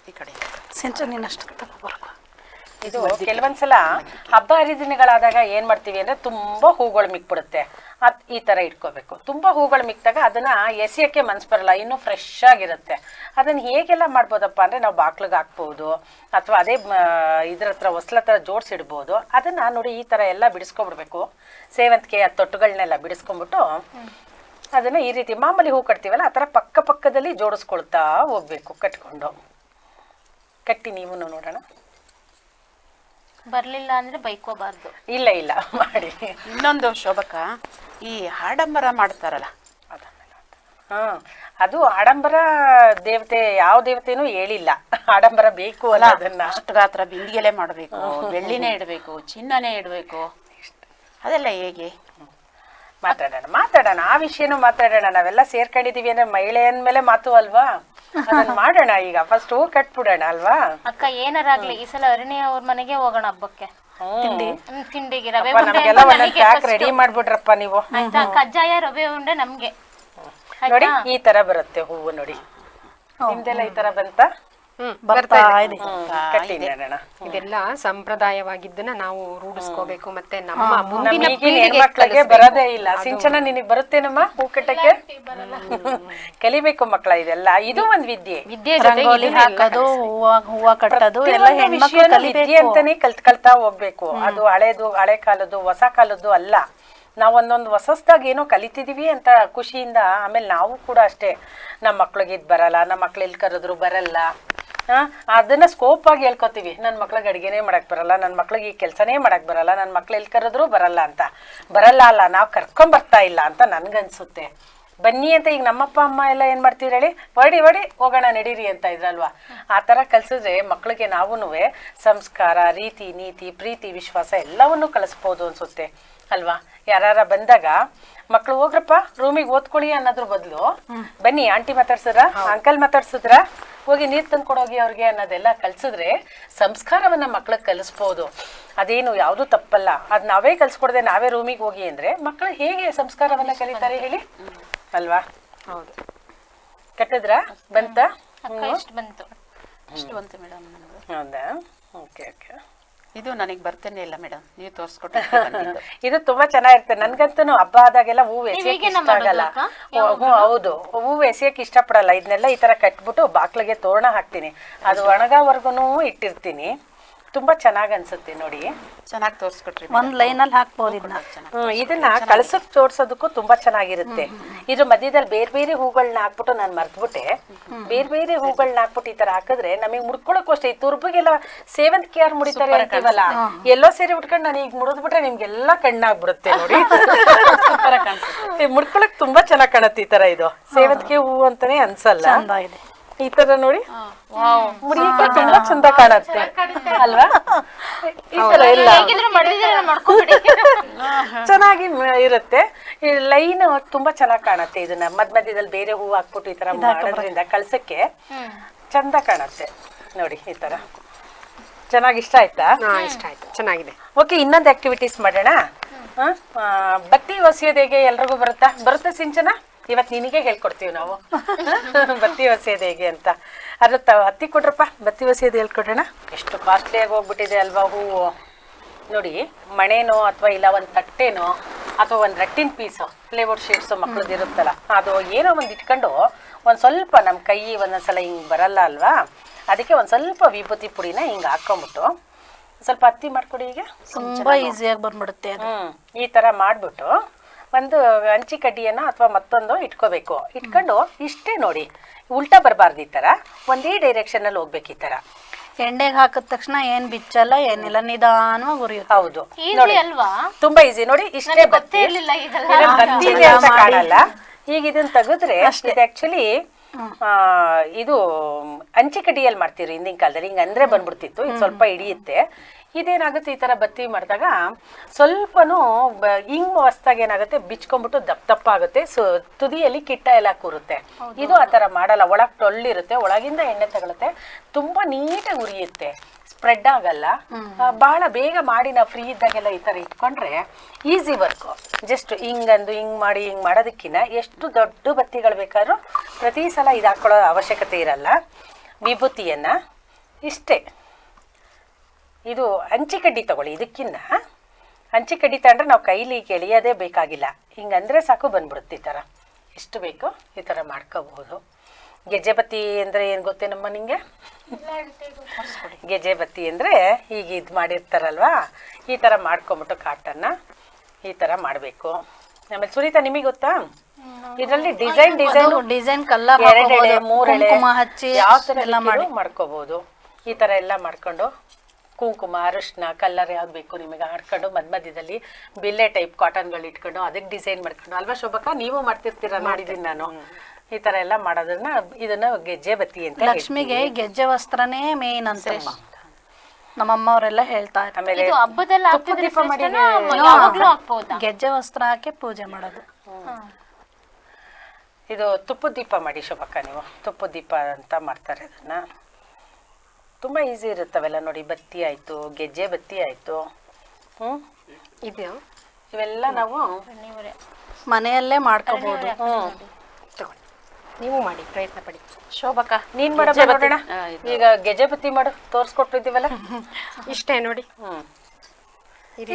ಈ ಕಡೆ ನೀನಷ್ಟು ತಗೋಬರ್ಕೊ. ಇದು ಕೆಲವೊಂದ್ಸಲ ಹಬ್ಬ ಹರಿದಿನಗಳಾದಾಗ ಏನ್ ಮಾಡ್ತೀವಿ ಅಂದ್ರೆ ತುಂಬಾ ಹೂಗಳು ಮಿಕ್ಬಿಡುತ್ತೆ. ಈ ತರ ಇಟ್ಕೋಬೇಕು. ತುಂಬಾ ಹೂಗಳು ಮಿಕ್ದಾಗ ಅದನ್ನ ಎಸೆಯಕ್ಕೆ ಮನ್ಸು ಬರಲ್ಲ, ಇನ್ನೂ ಫ್ರೆಶ್ ಆಗಿರುತ್ತೆ. ಅದನ್ನ ಹೇಗೆಲ್ಲ ಮಾಡ್ಬೋದಪ್ಪ ಅಂದ್ರೆ, ನಾವು ಬಾಕ್ಲಿಗೆ ಹಾಕ್ಬೋದು ಅಥವಾ ಅದೇ ಇದ್ರ ಹತ್ರ ಹೊಸ್ಲ ಹತ್ರ ಜೋಡಿಸಿಡ್ಬೋದು. ಅದನ್ನ ನೋಡಿ ಈ ತರ ಎಲ್ಲ ಬಿಡಿಸ್ಕೊಬಿಡ್ಬೇಕು. ಸೇವಂತಿಗೆ ತೊಟ್ಟುಗಳನ್ನೆಲ್ಲ ಬಿಡಿಸ್ಕೊಂಡ್ಬಿಟ್ಟು ಅದನ್ನ ಈ ರೀತಿ ಮಾಮೂಲಿ ಹೂ ಕಟ್ತೀವಲ್ಲ ಆ ಥರ ಪಕ್ಕ ಪಕ್ಕದಲ್ಲಿ ಜೋಡಿಸ್ಕೊಳ್ತಾ ಹೋಗ್ಬೇಕು. ಕಟ್ಟಿ ನೀವು ನೋಡೋಣ. ಬರ್ಲಿಲ್ಲ ಅಂದ್ರೆ ಬೈಕೋಬಾರ್ದು. ಇಲ್ಲ ಇಲ್ಲ, ಮಾಡಿ. ಇನ್ನೊಂದು ಶೋಭಕ್ಕ, ಈ ಆಡಂಬರ ಮಾಡ್ತಾರಲ್ಲ, ಅದು ಆಡಂಬರ ದೇವತೆ ಯಾವ ದೇವತೆನೂ ಹೇಳಿಲ್ಲ ಆಡಂಬರ ಬೇಕು ಅಲ್ಲ. ಅದನ್ನ ಅಷ್ಟು ಗಾತ್ರ ಬಿಂದಿಗೆಲೆ ಮಾಡಬೇಕು, ಬೆಳ್ಳಿನೇ ಇಡಬೇಕು, ಚಿನ್ನನೇ ಇಡಬೇಕು, ಅದೆಲ್ಲ ಹೇಗೆ? ಮಾತಾಡೋಣ, ಆ ವಿಷಯನೂ ಮಾತಾಡೋಣ. ನಾವೆಲ್ಲ ಸೇರ್ಕೊಂಡಿದೀವಿ ಅಂದ್ರೆ ಮಹಿಳೆ ಅಂದ್ಮೇಲೆ ಮಾತು ಅಲ್ವಾ? ಅದನ್ನ ಮಾಡೋಣ. ಈಗ ಫಸ್ಟ್ ಹೂ ಕಟ್ಬಿಡೋಣ ಅಲ್ವಾ? ಅಕ್ಕ ಏನಾರಾಗ್ಲಿ ಈ ಸಲ ಅರುಣಿ ಅವ್ರ ಮನೆಗೆ ಹೋಗೋಣ ಹಬ್ಬಕ್ಕೆ. ತಿಂಡಿಗೆ ರವೆ ನಮ್ಗೆಲ್ಲ ಒಂದೊಂದು ಪ್ಯಾಕ್ ರೆಡಿ ಮಾಡ್ಬಿಡ್ರಪ್ಪ ನೀವು. ಆಯ್ತಾ? ಕಜ್ಜಾಯ ರವೆ ಉಂಡೆ ನಮ್ಗೆ ನೋಡಿ, ಈ ತರ ಬರುತ್ತೆ ಹೂವು. ನೋಡಿ, ನಿಮ್ದೆಲ್ಲ ಈ ತರ ಬಂತ? ಇದೆಲ್ಲ ಸಂಪ್ರದಾಯವಾಗಿದ್ದನ್ನ ನಾವು ರೂಢಿಸ್ಕೋಬೇಕು. ಮತ್ತೆ ನಮ್ಮ ಮುಂದಿನ ಮಕ್ಕಳಿಗೆ ಬರೋದೇ ಇಲ್ಲ. ಸಿಂಚನ ನಿನಗ್ ಬರುತ್ತೇನಮ್ಮ ಹೂ ಕಟ್ಟಕ್ಕೆ? ಕಲಿಬೇಕು ಮಕ್ಕಳ, ಇದೆಲ್ಲ ಇದು ಒಂದ್ ವಿದ್ಯೆ. ಹಾಕೋದು, ಹೂವ ಕಟ್ಟೋದು ಎಲ್ಲ ವಿದ್ಯೆ ಅಂತಾನೆ ಕಲ್ತಾ ಹೋಗ್ಬೇಕು. ಅದು ಹಳೆ ಕಾಲದ್ದು ಹೊಸ ಕಾಲದ್ದು ಅಲ್ಲ. ನಾವು ಒಂದೊಂದು ಹೊಸದಾಗಿ ಏನೋ ಕಲಿತಿದೀವಿ ಅಂತ ಖುಷಿಯಿಂದ. ಆಮೇಲೆ ನಾವು ಕೂಡ ಅಷ್ಟೇ, ನಮ್ಮ ಮಕ್ಳಿಗೆ ಇದು ಬರಲ್ಲ, ನಮ್ಮ ಮಕ್ಳು ಎಲ್ಲಿ ಕರೆದ್ರು ಬರಲ್ಲ, ಅದನ್ನ ಸ್ಕೋಪ್ ಆಗಿ ಹೇಳ್ಕೊತೀವಿ. ನನ್ನ ಮಕ್ಳಿಗೆ ಅಡುಗೆನೇ ಮಾಡಕ್ ಬರಲ್ಲ, ನನ್ನ ಮಕ್ಳಿಗೆ ಈ ಕೆಲಸನೇ ಮಾಡಕ್ ಬರಲ್ಲ, ನನ್ನ ಮಕ್ಳು ಎಲ್ಲಿ ಕರೆದ್ರು ಬರಲ್ಲ ಅಂತ. ಬರಲ್ಲ ಅಲ್ಲ, ನಾವು ಕರ್ಕೊಂಬರ್ತಾ ಇಲ್ಲ ಅಂತ ನನ್ಗನ್ಸುತ್ತೆ. ಬನ್ನಿ ಅಂತ ಈಗ ನಮ್ಮಪ್ಪ ಅಮ್ಮ ಎಲ್ಲ ಏನ್ ಮಾಡ್ತೀರಿ ಹೇಳಿ, ಹೊಡಿ ಹೋಗೋಣ ನಡೀರಿ ಅಂತ ಇದ್ರಲ್ವಾ? ಆ ಥರ ಕಲಿಸಿದ್ರೆ ಮಕ್ಳಿಗೆ ನಾವೂ ಸಂಸ್ಕಾರ, ರೀತಿ ನೀತಿ, ಪ್ರೀತಿ, ವಿಶ್ವಾಸ ಎಲ್ಲವನ್ನೂ ಕಲಿಸ್ಬೋದು ಅನ್ಸುತ್ತೆ ಅಲ್ವಾ? ಯಾರ ಬಂದಾಗ ಮಕ್ಳು ಹೋಗ್ರಪ್ಪ ರೂಮಿಗೆ ಓದ್ಕೊಳ್ಳಿ ಅನ್ನೋದ್ರ ಬದಲು, ಬನ್ನಿ ಆಂಟಿ ಮಾತಾಡ್ಸಿದ್ರ, ಅಂಕಲ್ ಮಾತಾಡ್ಸಿದ್ರ, ಹೋಗಿ ನೀರು ತಂದು ಕೊಡೋಗಿ ಅವ್ರಿಗೆ ಅನ್ನೋದೆಲ್ಲ ಕಲ್ಸಿದ್ರೆ ಸಂಸ್ಕಾರವನ್ನ ಮಕ್ಳಿಗೆ ಕಲಿಸ್ಬೋದು. ಅದೇನು ಯಾವುದು ತಪ್ಪಲ್ಲ. ಅದ್ ನಾವೇ ಕಲ್ಸ್ಕೊಡ್ದೆ ನಾವೇ ರೂಮಿಗೆ ಹೋಗಿ ಅಂದ್ರೆ ಮಕ್ಕಳು ಹೇಗೆ ಸಂಸ್ಕಾರವನ್ನ ಕಲಿತಾರೆ ಹೇಳಿ ಅಲ್ವಾ? ಹೌದು. ಕಟ್ಟಿದ್ರ ಬಂತ? ಎಷ್ಟು ಬಂತು? ಅಷ್ಟು ಬಂತು ಮೇಡಮ್ ನಮ್ಗೆ. ಹೌದಾ? ಓಕೆ. ಇದು ನನಗೆ ಬರ್ತೇನೆ ಇಲ್ಲ ಮೇಡಮ್, ನೀವು ತೋರಿಸ್ಕೊಟ್ಟು. ಇದು ತುಂಬಾ ಚೆನ್ನಾಗಿರುತ್ತೆ. ನನ್ಗಂತೂ ಹಬ್ಬ ಆದಾಗೆಲ್ಲ ಹೂವು ಎಸೆಯಕ್ಕೆ ಇಷ್ಟ ಆಗಲ್ಲ. ಹೌದು, ಹೂವು ಎಸೆಯಕ್ಕೆ ಇಷ್ಟಪಡಲ್ಲ. ಇದನ್ನೆಲ್ಲ ಈ ತರ ಕಟ್ಬಿಟ್ಟು ಬಾಕ್ಲಿಗೆ ತೋರಣ ಹಾಕ್ತೀನಿ. ಅದು ಒಣಗೋವರ್ಗುನು ಇಟ್ಟಿರ್ತೀನಿ. ತುಂಬಾ ಚೆನ್ನಾಗ್ ಅನ್ಸುತ್ತೆ ನೋಡಿ. ಚೆನ್ನಾಗಿ ತೋರಿಸ್ಕೊಟ್ರಿ. ಒಂದ್ ಲೈನ್ ಅಲ್ಲಿ ಹಾಕ್ಬೋದು ಇದನ್ನ. ಇದನ್ನ ಕಳ್ಸಕ್ ಜೋಡ್ಸೋದಕ್ಕೂ ತುಂಬಾ ಚೆನ್ನಾಗಿರುತ್ತೆ. ಇದ್ರ ಮಧ್ಯದಲ್ಲಿ ಬೇರೆ ಬೇರೆ ಹೂಗಳನ್ನ ಹಾಕ್ಬಿಟ್ಟು ನಾನು ಮರ್ತ್ಬಿಟ್ಟೆ. ಬೇರೆ ಹೂಗಳನ್ನ ಹಾಕ್ಬಿಟ್ಟು ಈ ತರ ಹಾಕಿದ್ರೆ ನಮಗೆ ಮುಡ್ಕೊಳಕ್ಕೂ ಅಷ್ಟೇ. ಈ ತುರ್ಬಿಗೆಲ್ಲ ಸೇವಂತಿಗೆ ಯಾರು ಮುಡಿತಾರೆ ಅಂತೀವಲ್ಲ, ಎಲ್ಲೋ ಸೇರಿ ಉಟ್ಕೊಂಡು ನಾನು ಈಗ ಮುಡಿದ್ಬಿಟ್ರೆ ನಿಮ್ಗೆಲ್ಲಾ ಕಣ್ಣಾಗ್ಬಿಡುತ್ತೆ ನೋಡಿ. ಮುಡ್ಕೊಳಕ್ ತುಂಬಾ ಚೆನ್ನಾಗ್ ಕಾಣುತ್ತೆ ಈ ತರ. ಇದು ಸೇವಂತಿಗೆ ಹೂವು ಅಂತಾನೆ ಅನ್ಸಲ್ಲ. ಈ ತರ ನೋಡಿ ಮುಡಿಯಕ್ಕೆ ತುಂಬಾ ಚಂದ ಕಾಣತ್ತೆ ಅಲ್ವಾ? ಈ ತರ ಎಲ್ಲ ಚೆನ್ನಾಗಿ ಇರುತ್ತೆ. ಈ ಲೈನ್ ತುಂಬಾ ಚೆನ್ನಾಗಿ ಕಾಣತ್ತೆ. ಇದನ್ನ ಮಧ್ಯದಲ್ಲಿ ಬೇರೆ ಹೂ ಹಾಕ್ಬಿಟ್ಟು ಈ ತರ ಮಾಡೋದ್ರಿಂದ ಕಳ್ಸಕ್ಕೆ ಚಂದ ಕಾಣತ್ತೆ ನೋಡಿ. ಈ ತರ ಚೆನ್ನಾಗಿ ಇಷ್ಟ ಆಯ್ತಾ? ಇಷ್ಟ ಆಯ್ತು, ಚೆನ್ನಾಗಿದೆ. ಓಕೆ, ಇನ್ನೊಂದು ಆಕ್ಟಿವಿಟೀಸ್ ಮಾಡೋಣ. ಬತ್ತಿ ಹೊಸಿಯೋದೇಗೆ ಎಲ್ರಿಗೂ ಬರುತ್ತೆ ಸಿಂಚನ? ಇವತ್ತು ನಿನಗೆ ಹೇಳ್ಕೊಡ್ತೀವಿ ನಾವು ಬತ್ತಿ ಹೊಸಿಯೋದು ಹೇಗೆ ಅಂತ. ಅದ್ರ ಹತ್ತಿ ಕೊಡ್ರಪ್ಪ, ಬತ್ತಿ ಹೊಸಿಯೋದು ಹೇಳ್ಕೊಡೋಣ. ಎಷ್ಟು ಕಾಸ್ಟ್ಲಿಯಾಗಿ ಹೋಗ್ಬಿಟ್ಟಿದೆ ಅಲ್ವಾ ಹೂವು ನೋಡಿ. ಮಣೇನೋ ಅಥವಾ ಇಲ್ಲ ಒಂದು ತಟ್ಟೆನೋ ಅಥವಾ ಒಂದು ರಟ್ಟಿನ ಪೀಸು ಪ್ಲೇವುಡ್ ಶೀಟ್ಸು ಮಕ್ಳದ್ದು ಇರುತ್ತಲ್ಲ, ಅದು ಏನೋ ಒಂದು ಇಟ್ಕೊಂಡು ಒಂದು ಸ್ವಲ್ಪ ನಮ್ಮ ಕೈ ಒಂದೊಂದ್ಸಲ ಹಿಂಗೆ ಬರಲ್ಲ ಅಲ್ವಾ, ಅದಕ್ಕೆ ಒಂದು ಸ್ವಲ್ಪ ವಿಭೂತಿ ಪುಡಿನ ಹಿಂಗೆ ಹಾಕ್ಕೊಂಬಿಟ್ಟು ಸ್ವಲ್ಪ ಹತ್ತಿ ಮಾಡ್ಕೊಡಿ. ಈಗ ತುಂಬಾ ಈಸಿಯಾಗಿ ಬಂದ್ಬಿಡುತ್ತೆ. ಈ ತರ ಮಾಡ್ಬಿಟ್ಟು ಒಂದು ಹಂಚಿ ಕಡ್ಡಿಯನ್ನ ಅಥವಾ ಮತ್ತೊಂದು ಇಟ್ಕೋಬೇಕು. ಇಟ್ಕೊಂಡು ಇಷ್ಟೇ ನೋಡಿ, ಉಲ್ಟಾ ಬರಬಾರ್ದು. ಈ ತರ ಒಂದೇ ಡೈರೆಕ್ಷನ್ ಅಲ್ಲಿ ಹೋಗ್ಬೇಕು. ಈ ತರ ಎಣ್ಣೆಗೆ ಹಾಕಿದ ತಕ್ಷಣ ಏನ್ ಬಿಚ್ಚಲ್ಲ, ಏನಿಲ್ಲ, ನಿಧಾನವಾಗಿ ಉರಿಯುತ್ತೆ. ಹೌದು, ಅಲ್ವಾ? ತುಂಬಾ ಈಸಿ ನೋಡಿ. ಇಷ್ಟೇ ಬತ್ತಿ ಇದೆ ಅಂತ ಕಾಣಲ್ಲ. ಈಗ ಇದನ್ನ ತೆಗೆದ್ರೆ ಇದು ಆಕ್ಚುಲಿ ಇದು ಹಂಚಿ ಕಡ್ಡಿಯಲ್ಲಿ ಮಾಡ್ತೀರಿ ಹಿಂದಿನ ಕಾಲದಲ್ಲಿ. ಹಿಂಗೆ ಅಂದ್ರೆ ಬಂದ್ಬಿಡ್ತಿತ್ತು. ಇದು ಸ್ವಲ್ಪ ಹಿಡಿಯುತ್ತೆ. ಇದೇನಾಗುತ್ತೆ, ಈ ತರ ಬತ್ತಿ ಮಾಡಿದಾಗ ಸ್ವಲ್ಪನೂ ಹಿಂಗ್ ಹೊಸ್ದಾಗ ಏನಾಗುತ್ತೆ, ಬಿಚ್ಕೊಂಡ್ಬಿಟ್ಟು ದಪ್ಪ ಆಗುತ್ತೆ. ತುದಿಯಲ್ಲಿ ಕಿಟ್ಟ ಎಲ್ಲ ಕೂರುತ್ತೆ. ಇದು ಆ ತರ ಮಾಡಲ್ಲ. ಒಳಗ್ ಟೊಳ್ಳಿರುತ್ತೆ, ಒಳಗಿಂದ ಎಣ್ಣೆ ತಗೊಳುತ್ತೆ, ತುಂಬಾ ನೀಟಾಗಿ ಉರಿಯುತ್ತೆ, ಸ್ಪ್ರೆಡ್ ಆಗಲ್ಲ. ಬಹಳ ಬೇಗ ಮಾಡಿ ನಾವು ಫ್ರೀ ಇದ್ದಾಗೆಲ್ಲ ಈ ತರ ಇಟ್ಕೊಂಡ್ರೆ ಈಸಿ ವರ್ಕು. ಜಸ್ಟ್ ಹಿಂಗ್ ಮಾಡೋದಕ್ಕಿಂತ ಎಷ್ಟು ದೊಡ್ಡ ಬತ್ತಿಗಳು ಬೇಕಾದ್ರೂ ಪ್ರತಿ ಸಲ ಇದು ಹಾಕೊಳ್ಳೋ ಅವಶ್ಯಕತೆ ಇರಲ್ಲ. ವಿಭೂತಿಯನ್ನ ಇಷ್ಟೇ, ಇದು ಹಂಚಿ ಕಡ್ಡಿ ತಗೊಳ್ಳಿ. ಇದಕ್ಕಿಂತ ಹಂಚಿ ಕಡ್ಡಿ ತಗೊಂಡ್ರೆ ನಾವು ಕೈಲಿ ಎಳೆಯೋದೇ ಬೇಕಾಗಿಲ್ಲ. ಹಿಂಗಂದ್ರೆ ಸಾಕು ಬಂದ್ಬಿಡುತ್ತೆ. ಈ ಥರ ಎಷ್ಟು ಬೇಕೋ ಈ ಥರ ಮಾಡ್ಕೋಬಹುದು. ಗೆಜ್ಜೆ ಬತ್ತಿ ಅಂದರೆ ಏನು ಗೊತ್ತೇನಮ್ಮ ನಿಂಗೆ? ಗೆಜ್ಜೆ ಬತ್ತಿ ಅಂದರೆ ಈಗ ಇದು ಮಾಡಿರ್ತಾರಲ್ವಾ, ಈ ಥರ ಮಾಡ್ಕೊಂಬಿಟ್ಟು ಕಾಟನ್ನ ಈ ಥರ ಮಾಡಬೇಕು. ಆಮೇಲೆ ಸುನೀತಾ, ನಿಮಗೆ ಗೊತ್ತಾ ಇದರಲ್ಲಿ ಡಿಸೈನ್ ಕಲರ್ 2 ಎಳೆ 3 ಎಳೆ ಹಚ್ಚಿ ಯಾವ ಥರ ಎಲ್ಲ ಮಾಡ್ಕೋಬಹುದು. ಈ ಥರ ಎಲ್ಲ ಮಾಡ್ಕೊಂಡು ಕುಂಕುಮ, ಅರಿಶಿನ, ಕಲ್ಲರ್ ಯಾವ್ದು ಬೇಕು ನಿಮಗೆ ಹಾಡ್ಕೊಂಡು ಮಧ್ಯದಲ್ಲಿ ಬಿಲ್ಲೆ ಟೈಪ್ ಕಾಟನ್ಗಳು ಇಟ್ಕೊಂಡು ಅದಕ್ಕೆ ಡಿಸೈನ್ ಮಾಡ್ಕೊಂಡು ಅಲ್ವಾ ಶೋಭಕ್ಕ? ನೀವು ಮಾಡ್ತಿರ್ತೀರ ನೋಡಿದೀನಿ ನಾನು. ಈ ತರ ಎಲ್ಲ ಮಾಡೋದನ್ನ ಇದನ್ನ ಗೆಜ್ಜೆ ಬತ್ತಿ ಅಂತ. ಲಕ್ಷ್ಮಿಗೆ ಗೆಜ್ಜೆ ವಸ್ತ್ರನೇ ಮೇನ್ ಅಂತ ನಮ್ಮಮ್ಮ ಅವರೆಲ್ಲ ಹೇಳ್ತಾರೆ. ಆಮೇಲೆ ಗೆಜ್ಜೆ ವಸ್ತ್ರ ಹಾಕಿ ಪೂಜೆ ಮಾಡೋದು. ಇದು ತುಪ್ಪದ ದೀಪ ಮಾಡಿ ಶೋಭಕ್ಕ. ನೀವು ತುಪ್ಪದ ದೀಪ ಅಂತ ಮಾಡ್ತಾರೆ. ಅದನ್ನ ತುಂಬಾ ಈಸಿ ಇರುತ್ತವೆಲ್ಲ ನೋಡಿ. ಬತ್ತಿ ಆಯ್ತು, ಗೆಜ್ಜೆ ಬತ್ತಿ ಆಯ್ತು. ಇವೆಲ್ಲ ನಾವು ಮನೆಯಲ್ಲೇ ಮಾಡ್ಕೋಬಹುದು. ನೀವು ಮಾಡಿ, ಪ್ರಯತ್ನ ಪಡಿ. ಶೋಭಕ್ಕ, ನೀನ್ ಮಾಡೋಣ. ಈಗ ಗೆಜ್ಜೆ ಬತ್ತಿ ಮಾಡು, ತೋರ್ಸ್ಕೊಟ್ಟಿದ್ದೀವಲ್ಲ. ಇಷ್ಟೇ ನೋಡಿ.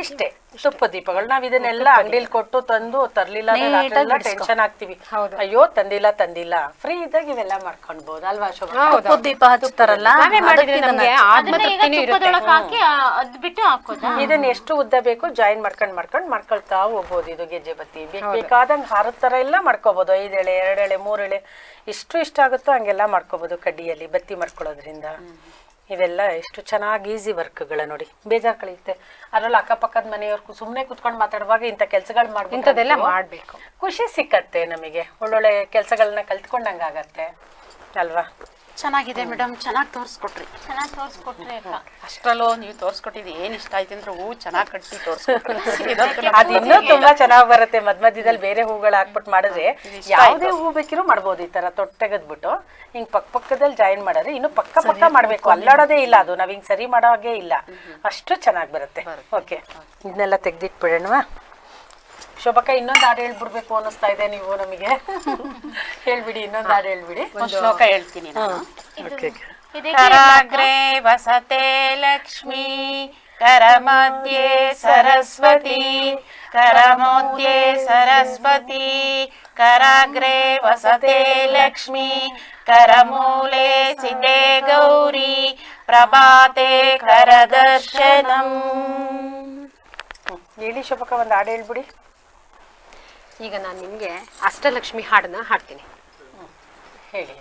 ಇಷ್ಟೇ ತುಪ್ಪ ದೀಪಗಳು. ನಾವ್ ಇದನ್ನೆಲ್ಲ ಅಂಗಡಿಲಿ ಕೊಟ್ಟು ತಂದು ತರ್ಲಿಲ್ಲ ಟೆನ್ಷನ್ ಆಗ್ತೀವಿ. ಅಯ್ಯೋ ತಂದಿಲ್ಲ. ಫ್ರೀ ಇದ್ದಾಗ ಇವೆಲ್ಲ ಮಾಡ್ಕೊಳ್ಬಹುದು ಅಲ್ವಾ ಶೋಭಾ? ತುಪ್ಪ ದೀಪ ಹಚ್ತಾರಲ್ಲ, ಇದನ್ನ ಎಷ್ಟು ಉದ್ದ ಬೇಕು ಜಾಯಿನ್ ಮಾಡ್ಕೊಳ್ತಾ ಹೋಗ್ಬೋದು. ಇದು ಗೆಜ್ಜೆ ಬತ್ತಿ ಬೇಕಾದಂಗೆ ಹಾರದ ತರ ಎಲ್ಲ ಮಾಡ್ಕೋಬಹುದು. 5 ಎಳೆ 2 ಎಳೆ 3 ಎಳೆ ಇಷ್ಟ ಆಗುತ್ತೋ ಹಂಗೆಲ್ಲ ಮಾಡ್ಕೋಬಹುದು ಕಡ್ಡಿಯಲ್ಲಿ ಬತ್ತಿ ಮಾಡ್ಕೊಳ್ಳೋದ್ರಿಂದ. ಇವೆಲ್ಲ ಎಷ್ಟು ಚೆನ್ನಾಗಿ ಈಸಿ ವರ್ಕ್ಗಳ ನೋಡಿ. ಬೇಜಾರು ಕಳೆಯುತ್ತೆ. ಅದ್ರಲ್ಲಿ ಅಕ್ಕಪಕ್ಕದ ಮನೆಯವ್ರು ಸುಮ್ಮನೆ ಕುತ್ಕೊಂಡು ಮಾತಾಡುವಾಗ ಇಂಥ ಕೆಲ್ಸಗಳು ಮಾಡ್ಬೇಕು. ಖುಷಿ ಸಿಕ್ಕತ್ತೆ ನಮಗೆ. ಒಳ್ಳೊಳ್ಳೆ ಕೆಲ್ಸಗಳನ್ನ ಕಲ್ತ್ಕೊಂಡಂಗ ಆಗತ್ತೆ ಅಲ್ವಾ? ಚೆನ್ನಾಗಿದೆ ಮೇಡಮ್, ಚೆನ್ನಾಗಿ ತೋರಿಸ್ಕೊಟ್ರಿ. ಅಷ್ಟರಲ್ಲೂ ನೀವು ತೋರಿಸ್ಕೊಟ್ಟಿದ್ದು ಏನ್ ಇಷ್ಟ ಆಯ್ತು ಅಂದ್ರೆ ಹೂ ಚೆನ್ನಾಗಿ ಕಟ್ಟಿ ತೋರಿಸ್ಕೊಟ್ರಿ. ಅದು ಇನ್ನೂ ತುಂಬಾ ಚೆನ್ನಾಗಿ ಬರುತ್ತೆ. ಮಧ್ಯದಲ್ಲಿ ಬೇರೆ ಹೂಗಳು ಹಾಕ್ಬಿಟ್ಟು ಮಾಡಿದ್ರೆ ಯಾವುದೇ ಹೂ ಬೇಕಿರೋ ಮಾಡ್ಬೋದು. ಈ ತರ ತೊಟ್ಟೆಗದ್ಬಿಟ್ಟು ಹಿಂಗ್ ಪಕ್ಕದಲ್ಲಿ ಜಾಯಿನ್ ಮಾಡಿದ್ರೆ ಇನ್ನು ಪಕ್ಕ ಮಾಡ್ಬೇಕು. ಅಲ್ಲಾಡೋದೇ ಇಲ್ಲ ಅದು. ನಾವ್ ಹಿಂಗ್ ಸರಿ ಮಾಡೋ ಹಾಗೆ ಇಲ್ಲ, ಅಷ್ಟು ಚೆನ್ನಾಗಿ ಬರುತ್ತೆ. ಓಕೆ, ಇದನ್ನೆಲ್ಲ ತೆಗ್ದಿಟ್ಬಿಡೋಣವಾ ಶೋಭಕ್ಕ? ಇನ್ನೊಂದು ಹಾಡು ಹೇಳ್ಬಿಡ್ಬೇಕು ಅನ್ನಿಸ್ತಾ ಇದೆ. ನೀವು ನಮಗೆ ಹೇಳ್ಬಿಡಿ, ಇನ್ನೊಂದು ಹಾಡು ಹೇಳ್ಬಿಡಿ. ಶ್ಲೋಕ ಹೇಳ್ತೀನಿ. ಕರಾಗ್ರೇ ವಸತೆ ಲಕ್ಷ್ಮೀ ಕರಮಧ್ಯೆ ಸರಸ್ವತಿ, ಕರಮಧ್ಯೆ ಸರಸ್ವತಿ, ಕರಾಗ್ರೇ ವಸತೆ ಲಕ್ಷ್ಮೀ, ಕರಮೂಲೆ ಸಿದ್ಧೆ ಗೌರಿ, ಪ್ರಭಾತೆ ಕರದರ್ಶನಂ. ಹೇಳಿ ಶೋಭಕ್ಕ, ಒಂದು ಹಾಡು ಹೇಳ್ಬಿಡಿ. ಈಗ ನಾನು ನಿಮಗೆ ಅಷ್ಟಲಕ್ಷ್ಮಿ ಹಾಡನ್ನ ಹಾಡ್ತೀನಿ. ಹೇಳಿ.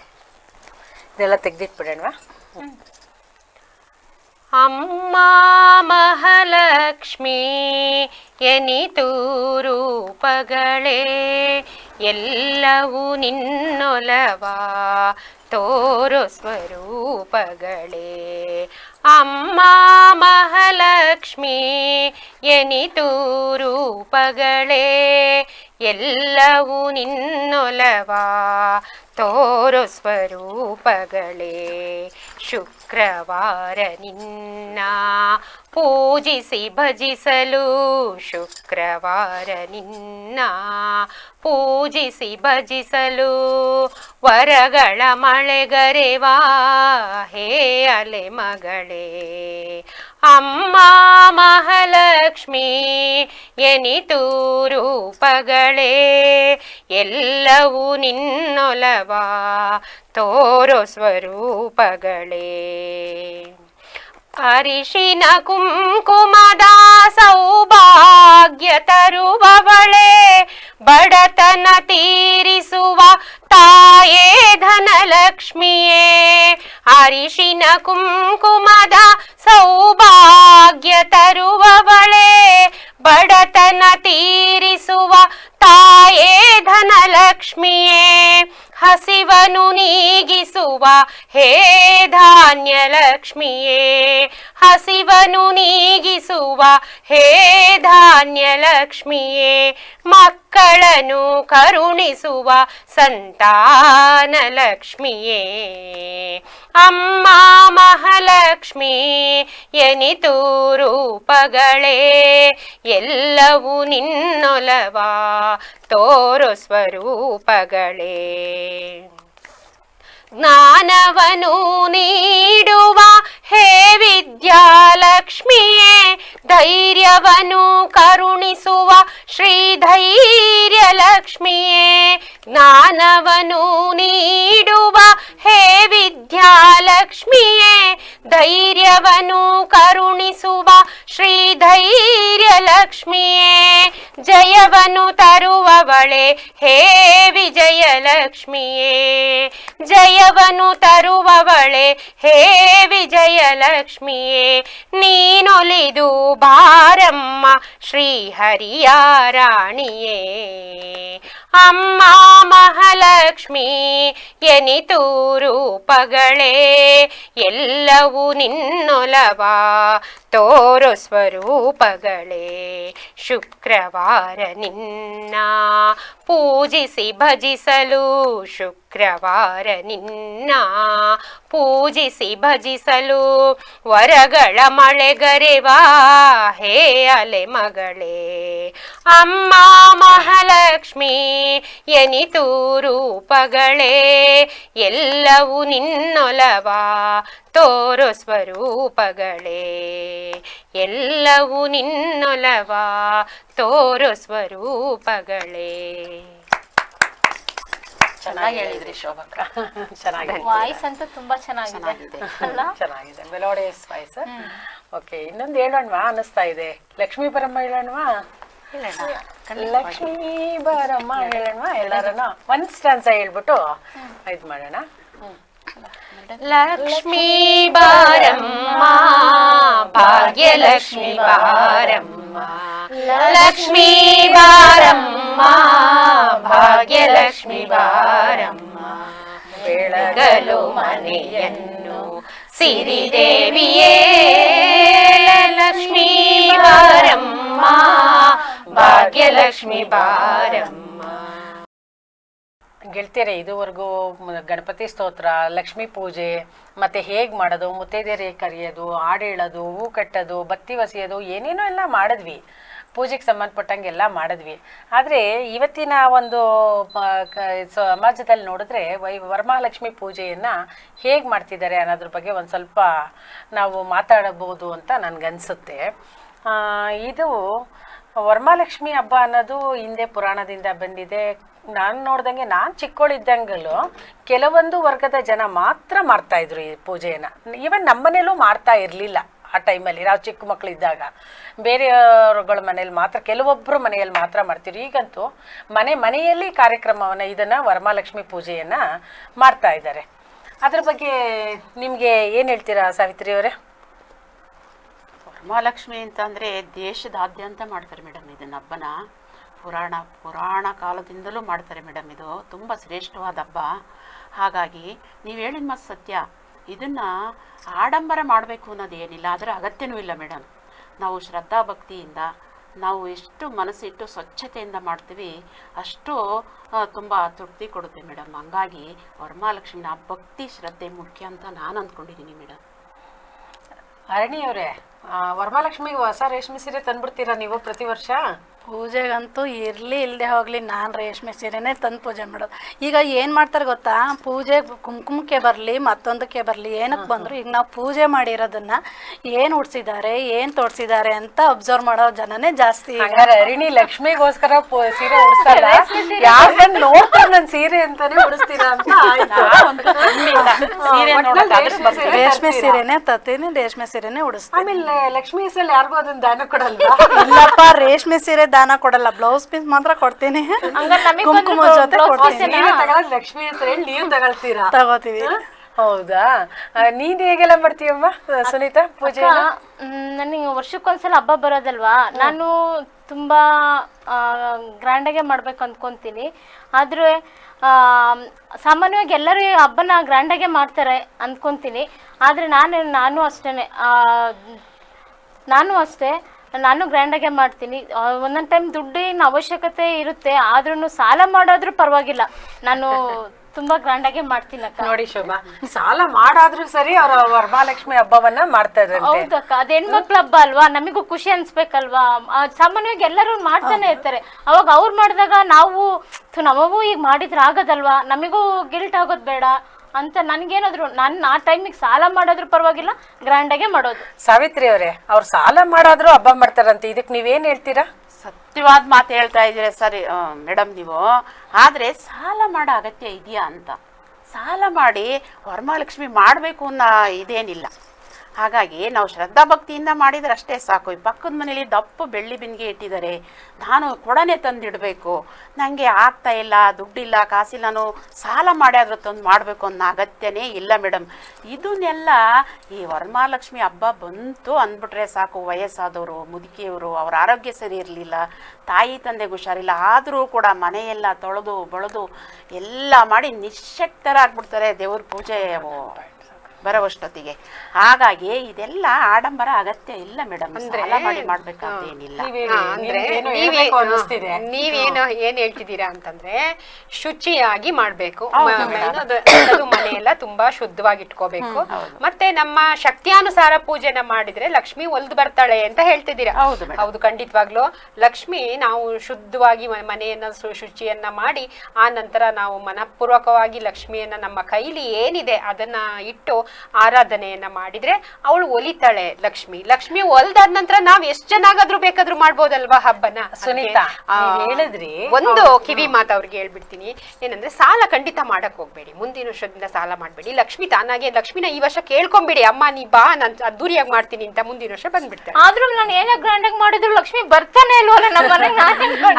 ಇದೆಲ್ಲ ತೆಗ್ದಿಟ್ಬಿಡೋಣವಾ? ಅಮ್ಮ ಮಹಾಲಕ್ಷ್ಮಿ ಎನಿತು ರೂಪಗಳೇ, ಎಲ್ಲವೂ ನಿನ್ನೊಲವ ತೋರೋ ಸ್ವರೂಪಗಳೇ. ಅಮ್ಮ ಮಹಾಲಕ್ಷ್ಮಿ ಎನಿತು ರೂಪಗಳೇ, ಎಲ್ಲವೂ ನಿನ್ನೊಲವ ತೋರೋ ಸ್ವರೂಪಗಳೇ. ಶುಕ್ರವಾರ ನಿನ್ನ ಪೂಜಿಸಿ ಭಜಿಸಲು, ಶುಕ್ರವಾರ ನಿನ್ನ ಪೂಜಿಸಿ ಭಜಿಸಲು, ವರಗಳ ಮಳೆಗರೆವಾ ಹೇ ಅಲೆ ಮಗಳೇ. ಅಮ್ಮ ಮಹಾಲಕ್ಷ್ಮಿ ಎನಿತು ರೂಪಗಳೇ, ಎಲ್ಲವೂ ನಿನ್ನೊಲವ ತೋರೋ ಸ್ವರೂಪಗಳೇ. ಅರಿಶಿನ ಕುಂಕುಮದ ಸೌಭಾಗ್ಯ ತರುವವಳೇ, ಬಡತನ ತೀರಿಸುವ ತಾಯೇ ಧನಲಕ್ಷ್ಮಿಯೇ. ಅರಿಶಿನ ಕುಂಕುಮದ ಸೌಭಾಗ್ಯ ತರುವವಳೇ, ಬಡತನ ತೀರಿಸುವ ತಾಯೇ ಧನಲಕ್ಷ್ಮಿಯೇ. ಹಸಿವನು ನೀಗಿಸುವ ಹೇ ಧಾನ್ಯ ಲಕ್ಷ್ಮಿಯೇ, ಹಸಿವನು ನೀಗಿಸುವ ಹೇ ಧಾನ್ಯ ಲಕ್ಷ್ಮಿಯೇ. ಮಕ್ಕಳನ್ನು ಕರುಣಿಸುವ ಸಂತಾನ ಲಕ್ಷ್ಮಿಯೇ. ಅಮ್ಮ ಮಹಾಲಕ್ಷ್ಮಿ ಎನಿತು ರೂಪಗಳೇ, ಎಲ್ಲವೂ ನಿನ್ನೊಲವ ತೋರೋ ಸ್ವರೂಪಗಳೇ. ಜ್ಞಾನವನು ನೀಡುವ ಹೇ ವಿದ್ಯಾಲಕ್ಷ್ಮಿಯೇ, ಧೈರ್ಯವನ್ನು ಕರುಣಿಸುವ ಶ್ರೀ ಧೈರ್ಯ ಲಕ್ಷ್ಮಿಯೇ. ಜ್ಞಾನವನು ನೀಡುವ ಹೇ ವಿದ್ಯಾಲಕ್ಷ್ಮಿಯೇ, ಧೈರ್ಯವನ್ನು ಕರುಣಿಸುವ ಶ್ರೀ ಧೈರ್ಯ ಲಕ್ಷ್ಮಿಯೇ. ಜಯವನ್ನು ತರುವವಳೆ ಹೇ ವಿಜಯಲಕ್ಷ್ಮಿಯೇ, ಜಯವನ್ನು ತರುವವಳೆ ಹೇ ವಿಜಯಲಕ್ಷ್ಮಿಯೇ. ನೀನೊಲಿದು ಬಾರಮ್ಮ ಶ್ರೀಹರಿಯ ರಾಣಿಯೇ. ಅಮ್ಮ ಮಹಾಲಕ್ಷ್ಮಿ ಎನಿತು ರೂಪಗಳೇ, ಎಲ್ಲವೂ ನಿನ್ನೊಲವ ತೋರೋ ಸ್ವರೂಪಗಳೇ. ಶುಕ್ರವಾರ ನಿನ್ನ ಪೂಜಿಸಿ ಭಜಿಸಲು, ಶುಕ್ರವಾರ ನಿನ್ನ ಪೂಜಿಸಿ ಭಜಿಸಲು, ವರಗಳ ಮಳೆಗರೆವಾ ಹೇ ಅಲೆ ಮಗಳೇ. ಅಮ್ಮ ಮಹಾಲಕ್ಷ್ಮಿ ಎನಿತು ರೂಪಗಳೇ, ಎಲ್ಲವೂ ನಿನ್ನೊಲವ ತೋರೋ ಸ್ವರೂಪಗಳೇ. ಎಲ್ಲವೂ ನಿನ್ನೊಲವ ತೋರೋ ಸ್ವರೂಪಗಳೇ. ಚೆನ್ನಾಗಿ ಹೇಳಿದ್ರಿ ಶೋಭಕ್ಕ, ಚೆನ್ನಾಗಿದೆ. ವಾಯ್ಸ್ ಅಂತೂ ತುಂಬಾ ಚೆನ್ನಾಗಿದೆ ಅಲ್ಲ? ಚೆನ್ನಾಗಿದೆ, ಮೆಲೋಡಿಯಸ್ ವಾಯ್ಸ್. ಓಕೆ, ಇನ್ನೊಂದು ಹೇಳೋಣವಾ ಅನ್ನಿಸ್ತಾ ಇದೆ. ಲಕ್ಷ್ಮೀ ಬರಮ್ಮ ಹೇಳೋಣವಾ? ಲಕ್ಷ್ಮೀ ಬರಮ್ಮ ಹೇಳೋಣವಾ? ಎಲ್ಲಾರನು ಒಂದ್ ಸ್ಟಾನ್ಸ ಹೇಳ್ಬಿಟ್ಟು ಇದ್ ಮಾಡೋಣ. ಲಕ್ಷ್ಮೀ ಬಾರಮ್ಮ ಭಾಗ್ಯಲಕ್ಷ್ಮಿ ಬಾರಮ್ಮ, ಲಕ್ಷ್ಮೀ ಬಾರಮ್ಮ ಭಾಗ್ಯಲಕ್ಷ್ಮಿ ಬಾರಮ್ಮ. ಬೆಳಗಲು ಮನೆಯನ್ನು ಸಿರಿದೇವಿಯೇ, ಲಕ್ಷ್ಮೀ ಬಾರಮ್ಮ ಭಾಗ್ಯಲಕ್ಷ್ಮಿ ಬಾರಮ್ಮ. ಗೆಳ್ತಿಯರೇ, ಇದುವರೆಗೂ ಗಣಪತಿ ಸ್ತೋತ್ರ, ಲಕ್ಷ್ಮೀ ಪೂಜೆ, ಮತ್ತೆ ಹೇಗೆ ಮಾಡೋದು, ಮುತ್ತೈದೆಯರಿಗೆ ಕರೆಯೋದು, ಹಾಡು ಹೇಳೋದು, ಹೂ ಕಟ್ಟೋದು, ಬತ್ತಿ ಒಸೆಯೋದು, ಏನೇನೋ ಎಲ್ಲ ಮಾಡಿದ್ವಿ. ಪೂಜೆಗೆ ಸಂಬಂಧಪಟ್ಟಂಗೆ ಎಲ್ಲ ಮಾಡಿದ್ವಿ. ಆದರೆ ಇವತ್ತಿನ ಒಂದು ಸಮಾಜದಲ್ಲಿ ನೋಡಿದ್ರೆ ವರಮಹಾಲಕ್ಷ್ಮಿ ಪೂಜೆಯನ್ನು ಹೇಗೆ ಮಾಡ್ತಿದ್ದಾರೆ ಅನ್ನೋದ್ರ ಬಗ್ಗೆ ಒಂದು ಸ್ವಲ್ಪ ನಾವು ಮಾತಾಡಬಹುದು ಅಂತ ನನಗನ್ಸುತ್ತೆ. ಇದು ವರಮಹಾಲಕ್ಷ್ಮಿ ಹಬ್ಬ ಅನ್ನೋದು ಹಿಂದೆ ಪುರಾಣದಿಂದ ಬಂದಿದೆ. ನಾನು ನೋಡ್ದಂಗೆ, ನಾನು ಚಿಕ್ಕವಳಿದ್ದಂಗಲೂ ಕೆಲವೊಂದು ವರ್ಗದ ಜನ ಮಾತ್ರ ಮಾಡ್ತಾಯಿದ್ರು ಈ ಪೂಜೆಯನ್ನು. ಈವನ್ ನಮ್ಮನೇಲೂ ಮಾಡ್ತಾ ಇರಲಿಲ್ಲ ಆ ಟೈಮಲ್ಲಿ. ನಾವು ಚಿಕ್ಕ ಮಕ್ಕಳಿದ್ದಾಗ ಬೇರೆಯವ್ರಗಳ ಮನೇಲಿ ಮಾತ್ರ, ಕೆಲವೊಬ್ಬರು ಮನೆಯಲ್ಲಿ ಮಾತ್ರ ಮಾಡ್ತೀರಿ. ಈಗಂತೂ ಮನೆಯಲ್ಲಿ ಕಾರ್ಯಕ್ರಮವನ್ನು, ಇದನ್ನು ವರಮಹಾಲಕ್ಷ್ಮಿ ಪೂಜೆಯನ್ನು ಮಾಡ್ತಾ ಇದ್ದಾರೆ. ಅದ್ರ ಬಗ್ಗೆ ನಿಮಗೆ ಏನು ಹೇಳ್ತೀರಾ ಸಾವಿತ್ರಿ ಅವರೇ? ವರಮಹಾಲಕ್ಷ್ಮಿ ಅಂತಂದರೆ ದೇಶದಾದ್ಯಂತ ಮಾಡ್ತಾರೆ ಮೇಡಮ್ ಇದನ್ನ ಹಬ್ಬನ. ಪುರಾಣ ಕಾಲದಿಂದಲೂ ಮಾಡ್ತಾರೆ ಮೇಡಮ್. ಇದು ತುಂಬ ಶ್ರೇಷ್ಠವಾದ ಹಬ್ಬ. ಹಾಗಾಗಿ ನೀವು ಹೇಳಿದ ಮಾತು ಸತ್ಯ. ಇದನ್ನು ಆಡಂಬರ ಮಾಡಬೇಕು ಅನ್ನೋದು ಏನಿಲ್ಲ, ಅದರ ಅಗತ್ಯನೂ ಇಲ್ಲ ಮೇಡಮ್. ನಾವು ಶ್ರದ್ಧಾ ಭಕ್ತಿಯಿಂದ ನಾವು ಎಷ್ಟು ಮನಸ್ಸಿಟ್ಟು ಸ್ವಚ್ಛತೆಯಿಂದ ಮಾಡ್ತೀವಿ ಅಷ್ಟು ತುಂಬ ತೃಪ್ತಿ ಕೊಡುತ್ತೆ ಮೇಡಮ್. ಹಂಗಾಗಿ ವರಮಹಾಲಕ್ಷ್ಮಿನ ಭಕ್ತಿ ಶ್ರದ್ಧೆ ಮುಖ್ಯ ಅಂತ ನಾನು ಅಂದ್ಕೊಂಡಿದ್ದೀನಿ ಮೇಡಮ್. ಹರಣಿಯವರೇ, ವರಮಹಾಲಕ್ಷ್ಮಿಗೆ ಹೊಸ ರೇಷ್ಮೆ ಸೀರೆ ತಂದ್ಬಿಡ್ತೀರಾ ನೀವು ಪ್ರತಿ ವರ್ಷ? ಪೂಜೆಗಂತೂ ಇರಲಿ ಇಲ್ಲದೆ ಹೋಗಲಿ ನಾನು ರೇಷ್ಮೆ ಸೀರೆನೇ ತಂದು ಪೂಜೆ ಮಾಡೋದು. ಈಗ ಏನು ಮಾಡ್ತಾರೆ ಗೊತ್ತಾ, ಪೂಜೆ ಕುಂಕುಮಕ್ಕೆ ಬರಲಿ ಮತ್ತೊಂದಕ್ಕೆ ಬರಲಿ ಏನಕ್ಕೆ ಬಂದರು, ಈಗ ನಾವು ಪೂಜೆ ಮಾಡಿರೋದನ್ನ ಏನು ಉಡ್ಸಿದ್ದಾರೆ ಏನು ತೋಡ್ಸಿದ್ದಾರೆ ಅಂತ ಅಬ್ಸರ್ವ್ ಮಾಡೋ ಜನನೇ ಜಾಸ್ತಿ. ಹಂಗಾರೆ ಹರಿಣಿ ಲಕ್ಷ್ಮಿಗೋಸ್ಕರ ಸೀರೆ ಉಡ್ಸಲ್ಲ, ಯಾರು ಬಂದು ನೋಡ್ತಾರೆ ನನ್ನ ಸೀರೆ ಅಂತಾನೆ ಉಡಿಸ್ತೀರಾ ಅಂತ ಆಯ್ತು. ರೇಷ್ಮೆ ಸೀರೆನೇ ತತ್ತೀನಿ, ರೇಷ್ಮೆ ಸೀರೆನೇ ಉಡಿಸ್ತೀನಿ. ಆಮೇಲೆ ಲಕ್ಷ್ಮೀ ಹೆಸರಲ್ಲಿ ಯಾರಿಗೂ ಅದನ್ನ ದಾನ ಕೊಡಲ್ವಾ? ಇಲ್ಲಪ್ಪ, ರೇಷ್ಮೆ ಸೀರೆ ದಾನ ಕೊಡಲ್ಲ, ಬ್ಲೌಸ್ ಪೀಸ್ ಮಾತ್ರ ಕೊಡ್ತೀನಿ. ಕುಂಕುಮ ಜೊತೆ ಕೊಡ್ತೀನಿ. ಲಕ್ಷ್ಮಿ ಹೆಸರಲ್ಲಿ ನೀವು ತಗೊಳ್ತೀರಾ? ತಗೋತೀವಿ. ಹೌದಾ? ನೀನ್ ಹೇಗೆಲ್ಲ ಮಾಡ್ತೀಯಮ್ಮ ಸುನೀತಾ ಪೂಜೆ? ನನಗೆ ವರ್ಷಕ್ಕೊಂದ್ಸಲ ಹಬ್ಬ ಬರೋದಲ್ವಾ, ನಾನು ತುಂಬಾ ಗ್ರ್ಯಾಂಡಾಗೆ ಮಾಡ್ಬೇಕು ಅಂದ್ಕೊಂತೀನಿ. ಆದ್ರೆ ಸಾಮಾನ್ಯವಾಗಿ ಎಲ್ಲರೂ ಹಬ್ಬನ ಗ್ರ್ಯಾಂಡಾಗೆ ಮಾಡ್ತಾರೆ ಅಂದ್ಕೊಂತೀನಿ. ಆದರೆ ನಾನು ಅಷ್ಟೇ ನಾನು ಗ್ರ್ಯಾಂಡಾಗೆ ಮಾಡ್ತೀನಿ. ಒಂದೊಂದು ಟೈಮ್ ದುಡ್ಡಿನ ಅವಶ್ಯಕತೆ ಇರುತ್ತೆ, ಆದ್ರೂ ಸಾಲ ಮಾಡೋದ್ರೂ ಪರವಾಗಿಲ್ಲ, ನಾನು ತುಂಬಾ ಗ್ರ್ಯಾಂಡಾಗೆ ಮಾಡ್ತೀನಿ ಅಕ್ಕ. ನೋಡಿ ಶೋಭಾ, ಸಾಲ ಮಾಡಾದ್ರೂ ಸರಿ ಅವ್ರ ವರಮಹಾಲಕ್ಷ್ಮಿ ಹಬ್ಬವನ್ನ ಮಾಡ್ತಾ ಇದ್ದಾರೆ. ಹೌದಕ್ಕ, ಅದ್ ಹೆಣ್ಮಕ್ಳ ಹಬ್ಬ ಅಲ್ವಾ, ನಮಗೂ ಖುಷಿ ಅನ್ಸ್ಬೇಕಲ್ವಾ. ಸಾಮಾನ್ಯವಾಗಿ ಎಲ್ಲರೂ ಮಾಡ್ತಾನೆ ಇರ್ತಾರೆ. ಅವಾಗ ಅವ್ರು ಮಾಡಿದಾಗ ನಮಗೂ ಈಗ ಮಾಡಿದ್ರೆ ಆಗದಲ್ವಾ, ನಮಗೂ ಗಿಲ್ಟ್ ಆಗೋದ್ ಬೇಡ ಅಂತ ನನ್ಗೇನಾದ್ರು ಆ ಟೈಮಿಗೆ ಸಾಲ ಮಾಡೋದ್ರು ಪರವಾಗಿಲ್ಲ, ಗ್ರ್ಯಾಂಡಾಗೆ ಮಾಡೋದು. ಸಾವಿತ್ರಿ ಅವರೇ, ಅವ್ರು ಸಾಲ ಮಾಡಾದ್ರೂ ಹಬ್ಬ ಮಾಡ್ತಾರಂತೆ, ಇದಕ್ಕೆ ನೀವೇನ್ ಹೇಳ್ತೀರಾ? ಸತ್ಯವಾದ ಮಾತು ಹೇಳ್ತಾ ಇದ್ದೀರಾ ಸರಿ ಮೇಡಮ್ ನೀವು. ಆದರೆ ಸಾಲ ಮಾಡೋ ಅಗತ್ಯ ಇದೆಯಾ ಅಂತ, ಸಾಲ ಮಾಡಿ ವರಮಹಾಲಕ್ಷ್ಮಿ ಮಾಡಬೇಕು ಅನ್ನೋ ಇದೇನಿಲ್ಲ. ಹಾಗಾಗಿ ನಾವು ಶ್ರದ್ಧಾ ಭಕ್ತಿಯಿಂದ ಮಾಡಿದ್ರೆ ಅಷ್ಟೇ ಸಾಕು. ಈ ಪಕ್ಕದ ಮನೇಲಿ ದಪ್ಪ ಬೆಳ್ಳಿ ಬಿಂದಿಗೆ ಇಟ್ಟಿದ್ದಾರೆ, ನಾನು ಕೊಡನೆ ತಂದಿಡಬೇಕು, ನನಗೆ ಆಗ್ತಾ ಇಲ್ಲ, ದುಡ್ಡಿಲ್ಲ, ಕಾಸಿಲ್ಲ, ನಾನು ಸಾಲ ಮಾಡ್ಯಾದ್ರೂ ತಂದು ಮಾಡಬೇಕು ಅನ್ನೋ ಅಗತ್ಯನೇ ಇಲ್ಲ ಮೇಡಮ್. ಇದನ್ನೆಲ್ಲ ಈ ವರಮಹಾಲಕ್ಷ್ಮಿ ಹಬ್ಬ ಬಂತು ಅಂದ್ಬಿಟ್ರೆ ಸಾಕು. ವಯಸ್ಸಾದವರು, ಮುದುಕಿಯವರು, ಅವ್ರ ಆರೋಗ್ಯ ಸರಿ ಇರಲಿಲ್ಲ, ತಾಯಿ ತಂದೆಗೆ ಹುಷಾರಿಲ್ಲ, ಆದರೂ ಕೂಡ ಮನೆಯೆಲ್ಲ ತೊಳೆದು ಬಳದು ಎಲ್ಲ ಮಾಡಿ ನಿಶ್ಶಕ್ತರಾಗ್ಬಿಡ್ತಾರೆ ದೇವ್ರ ಪೂಜೆ ಬರೋವಷ್ಟೊತ್ತಿಗೆ. ಹಾಗಾಗಿ ಇದೆಲ್ಲ ಆಡಂಬರ ಅಗತ್ಯ ಇಲ್ಲ ಮೇಡಮ್, ಸಾಲ ಮಾಡಿ ಮಾಡ್ಬೇಕಂತೇನಿಲ್ಲ. ನೀವೇನು ಏನ್ ಹೇಳ್ತಿದ್ದೀರಾ ಅಂತಂದ್ರೆ ಶುಚಿಯಾಗಿ ಮಾಡ್ಬೇಕು, ಮನೆಯೆಲ್ಲ ತುಂಬಾ ಶುದ್ಧವಾಗಿ ಇಟ್ಕೋಬೇಕು, ಮತ್ತೆ ನಮ್ಮ ಶಕ್ತಿಯಾನುಸಾರ ಪೂಜೆನ ಮಾಡಿದ್ರೆ ಲಕ್ಷ್ಮಿ ಒಲ್ದು ಬರ್ತಾಳೆ ಅಂತ ಹೇಳ್ತಿದ್ದೀರಾ. ಹೌದು, ಖಂಡಿತವಾಗ್ಲು ಲಕ್ಷ್ಮಿ ನಾವು ಶುದ್ಧವಾಗಿ ಮನೆಯನ್ನ ಶುಚಿಯನ್ನ ಮಾಡಿ ಆ ನಂತರ ನಾವು ಮನಪೂರ್ವಕವಾಗಿ ಲಕ್ಷ್ಮಿಯನ್ನ ನಮ್ಮ ಕೈಲಿ ಏನಿದೆ ಅದನ್ನ ಇಟ್ಟು ಆರಾಧನೆಯನ್ನ ಮಾಡಿದ್ರೆ ಅವಳು ಒಲಿತಾಳೆ ಲಕ್ಷ್ಮಿ ಒಲ್ದಾದ ನಂತರ ನಾವ್ ಎಷ್ಟ್ ಚೆನ್ನಾಗಾದ್ರೂ ಬೇಕಾದ್ರೂ ಮಾಡ್ಬೋದಲ್ವಾ ಹಬ್ಬನ. ಸುನೀತಾ ಹೇಳಿದ್ರಿ, ಒಂದು ಕಿವಿ ಮಾತು ಅವ್ರಿಗೆ ಹೇಳ್ಬಿಡ್ತೀನಿ, ಏನಂದ್ರೆ ಸಾಲ ಖಂಡಿತ ಮಾಡಕ್ ಹೋಗ್ಬೇಡಿ, ಮುಂದಿನ ವರ್ಷದಿಂದ ಸಾಲ ಮಾಡ್ಬೇಡಿ. ಲಕ್ಷ್ಮಿ ತಾನಾಗೆ ಲಕ್ಷ್ಮಿನ ಈ ವರ್ಷ ಕೇಳ್ಕೊಂಬಿಡಿ, ಅಮ್ಮ ನೀ ಬಾ ನಾನು ಅದ್ದೂರಿಯಾಗಿ ಮಾಡ್ತೀನಿ ಅಂತ, ಮುಂದಿನ ವರ್ಷ ಬಂದ್ಬಿಡ್ತಾರೆ. ಆದ್ರೂ ನಾನು ಏನೋ ಗ್ರ್ಯಾಂಡ್ ಆಗಿ ಮಾಡಿದ್ರು ಲಕ್ಷ್ಮಿ ಬರ್ತಾನೆ ಇಲ್ವಲ್ಲ ನಮ್ಮ ಮನೆಗೆ.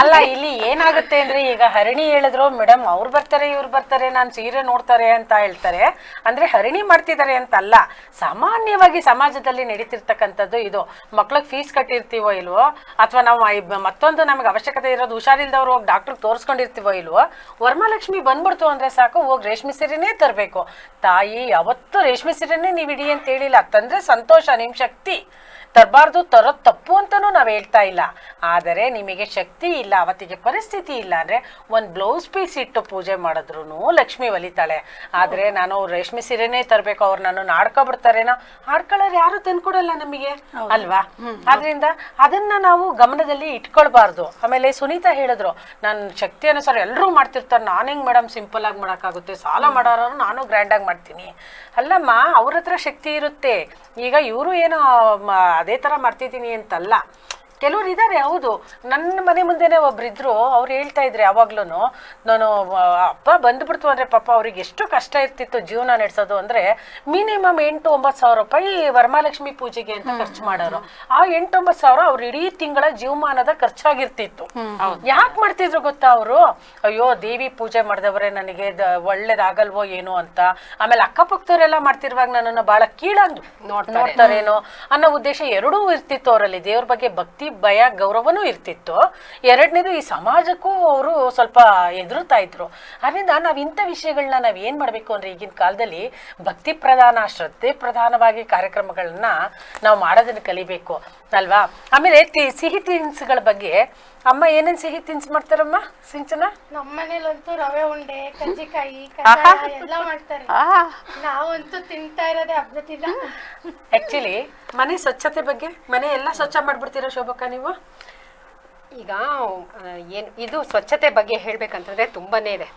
ಅಲ್ಲ, ಇಲ್ಲಿ ಏನಾಗುತ್ತೆ ಅಂದ್ರೆ ಈಗ ಹರಿಣಿ ಹೇಳಿದ್ರು ಮೇಡಮ್ ಅವ್ರು ಬರ್ತಾರೆ ಇವ್ರು ಬರ್ತಾರೆ ನಾನು ಸೀರೆ ನೋಡ್ತಾರೆ ಅಂತ ಹೇಳ್ತಾರೆ, ಅಂದ್ರೆ ಹರಿಣಿ ಮಾಡ್ತಿದ್ದಾರೆ ಅಂತ ಅಲ್ಲ, ಸಾಮಾನ್ಯವಾಗಿ ಸಮಾಜದಲ್ಲಿ ನಡೀತಿರ್ತಕ್ಕಂಥದ್ದು ಇದು. ಮಕ್ಳಿಗೆ ಫೀಸ್ ಕಟ್ಟಿರ್ತೀವೋ ಇಲ್ವೋ, ಅಥವಾ ನಾವು ಮತ್ತೊಂದು ನಮ್ಗೆ ಅವಶ್ಯಕತೆ ಇರೋದು ಹುಷಾರಿಲ್ದವ್ರು ಹೋಗಿ ಡಾಕ್ಟರ್ ತೋರಿಸ್ಕೊಂಡಿರ್ತೀವೋ ಇಲ್ವೋ, ವರಮಹಾಲಕ್ಷ್ಮಿ ಬಂದ್ಬಿಡ್ತು ಅಂದ್ರೆ ಸಾಕು, ಹೋಗಿ ರೇಷ್ಮೆ ಸೀರೆನೇ ತರಬೇಕು. ತಾಯಿ ಯಾವತ್ತು ರೇಷ್ಮೆ ಸೀರೆನೇ ನೀವು ಇಡಿ ಅಂತ ಹೇಳಿಲ್ಲ, ತಂದ್ರೆ ಸಂತೋಷ, ನಿಮ್ ಶಕ್ತಿ ತರಬಾರ್ದು, ತರೋದು ತಪ್ಪು ಅಂತನೂ ನಾವು ಹೇಳ್ತಾ ಇಲ್ಲ. ಆದರೆ ನಿಮಗೆ ಶಕ್ತಿ ಇಲ್ಲ, ಅವತ್ತಿಗೆ ಪರಿಸ್ಥಿತಿ ಇಲ್ಲ ಅಂದ್ರೆ ಒಂದು ಬ್ಲೌಸ್ ಪೀಸ್ ಇಟ್ಟು ಪೂಜೆ ಮಾಡಿದ್ರು ಲಕ್ಷ್ಮಿ ಒಲಿತಾಳೆ. ಆದ್ರೆ ನಾನು ರೇಷ್ಮೆ ಸೀರೆನೇ ತರಬೇಕು, ಅವ್ರು ನಾನು ಆಡ್ಕೊಬಿಡ್ತಾರೇನೋ, ಆಡ್ಕೊಳ್ಳೋರು ಯಾರು ತಂದ್ಕೊಡಲ್ಲ ನಮಗೆ ಅಲ್ವಾ. ಆದ್ರಿಂದ ಅದನ್ನ ನಾವು ಗಮನದಲ್ಲಿ ಇಟ್ಕೊಳ್ಬಾರ್ದು. ಆಮೇಲೆ ಸುನೀತಾ ಹೇಳಿದ್ರು, ನಾನು ಶಕ್ತಿ ಅನುಸಾರ ಎಲ್ಲರೂ ಮಾಡ್ತಿರ್ತಾರೆ, ನಾನು ಹೆಂಗ್ ಮೇಡಮ್ ಸಿಂಪಲ್ ಆಗಿ ಮಾಡೋಕ್ಕಾಗುತ್ತೆ, ಸಾಲ ಮಾಡೋರು ನಾನು ಗ್ರ್ಯಾಂಡ್ ಆಗಿ ಮಾಡ್ತೀನಿ. ಅಲ್ಲಮ್ಮ, ಅವ್ರ ಹತ್ರ ಶಕ್ತಿ ಇರುತ್ತೆ. ಈಗ ಇವರು ಏನೋ ಅದೇ ತರ ಮಾಡ್ತಿದ್ದೀನಿ ಅಂತಲ್ಲ, ಕೆಲವ್ರು ಇದ್ದಾರೆ. ಹೌದು, ನನ್ನ ಮನೆ ಮುಂದೆನೆ ಒಬ್ರಿದ್ರು, ಅವ್ರು ಹೇಳ್ತಾ ಇದ್ರೆ ಯಾವಾಗ್ಲೂ, ನಾನು ಹಬ್ಬ ಬಂದ್ಬಿಡ್ತು ಅಂದ್ರೆ ಪಾಪ ಅವ್ರಿಗೆ ಎಷ್ಟು ಕಷ್ಟ ಇರ್ತಿತ್ತು ಜೀವನ ನಡೆಸೋದು. ಅಂದ್ರೆ ಮಿನಿಮಮ್ 8-9 ಸಾವಿರ ರೂಪಾಯಿ ವರಮಹಾಲಕ್ಷ್ಮಿ ಪೂಜೆಗೆ ಅಂತ ಖರ್ಚು ಮಾಡೋರು. ಆ 8-9 ಸಾವಿರ ಅವ್ರ ಇಡೀ ತಿಂಗಳ ಜೀವಮಾನದ ಖರ್ಚಾಗಿರ್ತಿತ್ತು. ಯಾಕೆ ಮಾಡ್ತಿದ್ರು ಗೊತ್ತಾ ಅವರು? ಅಯ್ಯೋ ದೇವಿ ಪೂಜೆ ಮಾಡಿದವ್ರೆ ನನಗೆ ಒಳ್ಳೇದಾಗಲ್ವೋ ಏನೋ ಅಂತ, ಆಮೇಲೆ ಅಕ್ಕಪಕ್ಕದವರೆಲ್ಲ ಮಾಡ್ತಿರುವಾಗ ನನ್ನನ್ನು ಬಹಳ ಕೀಳಾಗಿ ನೋಡ್ತಾರೇನೋ ಅನ್ನೋ ಉದ್ದೇಶ ಎರಡೂ ಇರ್ತಿತ್ತು ಅವರಲ್ಲಿ. ದೇವ್ರ ಬಗ್ಗೆ ಭಕ್ತಿ ಭಯ ಗೌರವನೂ ಇರ್ತಿತ್ತು. ಎರಡನೇದು ಈ ಸಮಾಜಕ್ಕೂ ಅವರು ಸ್ವಲ್ಪ ಎದುರುತ್ತಾ ಇದ್ರು. ಅದರಿಂದ ನಾವು ಇಂಥ ವಿಷಯಗಳನ್ನ ನಾವು ಏನು ಮಾಡಬೇಕು ಅಂದರೆ ಈಗಿನ ಕಾಲದಲ್ಲಿ ಭಕ್ತಿ ಪ್ರಧಾನ, ಶ್ರದ್ಧೆ ಪ್ರಧಾನವಾಗಿ ಕಾರ್ಯಕ್ರಮಗಳನ್ನ ನಾವು ಮಾಡೋದನ್ನು ಕಲಿಬೇಕು ಅಲ್ವಾ. ಆಮೇಲೆ ಸಿಹಿ ತಿನಿಸುಗಳ ಬಗ್ಗೆ ಅಮ್ಮ ಏನೇನು ಸಿಹಿ ತಿನಿಸು ಮಾಡ್ತಾರಮ್ಮ ಸಿಂಚನ? ನಮ್ಮ ಮನೇಲಂತೂ ರವೆ ಉಂಡೆ, ಕಜ್ಜಿಕಾಯಿ, ಕಜ್ಜಾಯ ಎಲ್ಲ ಮಾಡ್ತಾರೆ. ನಾವಂತೂ ತಿಂತಾ ಇರೋದೇ ಹಬ್ಬದ ದಿನ. ಆಕ್ಚುಲಿ ಮನೆ ಸ್ವಚ್ಛತೆ ಬಗ್ಗೆ, ಮನೆ ಎಲ್ಲ ಸ್ವಚ್ಛ ಮಾಡ್ಬಿಡ್ತೀರಾ ಶೋಭಕ್ಕ ನೀವು? ಈಗ ಏನು ಇದು ಸ್ವಚ್ಛತೆ ಬಗ್ಗೆ ಹೇಳ್ಬೇಕಂತಂದ್ರೆ ತುಂಬಾನೇ ಇದೆ.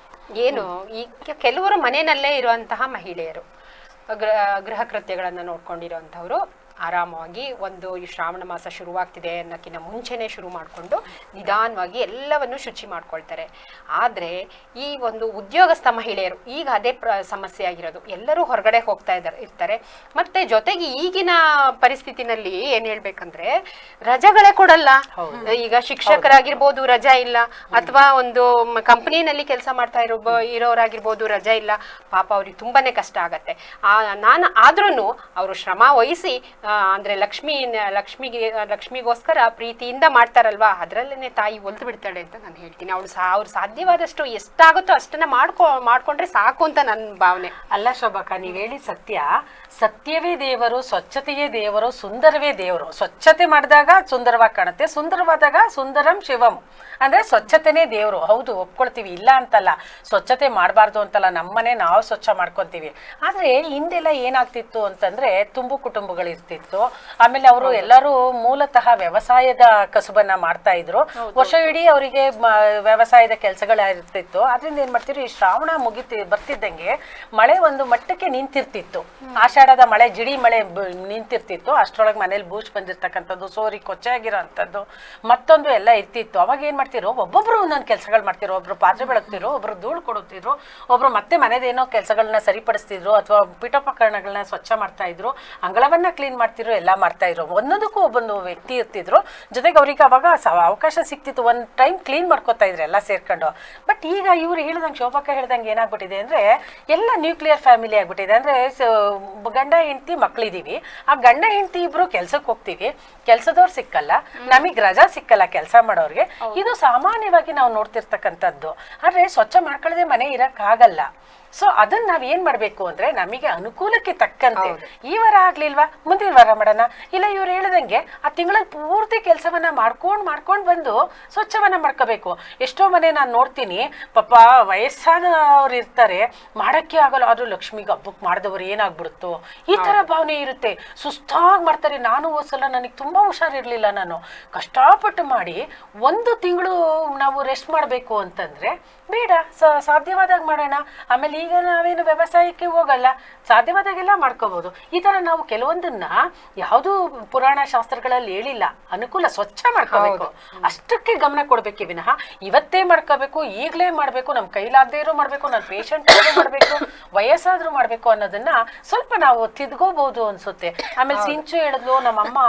ಏನು ಈಗ ಕೆಲವರು ಮನೆಯಲ್ಲೇ ಇರುವಂತಹ ಮಹಿಳೆಯರು ಗೃಹ ಕೃತ್ಯಗಳನ್ನು ನೋಡ್ಕೊಂಡಿರೋಂಥವ್ರು ಆರಾಮವಾಗಿ ಒಂದು ಈ ಶ್ರಾವಣ ಮಾಸ ಶುರುವಾಗ್ತಿದೆ ಅನ್ನೋಕ್ಕಿಂತ ಮುಂಚೆನೇ ಶುರು ಮಾಡಿಕೊಂಡು ನಿಧಾನವಾಗಿ ಎಲ್ಲವನ್ನು ಶುಚಿ ಮಾಡ್ಕೊಳ್ತಾರೆ. ಆದರೆ ಈ ಒಂದು ಉದ್ಯೋಗಸ್ಥ ಮಹಿಳೆಯರು ಈಗ ಅದೇ ಸಮಸ್ಯೆ ಆಗಿರೋದು. ಎಲ್ಲರೂ ಹೊರಗಡೆ ಹೋಗ್ತಾ ಇರ್ತಾರೆ. ಮತ್ತೆ ಜೊತೆಗೆ ಈಗಿನ ಪರಿಸ್ಥಿತಿನಲ್ಲಿ ಏನ್ ಹೇಳ್ಬೇಕಂದ್ರೆ ರಜೆಗಳೇ ಕೊಡಲ್ಲ. ಈಗ ಶಿಕ್ಷಕರಾಗಿರ್ಬೋದು ರಜಾ ಇಲ್ಲ, ಅಥವಾ ಒಂದು ಕಂಪನಿನಲ್ಲಿ ಕೆಲಸ ಮಾಡ್ತಾ ಇರೋರಾಗಿರ್ಬೋದು ರಜಾ ಇಲ್ಲ. ಪಾಪ ಅವ್ರಿಗೆ ತುಂಬಾನೇ ಕಷ್ಟ ಆಗತ್ತೆ. ನಾನು ಆದ್ರೂ ಅವರು ಶ್ರಮ ವಹಿಸಿ ಅಂದ್ರೆ ಲಕ್ಷ್ಮಿಗೋಸ್ಕರ ಪ್ರೀತಿಯಿಂದ ಮಾಡ್ತಾರಲ್ವಾ, ಅದ್ರಲ್ಲೇನೆ ತಾಯಿ ಒಲ್ದು ಬಿಡ್ತಾಳೆ ಅಂತ ನಾನು ಹೇಳ್ತೀನಿ. ಅವ್ರು ಸಾಧ್ಯವಾದಷ್ಟು ಎಷ್ಟಾಗುತ್ತೋ ಅಷ್ಟನ್ನ ಮಾಡ್ಕೊಂಡ್ರೆ ಸಾಕು ಅಂತ ನನ್ನ ಭಾವನೆ. ಅಲ್ಲ ಶೋಭಕ್ಕ, ನೀವ್ ಹೇಳಿ ಸತ್ಯ. ಸತ್ಯವೇ ದೇವರು, ಸ್ವಚ್ಛತೆಯೇ ದೇವರು, ಸುಂದರವೇ ದೇವರು. ಸ್ವಚ್ಛತೆ ಮಾಡಿದಾಗ ಸುಂದರವಾಗಿ ಕಾಣುತ್ತೆ, ಸುಂದರವಾದಾಗ ಸುಂದರಂ ಶಿವಂ. ಅಂದ್ರೆ ಸ್ವಚ್ಛತೆನೇ ದೇವರು. ಹೌದು, ಒಪ್ಕೊಳ್ತೀವಿ, ಇಲ್ಲ ಅಂತಲ್ಲ. ಸ್ವಚ್ಛತೆ ಮಾಡಬಾರ್ದು ಅಂತಲ್ಲ, ನಮ್ಮನೆ ನಾವು ಸ್ವಚ್ಛ ಮಾಡ್ಕೊಂತೀವಿ. ಆದ್ರೆ ಹಿಂದೆಲ್ಲ ಏನಾಗ್ತಿತ್ತು ಅಂತಂದ್ರೆ ತುಂಬು ಕುಟುಂಬಗಳಿರ್ತಿತ್ತು. ಆಮೇಲೆ ಅವರು ಎಲ್ಲರೂ ಮೂಲತಃ ವ್ಯವಸಾಯದ ಕಸುಬನ್ನ ಮಾಡ್ತಾ ಇದ್ರು. ವರ್ಷ ಇಡೀ ಅವರಿಗೆ ವ್ಯವಸಾಯದ ಕೆಲಸಗಳಿರ್ತಿತ್ತು. ಅದರಿಂದ ಏನ್ ಮಾಡ್ತಿದ್ರು, ಈ ಶ್ರಾವಣ ಬರ್ತಿದ್ದಂಗೆ ಮಳೆ ಒಂದು ಮಟ್ಟಕ್ಕೆ ನಿಂತಿರ್ತಿತ್ತು. ಆಷಾಢದ ಮಳೆ, ಜಿಡಿ ಮಳೆ ನಿಂತಿರ್ತಿತ್ತು. ಅಷ್ಟರೊಳಗೆ ಮನೇಲಿ ಬೂಸ್ಟ್ ಬಂದಿರ್ತಕ್ಕಂಥದ್ದು, ಸೋರಿ ಕೊಚ್ಚೆ ಆಗಿರೋ ಅಂಥದ್ದು ಮತ್ತೊಂದು ಎಲ್ಲ ಇರ್ತಿತ್ತು. ಅವಾಗ ಏನ್ ಮಾಡ್ತಿರೋ, ಒಬ್ಬೊಬ್ರು ಒಂದೊಂದು ಕೆಲಸಗಳು ಮಾಡ್ತಿರೋ. ಒಬ್ರು ಪಾತ್ರೆ ಬೆಳಗ್ತಿರೋ, ಒಬ್ರು ಧೂಳು ಕೊಡುತ್ತಿದ್ರು, ಒಬ್ರು ಮತ್ತೆ ಮನೆದೇನೋ ಕೆಲಸಗಳನ್ನ ಸರಿಪಡಿಸ್ತಿದ್ರು, ಅಥವಾ ಪೀಠೋಪಕರಣಗಳನ್ನ ಸ್ವಚ್ಛ ಮಾಡ್ತಾ ಇದ್ರು, ಅಂಗಳವನ್ನ ಕ್ಲೀನ್ ಮಾಡ್ತಿದ್ರು, ಎಲ್ಲ ಮಾಡ್ತಾ ಇದ್ರು. ಒಂದೊಂದಕ್ಕೂ ಒಬ್ಬೊಂದು ವ್ಯಕ್ತಿ ಇರ್ತಿದ್ರು. ಜೊತೆಗೆ ಅವ್ರಿಗೆ ಅವಾಗ ಅವಕಾಶ ಸಿಕ್ತಿತ್ತು, ಒಂದ್ ಟೈಮ್ ಕ್ಲೀನ್ ಮಾಡ್ಕೋತಾ ಇದ್ರು ಎಲ್ಲ ಸೇರ್ಕೊಂಡು. ಬಟ್ ಈಗ ಇವ್ರು ಹೇಳ್ದಂಗೆ, ಶೋಭಕ್ಕ ಹೇಳ್ದಂಗೆ ಏನಾಗ್ಬಿಟ್ಟಿದೆ ಅಂದ್ರೆ ಎಲ್ಲ ನ್ಯೂಕ್ಲಿಯರ್ ಫ್ಯಾಮಿಲಿ ಆಗ್ಬಿಟ್ಟಿದೆ. ಅಂದ್ರೆ ಗಂಡ ಹೆಂಡತಿ ಮಕ್ಳಿದೀವಿ, ಆ ಗಂಡ ಹೆಂಡತಿ ಇಬ್ರು ಕೆಲ್ಸಕ್ಕೆ ಹೋಗ್ತೀವಿ, ಕೆಲ್ಸದವ್ರು ಸಿಕ್ಕಲ್ಲ, ನಮಗ್ ರಜಾ ಸಿಕ್ಕಲ್ಲ ಕೆಲಸ ಮಾಡೋರ್ಗೆ. ಇದು ಸಾಮಾನ್ಯವಾಗಿ ನಾವು ನೋಡ್ತಿರ್ತಕ್ಕಂಥದ್ದು. ಆದ್ರೆ ಸ್ವಚ್ಛ ಮಾಡ್ಕೊಳ್ಳದೆ ಮನೆ ಇರಕ್ ಆಗಲ್ಲ. ಸೊ ಅದನ್ನ ನಾವ್ ಏನ್ ಮಾಡ್ಬೇಕು ಅಂದ್ರೆ ನಮಗೆ ಅನುಕೂಲಕ್ಕೆ ತಕ್ಕಂತೆ, ಈ ವಾರ ಆಗ್ಲಿಲ್ವಾ ಮುಂದಿನ ವಾರ ಮಾಡೋಣ, ಇಲ್ಲ ಇವ್ರು ಹೇಳ್ದಂಗೆ ಆ ತಿಂಗಳಲ್ಲಿ ಪೂರ್ತಿ ಕೆಲಸವನ್ನ ಮಾಡ್ಕೊಂಡ್ ಬಂದು ಸ್ವಚ್ಛವನ್ನ ಮಾಡ್ಕೋಬೇಕು. ಎಷ್ಟೋ ಮನೆ ನಾನು ನೋಡ್ತೀನಿ, ಪಾಪ ವಯಸ್ಸಾದವ್ರು ಇರ್ತಾರೆ, ಮಾಡಕ್ಕೆ ಆಗಲ್ಲ, ಆದ್ರೂ ಲಕ್ಷ್ಮಿಗೆ ಹಬ್ಬಕ್ಕೆ ಮಾಡಿದವ್ರು ಏನಾಗ್ಬಿಡುತ್ತೋ ಈ ತರ ಭಾವನೆ ಇರುತ್ತೆ. ಸುಸ್ತಾಗಿ ಮಾಡ್ತಾರೆ. ನಾನು ಹೋದ್ಸಲ ನನಗೆ ತುಂಬಾ ಹುಷಾರಿರ್ಲಿಲ್ಲ, ನಾನು ಕಷ್ಟಪಟ್ಟು ಮಾಡಿ ಒಂದು ತಿಂಗಳು ನಾವು ರೆಸ್ಟ್ ಮಾಡ್ಬೇಕು ಅಂತಂದ್ರೆ ಬೇಡ, ಸಾಧ್ಯವಾದಾಗ ಮಾಡೋಣ. ಆಮೇಲೆ ಈಗ ನಾವೇನು ವ್ಯವಸಾಯಕ್ಕೆ ಹೋಗಲ್ಲ, ಸಾಧ್ಯವಾದಾಗೆಲ್ಲ ಮಾಡ್ಕೋಬಹುದು. ಈ ತರ ನಾವು ಕೆಲವೊಂದನ್ನ ಯಾವುದು ಪುರಾಣ ಶಾಸ್ತ್ರಗಳಲ್ಲಿ ಹೇಳಿಲ್ಲ. ಅನುಕೂಲ ಸ್ವಚ್ಛ ಮಾಡ್ಕೋಬೇಕು, ಅಷ್ಟಕ್ಕೆ ಗಮನ ಕೊಡ್ಬೇಕೆ ವಿನಃ ಇವತ್ತೇ ಮಾಡ್ಕೋಬೇಕು, ಈಗ್ಲೇ ಮಾಡ್ಬೇಕು, ನಮ್ ಕೈಲಾಗದೇ ಇರೋ ಮಾಡ್ಬೇಕು, ನಾನು ಪೇಷಂಟ್ ಮಾಡ್ಬೇಕು, ವಯಸ್ಸಾದ್ರೂ ಮಾಡ್ಬೇಕು ಅನ್ನೋದನ್ನ ಸ್ವಲ್ಪ ನಾವು ತಿದ್ಕೋಬಹುದು ಅನ್ಸುತ್ತೆ. ಆಮೇಲೆ ಸಿಂಚು ಹೇಳಿದ್ಲು, ನಮ್ಮಮ್ಮ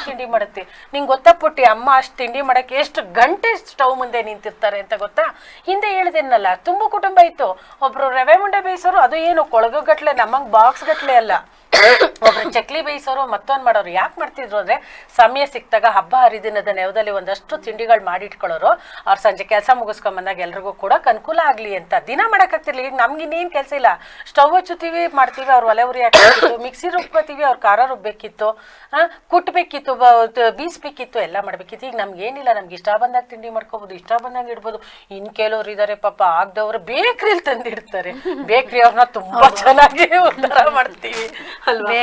ತಿಂಡಿ ಮಾಡುತ್ತೆ. ನಿಂಗೆ ಗೊತ್ತಾ ಪುಟ್ಟಿ, ಅಮ್ಮ ಅಷ್ಟು ತಿಂಡಿ ಮಾಡಕ್ಕೆ ಎಷ್ಟು ಗಂಟೆ ಸ್ಟವ್ ಮುಂದೆ ನಿಂತಿರ್ತಾರೆ ಅಂತ ಗೊತ್ತಾ? ಹಿಂದೆ ಹೇಳಿದೇನಲ್ಲ, ತುಂಬು ಕುಟುಂಬ ಇತ್ತು. ಒಬ್ರು ರವೆ ಮುಂಡೆ ಬೇಯಿಸೋರು, ಅದು ಏನು ಕೊಳಗು ಗಟ್ಲೆ, ನಮ್ಮಂಗ್ ಬಾಕ್ಸ್ ಗಟ್ಲೆ ಅಲ್ಲ. ಒಬ್ರು ಚಕ್ಲಿ ಬೇಯಿಸೋರು, ಮತ್ತೊಂದ್ ಮಾಡೋರು. ಯಾಕೆ ಮಾಡ್ತಿದ್ರು ಅಂದ್ರೆ ಸಮಯ ಸಿಕ್ತಾಗ ಹಬ್ಬ ಹರಿದಿನದ ನೆವದಲ್ಲಿ ಒಂದಷ್ಟು ತಿಂಡಿಗಳು ಮಾಡಿಟ್ಕೊಳ್ಳೋರು. ಅವ್ರು ಸಂಜೆ ಕೆಲಸ ಮುಗಿಸ್ಕೊಂಡ್ ಬಂದಾಗ ಎಲ್ರಿಗೂ ಕೂಡ ಅನುಕೂಲ ಆಗ್ಲಿ ಅಂತ. ದಿನ ಮಾಡಕ್ಕಾಗ್ತಿರ್ಲಿ. ಈಗ ನಮ್ಗೆ ಇನ್ನೇನ್ ಕೆಲಸ ಇಲ್ಲ, ಸ್ಟವ್ ಹಚ್ಚುತ್ತೀವಿ, ಮಾಡ್ತೀವಿ, ಅವ್ರು ಒಲೆ ಉರಿ ಹಾಕಿತ್ತು, ಮಿಕ್ಸಿ ರುಬ್ಕೋತೀವಿ, ಅವ್ರು ಖಾರ ರುಬ್ಬೇಕಿತ್ತು, ಕುಟ್ಬೇಕಿತ್ತು, ಬೀಸ್ಬೇಕಿತ್ತು, ಎಲ್ಲ ಮಾಡ್ಬೇಕಿತ್ತು. ಈಗ ನಮ್ಗೆ ಏನಿಲ್ಲ, ನಮ್ಗೆ ಇಷ್ಟ ಬಂದಾಗ ತಿಂಡಿ ಮಾಡ್ಕೋಬಹುದು, ಇಷ್ಟ ಬಂದಾಗ ಇಡ್ಬೋದು. ಇನ್ ಕೆಲವ್ರು ಇದಾರೆ ಪಾಪ, ಆಗದವ್ರು ಬೇಕ್ರಿಲಿ ತಂದಿಡ್ತಾರೆ. ಬೇಕ್ರಿ ಅವ್ರನ್ನ ತುಂಬಾ ಚೆನ್ನಾಗಿ ಉದ್ಧಾರ ಮಾಡ್ತೀವಿ ಅಲ್ವಾ?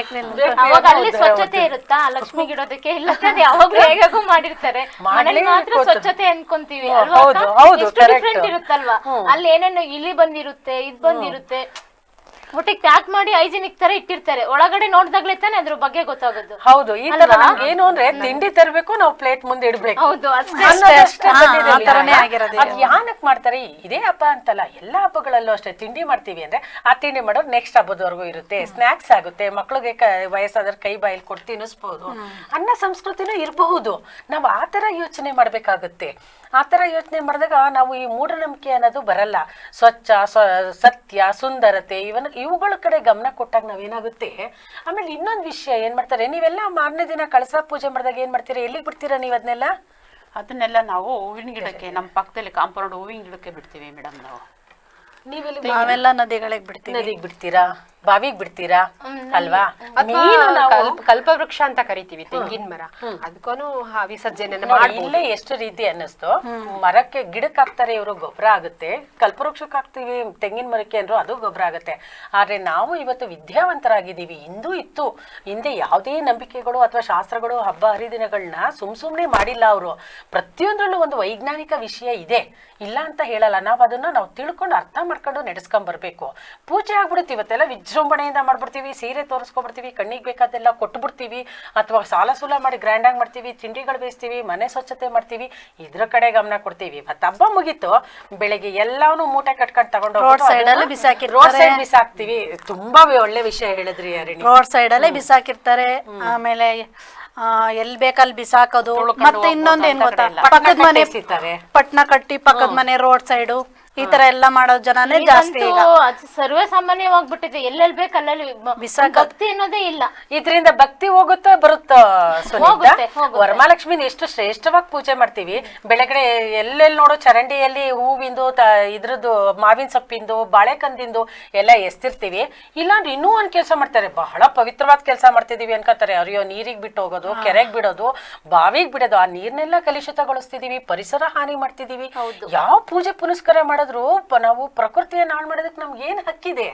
ಅವಾಗ ಅಲ್ಲಿ ಸ್ವಚ್ಛತೆ ಇರುತ್ತಾ ಲಕ್ಷ್ಮಿಗೆ ಇಡೋದಕ್ಕೆ? ಇಲ್ಲ ಯಾವಾಗ್ಲೂ ಹೇಗಾಗೂ ಮಾಡಿರ್ತಾರೆ, ಮನೇಲಿ ಮಾತ್ರ ಸ್ವಚ್ಛತೆ ಅನ್ಕೊಂತೀವಿ ಅಲ್ವಾ? ಡಿಫ್ರೆಂಟ್ ಇರುತ್ತಲ್ವಾ? ಅಲ್ಲಿ ಏನೇನು ಇಲಿ ಬಂದಿರುತ್ತೆ, ಇದ್ ಬಂದಿರುತ್ತೆ, ಒಟ್ಟಿಗೆ ಪ್ಯಾಕ್ ಮಾಡಿ ಹೈಜಿನಿಕ್ ತರ ಇಟ್ಟಿರ್ತಾರೆ. ಒಳಗಡೆ ನೋಡ್ದಾಗ್ಲೇ ತಾನೆ ಅದ್ರ ಬಗ್ಗೆ ಗೊತ್ತಾಗೋದು. ಹೌದು, ಈ ತರ ನಮ್ಗೆ ಏನು ಅಂದ್ರೆ ತಿಂಡಿ ತರಬೇಕು, ನಾವು ಪ್ಲೇಟ್ ಮುಂದೆ ಇಡ್ಬೇಕು. ಹೌದು, ಅದ್ ಯಾನಕ್ ಮಾಡ್ತಾರೆ? ಇದೇ ಹಬ್ಬ ಅಂತಲ್ಲ, ಎಲ್ಲಾ ಹಬ್ಬಗಳಲ್ಲೂ ಅಷ್ಟೇ. ತಿಂಡಿ ಮಾಡ್ತೀವಿ ಅಂದ್ರೆ ಆ ತಿಂಡಿ ಮಾಡೋದು ನೆಕ್ಸ್ಟ್ ಹಬ್ಬದವರೆಗೂ ಇರುತ್ತೆ. ಸ್ನಾಕ್ಸ್ ಆಗುತ್ತೆ, ಮಕ್ಳಿಗೆ ವಯಸ್ಸಾದ್ರ ಕೈ ಬಾಯಲ್ಲಿ ಕೊಟ್ಟು ತಿನ್ನಿಸ್ಬಹುದು. ಅನ್ನ ಸಂಸ್ಕೃತಿನೂ ಇರಬಹುದು. ನಾವು ಆತರ ಯೋಚನೆ ಮಾಡ್ಬೇಕಾಗುತ್ತೆ. ಆತರ ಯೋಚನೆ ಮಾಡಿದಾಗ ನಾವು ಈ ಮೂಢನಂಬಿಕೆ ಅನ್ನೋದು ಬರಲ್ಲ. ಸ್ವಚ್ಛ, ಸತ್ಯ, ಸುಂದರತೆ, ಇವುಗಳ ಕಡೆ ಗಮನ ಕೊಟ್ಟಾಗ ನಾವೇನಾಗುತ್ತೆ. ಆಮೇಲೆ ಇನ್ನೊಂದು ವಿಷಯ ಏನ್ ಮಾಡ್ತಾರೆ, ನೀವೆಲ್ಲ ಮಾರನೇ ದಿನ ಕಳಸ ಪೂಜೆ ಮಾಡಿದಾಗ ಏನ್ ಮಾಡ್ತೀರಾ, ಎಲ್ಲಿಗೆ ಬಿಡ್ತೀರಾ ನೀವು ಅದನ್ನೆಲ್ಲ? ಅದನ್ನೆಲ್ಲ ನಾವು ಹೂವಿನ ಗಿಡಕ್ಕೆ, ನಮ್ಮ ಪಕ್ಕದಲ್ಲಿ ಕಾಂಪೌಂಡ್ ಹೂವಿನ ಗಿಡಕ್ಕೆ ಬಿಡ್ತೀವಿ ಮೇಡಮ್ ನಾವು. ನಾವೆಲ್ಲ ನದಿಗಳಿಗೆ ಬಿಡ್ತೀವಿ. ನದಿಗೆ ಬಿಡ್ತೀರಾ, ಬಾವಿಗೆ ಬಿಡ್ತೀರಾ ಅಲ್ವಾ? ಕಲ್ಪವೃಕ್ಷ ಅಂತ ಕರಿತೀವಿ ತೆಂಗಿನ ಮರ, ಅದಕ್ಕೂ ವಿಸರ್ಜನೆ ಇಲ್ಲೇ ಎಷ್ಟು ರೀತಿ ಅನ್ನಿಸ್ತು. ಮರಕ್ಕೆ ಗಿಡಕ್ಕೆ ಹಾಕ್ತಾರೆ ಇವರು, ಗೊಬ್ಬರ ಆಗುತ್ತೆ. ಕಲ್ಪವೃಕ್ಷಕ್ಕೆ ಹಾಕ್ತಿವಿ ತೆಂಗಿನ ಮರಕ್ಕೆ ಅಂದ್ರು ಅದು ಗೊಬ್ಬರ ಆಗುತ್ತೆ. ಆದ್ರೆ ನಾವು ಇವತ್ತು ವಿದ್ಯಾವಂತರಾಗಿದ್ದೀವಿ. ಇಂದು ಇತ್ತು, ಹಿಂದೆ ಯಾವುದೇ ನಂಬಿಕೆಗಳು ಅಥವಾ ಶಾಸ್ತ್ರಗಳು ಹಬ್ಬ ಹರಿದಿನಗಳನ್ನ ಸುಮ್ನೆ ಮಾಡಿಲ್ಲ ಅವರು. ಪ್ರತಿಯೊಂದ್ರಲ್ಲೂ ಒಂದು ವೈಜ್ಞಾನಿಕ ವಿಷಯ ಇದೆ, ಇಲ್ಲ ಅಂತ ಹೇಳಲ್ಲ. ನಾವು ಅದನ್ನ ನಾವು ತಿಳ್ಕೊಂಡು ಅರ್ಥ ಮಾಡ್ಕೊಂಡು ನಡೆಸ್ಕೊಂಡ್ ಬರ್ಬೇಕು. ಪೂಜೆ ಆಗ್ಬಿಡುತ್ತೆ ಇವತ್ತೆಲ್ಲ ವಿಜೃಂಭಣೆಯಿಂದ ಮಾಡ್ಬಿಡ್ತೀವಿ, ಸೀರೆ ತೋರಿಸ್ಕೊಬಿಡ್ತೀವಿ, ಕಣ್ಣಿಗೆ ಬೇಕಾದೆಲ್ಲ ಕೊಟ್ಬಿಡ್ತೀವಿ, ಅಥವಾ ಸಾಲ ಸೂಲ ಮಾಡಿ ಗ್ರ್ಯಾಂಡ್ ಆಗಿ ಮಾಡ್ತೀವಿ, ತಿಂಡಿಗಳು ಬೇಯಿಸ್ತೀವಿ, ಮನೆ ಸ್ವಚ್ಛತೆ ಮಾಡ್ತೀವಿ, ಇದ್ರ ಕಡೆ ಗಮನ ಕೊಡ್ತೀವಿ. ಇವತ್ತು ಹಬ್ಬ ಮುಗೀತು, ಬೆಳಿಗ್ಗೆ ಎಲ್ಲಾನು ಮೂಟೆ ಕಟ್ಕೊಂಡು ತಗೊಂಡು ರೋಡ್ ಸೈಡ್ ಬಿಸಾಕ್ತಿವಿ. ತುಂಬಾ ಒಳ್ಳೆ ವಿಷಯ ಹೇಳಿದ್ರಿ ಅರಣಿ. ರೋಡ್ ಸೈಡ್ ಅಲ್ಲೇ ಬಿಸಾಕಿರ್ತಾರೆ. ಆಮೇಲೆ ಎಲ್ ಬೇಕಲ್ಲಿ ಬಿಸಾಕೋದು. ಮತ್ತೆ ಇನ್ನೊಂದ್ ಏನ್ ಗೊತ್ತಾ, ಪಕ್ಕದ ಮನೆ ಪಟ್ನ ಕಟ್ಟಿ ಪಕ್ಕದ ಮನೆ ರೋಡ್ ಸೈಡು ಈ ತರ ಎಲ್ಲ ಮಾಡೋ ಜನನೇ ಜಾಸ್ತಿ. ಸರ್ವೇ ಸಾಮಾನ್ಯವಾಗ್ಬಿಟ್ಟಿದೆ, ಎಲ್ಲೆಲ್ಲಿ ಬೇಕು ಅಲ್ಲಲ್ಲಿ ಭಕ್ತಿ ಅನ್ನೋದೇ ಇಲ್ಲ. ಇದರಿಂದ ಭಕ್ತಿ ಹೋಗುತ್ತೋ ಬರುತ್ತೋ ವರಮಹಾಲಕ್ಷ್ಮಿನ ಎಷ್ಟು ಶ್ರೇಷ್ಠವಾಗಿ ಪೂಜೆ ಮಾಡ್ತೀವಿ. ಬೆಳಗ್ಗೆ ಎಲ್ಲೆಲ್ಲಿ ನೋಡೋ ಚರಂಡಿಯಲ್ಲಿ ಹೂವಿಂದು ಇದ್ರದ್ದು ಮಾವಿನ ಸೊಪ್ಪಿಂದು ಬಾಳೆಕಂದಿಂದು ಎಲ್ಲ ಎಸ್ತಿರ್ತೀವಿ. ಇಲ್ಲಾಂದ್ರೆ ಇನ್ನೂ ಒಂದ್ ಕೆಲಸ ಮಾಡ್ತಾರೆ, ಬಹಳ ಪವಿತ್ರವಾದ ಕೆಲಸ ಮಾಡ್ತಿದೀವಿ ಅನ್ಕೋತಾರೆ. ಅರಿಯೋ ನೀರಿಗೆ ಬಿಟ್ಟು ಹೋಗೋದು, ಕೆರೆಗೆ ಬಿಡೋದು, ಬಾವಿಗೆ ಬಿಡೋದು, ಆ ನೀರ್ನೆಲ್ಲ ಕಲುಷಿತಗೊಳಿಸ್ತಿದೀವಿ, ಪರಿಸರ ಹಾನಿ ಮಾಡ್ತಿದೀವಿ. ಯಾವ ಪೂಜೆ ಪುನಸ್ಕಾರ ಮಾಡೋದು ನಾವು ಪ್ರಕೃತಿಯನ್ನ ಹಾಳು ಮಾಡೋದಕ್ಕೆ ನಮ್ಗೆ ಏನ್ ಹಕ್ಕಿದೆ?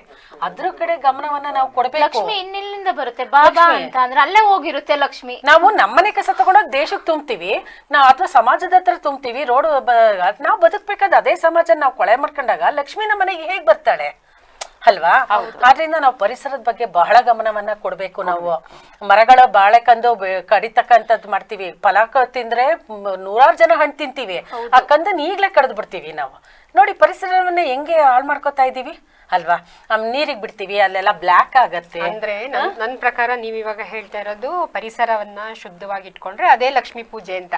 ಅದ್ರ ಕಡೆ ಗಮನವನ್ನ ನಾವು ಕೊಡ್ಬೇಕು. ಲಕ್ಷ್ಮಿ ಇನ್ನಿಲ್ಲಿಂದ ಬರುತ್ತೆ, ಬಾಬಾ ಅಂತ ಅಂದ್ರೆ ಅಲ್ಲೇ ಹೋಗಿರುತ್ತೆ ಲಕ್ಷ್ಮಿ. ನಾವು ನಮ್ಮನೆ ಕಸ ತಗೊಂಡೋಗಿ ದೇಶಕ್ಕೆ ತುಂಬ್ತೀವಿ, ನಾವು ಅಥವಾ ಸಮಾಜದ ಹತ್ರ ತುಂಬ್ತೀವಿ. ರೋಡ್ ನಾವು ಬದುಕ್ಬೇಕಾದ ಅದೇ ಸಮಾಜ ನಾವು ಕೊಳೆ ಮಾಡ್ಕೊಂಡಾಗ ಲಕ್ಷ್ಮಿ ನಮ್ಮ ಮನೆಗೆ ಹೇಗ್ ಬರ್ತಾಳೆ ಅಲ್ವಾ? ಆದ್ರಿಂದ ನಾವು ಪರಿಸರದ ಬಗ್ಗೆ ಬಹಳ ಗಮನವನ್ನ ಕೊಡ್ಬೇಕು. ನಾವು ಮರಗಳ ಬಾಳೆಕಂದು ಕಡಿತಕ್ಕಂಥದ್ದು ಮಾಡ್ತೀವಿ. ಫಲ ತಿಂದ್ರೆ 100 ಜನ ಹಣ್ಣು ತಿಂತೀವಿ, ಆ ಕಂದನ್ ಈಗ್ಲೇ ಕಡ್ದು ಬಿಡ್ತೀವಿ ನಾವು. ನೋಡಿ ಪರಿಸರವನ್ನ ಹೆಂಗೆ ಹಾಳು ಮಾಡ್ಕೋತಾ ಇದೀವಿ ಅಲ್ವಾ? ನೀರಿಗೆ ಬಿಡ್ತೀವಿ, ಅಲ್ಲೆಲ್ಲ ಬ್ಲಾಕ್ ಆಗತ್ತೆ. ಅಂದ್ರೆ ನನ್ ಪ್ರಕಾರ ನೀವ್ ಇವಾಗ ಹೇಳ್ತಾ ಇರೋದು ಪರಿಸರವನ್ನ ಶುದ್ಧವಾಗಿ ಇಟ್ಕೊಂಡ್ರೆ ಅದೇ ಲಕ್ಷ್ಮೀ ಪೂಜೆ ಅಂತ.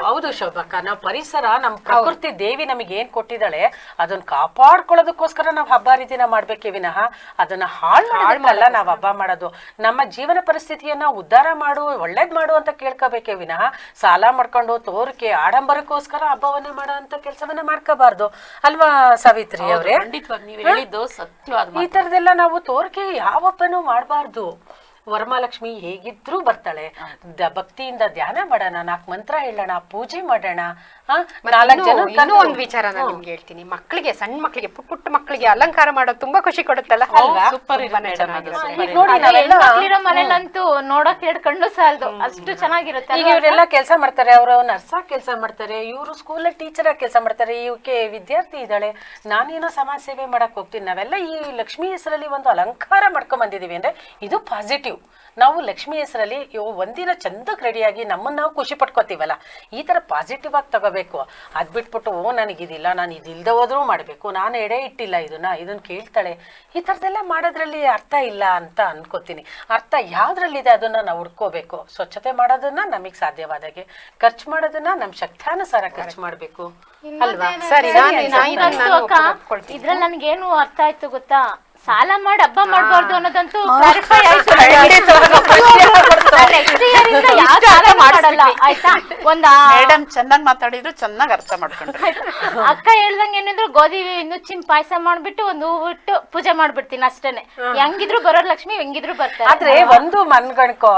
ಹೌದು ಶೋಭಕ್ಕ, ನಾವು ಪರಿಸರ ನಮ್ ಪ್ರಕೃತಿ ದೇವಿ ನಮಗೆ ಏನ್ ಕೊಟ್ಟಿದ್ದಾಳೆ ಅದನ್ನ ಕಾಪಾಡ್ಕೊಳ್ಳೋದಕ್ಕೋಸ್ಕರ ನಾವ್ ಹಬ್ಬ ಹರಿದಿನ ಮಾಡ್ಬೇಕೇ ವಿನಃ ಅದನ್ನ ಹಾಳು ಮಾಡಲ್ಲ. ನಾವ್ ಹಬ್ಬ ಮಾಡೋದು ನಮ್ಮ ಜೀವನ ಪರಿಸ್ಥಿತಿಯನ್ನ ಉದ್ಧಾರ ಮಾಡು, ಒಳ್ಳೇದ್ ಮಾಡು ಅಂತ ಕೇಳ್ಕೋಬೇಕೇ ವಿನಃ ಸಾಲ ಮಾಡ್ಕೊಂಡು ತೋರಿಕೆ ಆಡಂಬರಕ್ಕೋಸ್ಕರ ಹಬ್ಬವನ್ನ ಮಾಡೋ ಅಂತ ಕೆಲಸವನ್ನ ಮಾಡ್ಕೋಬಾರ್ದು ಅಲ್ವಾ ಸಾವಿತ್ರಿ ಅವ್ರೆ? ಈ ತರದೆಲ್ಲ ನಾವು ತೋರಿಕೆ ಯಾವಪ್ಪನೂ ಮಾಡಬಾರ್ದು. ವರಮಹಾಲಕ್ಷ್ಮಿ ಹೇಗಿದ್ರು ಬರ್ತಾಳೆ. ಭಕ್ತಿಯಿಂದ ಧ್ಯಾನ ಮಾಡೋಣ, 4 ಮಂತ್ರ ಹೇಳೋಣ, ಪೂಜೆ ಮಾಡೋಣ. ಇನ್ನೂ ಒಂದ್ ವಿಚಾರ ನಾನು ನಿಮ್ಗೆ ಹೇಳ್ತೀನಿ. ಮಕ್ಕಳಿಗೆ, ಸಣ್ಣ ಮಕ್ಕಳಿಗೆ, ಪುಟ್ಟ ಮಕ್ಕಳಿಗೆ ಅಲಂಕಾರ ಮಾಡೋದು ತುಂಬಾ ಖುಷಿ ಕೊಡುತ್ತಲ್ಲ. ಮನೇಲಂತೂ ನೋಡಕ್ 2 ಕಣ್ಣು ಸಾಲದು, ಅಷ್ಟು ಚೆನ್ನಾಗಿರುತ್ತೆ. ಈಗ ಇವರೆಲ್ಲ ಕೆಲಸ ಮಾಡ್ತಾರೆ, ಅವರು ನರ್ಸಾಗಿ ಕೆಲಸ ಮಾಡ್ತಾರೆ, ಇವರು ಸ್ಕೂಲ್ ಟೀಚರ್ ಆಗಿ ಕೆಲಸ ಮಾಡ್ತಾರೆ, ಇವಕ್ಕೆ ವಿದ್ಯಾರ್ಥಿ ಇದ್ದಾಳೆ, ನಾನೇನೋ ಸಮಾಜ ಸೇವೆ ಮಾಡಕ್ ಹೋಗ್ತೀನಿ. ನಾವೆಲ್ಲ ಈ ಲಕ್ಷ್ಮಿ ಹೆಸರಲ್ಲಿ ಒಂದು ಅಲಂಕಾರ ಮಾಡ್ಕೊಂಡ್ ಬಂದಿದೀವಿ ಅಂದ್ರೆ ಇದು ಪಾಸಿಟಿವ್. ನಾವು ಲಕ್ಷ್ಮಿ ಹೆಸರಲ್ಲಿ ಒಂದಿನ ಚಂದಕ್ಕೆ ರೆಡಿಯಾಗಿ ನಮ್ಮನ್ನ ನಾವು ಖುಷಿ ಪಟ್ಕೋತೀವಲ್ಲ, ಈ ತರ ಪಾಸಿಟಿವ್ ಆಗಿ ತಗೋಬೇಕು. ಅದ್ ಬಿಟ್ಬಿಟ್ಟು ನನಗಿದಿಲ್ಲ, ನಾನು ಇದಿಲ್ದ ಹೋದ್ರೂ ಮಾಡ್ಬೇಕು, ನಾನು ಎಡೆ ಇಟ್ಟಿಲ್ಲ ಇದನ್ನ ಕೇಳ್ತಾಳೆ, ಈ ತರದೆಲ್ಲ ಮಾಡೋದ್ರಲ್ಲಿ ಅರ್ಥ ಇಲ್ಲ ಅಂತ ಅನ್ಕೋತೀನಿ. ಅರ್ಥ ಯಾವ್ದ್ರಲ್ಲಿದೆ ಅದನ್ನ ನಾವು ಹುಡ್ಕೋಬೇಕು. ಸ್ವಚ್ಛತೆ ಮಾಡೋದನ್ನ ನಮಗ್ ಸಾಧ್ಯವಾದಾಗೆ, ಖರ್ಚು ಮಾಡೋದನ್ನ ನಮ್ ಶಕ್ತಾನುಸಾರ ಖರ್ಚು ಮಾಡ್ಬೇಕು ಅಲ್ವಾ? ಸರಿ, ಇದ್ರಲ್ಲಿ ನನ್ಗೇನು ಅರ್ಥ ಆಯ್ತು ಗೊತ್ತಾ, ಸಾಲ ಮಾಡಿ ಹಬ್ಬ ಮಾಡ್ಬಾರ್ದು ಅನ್ನೋದಂತೂ ಕ್ಲಾರಿಫೈ ಆಯ್ತು. ಮೇಡಮ್ ಚೆನ್ನಾಗಿ ಮಾತಾಡಿದ್ರು, ಚೆನ್ನಾಗಿ ಅರ್ಥ ಮಾಡ್ಕೊಂಡ್ರು. ಅಕ್ಕ ಹೇಳ್ದಂಗೆ ಏನಿದ್ರು ಗೋಧಿ ನುಚ್ಚಿನ ಪಾಯಸ ಮಾಡ್ಬಿಟ್ಟು ಒಂದು ಹೂವು ಇಟ್ಟು ಪೂಜೆ ಮಾಡ್ಬಿಡ್ತೀನಿ ಅಷ್ಟೇನೆ. ಹೆಂಗಿದ್ರು ಬರೋರ್ ಲಕ್ಷ್ಮಿ ಹೆಂಗಿದ್ರು ಬರ್ತಾರೆ. ಆದ್ರೆ ಒಂದು ಮನ್ಗಣ್ಕೋ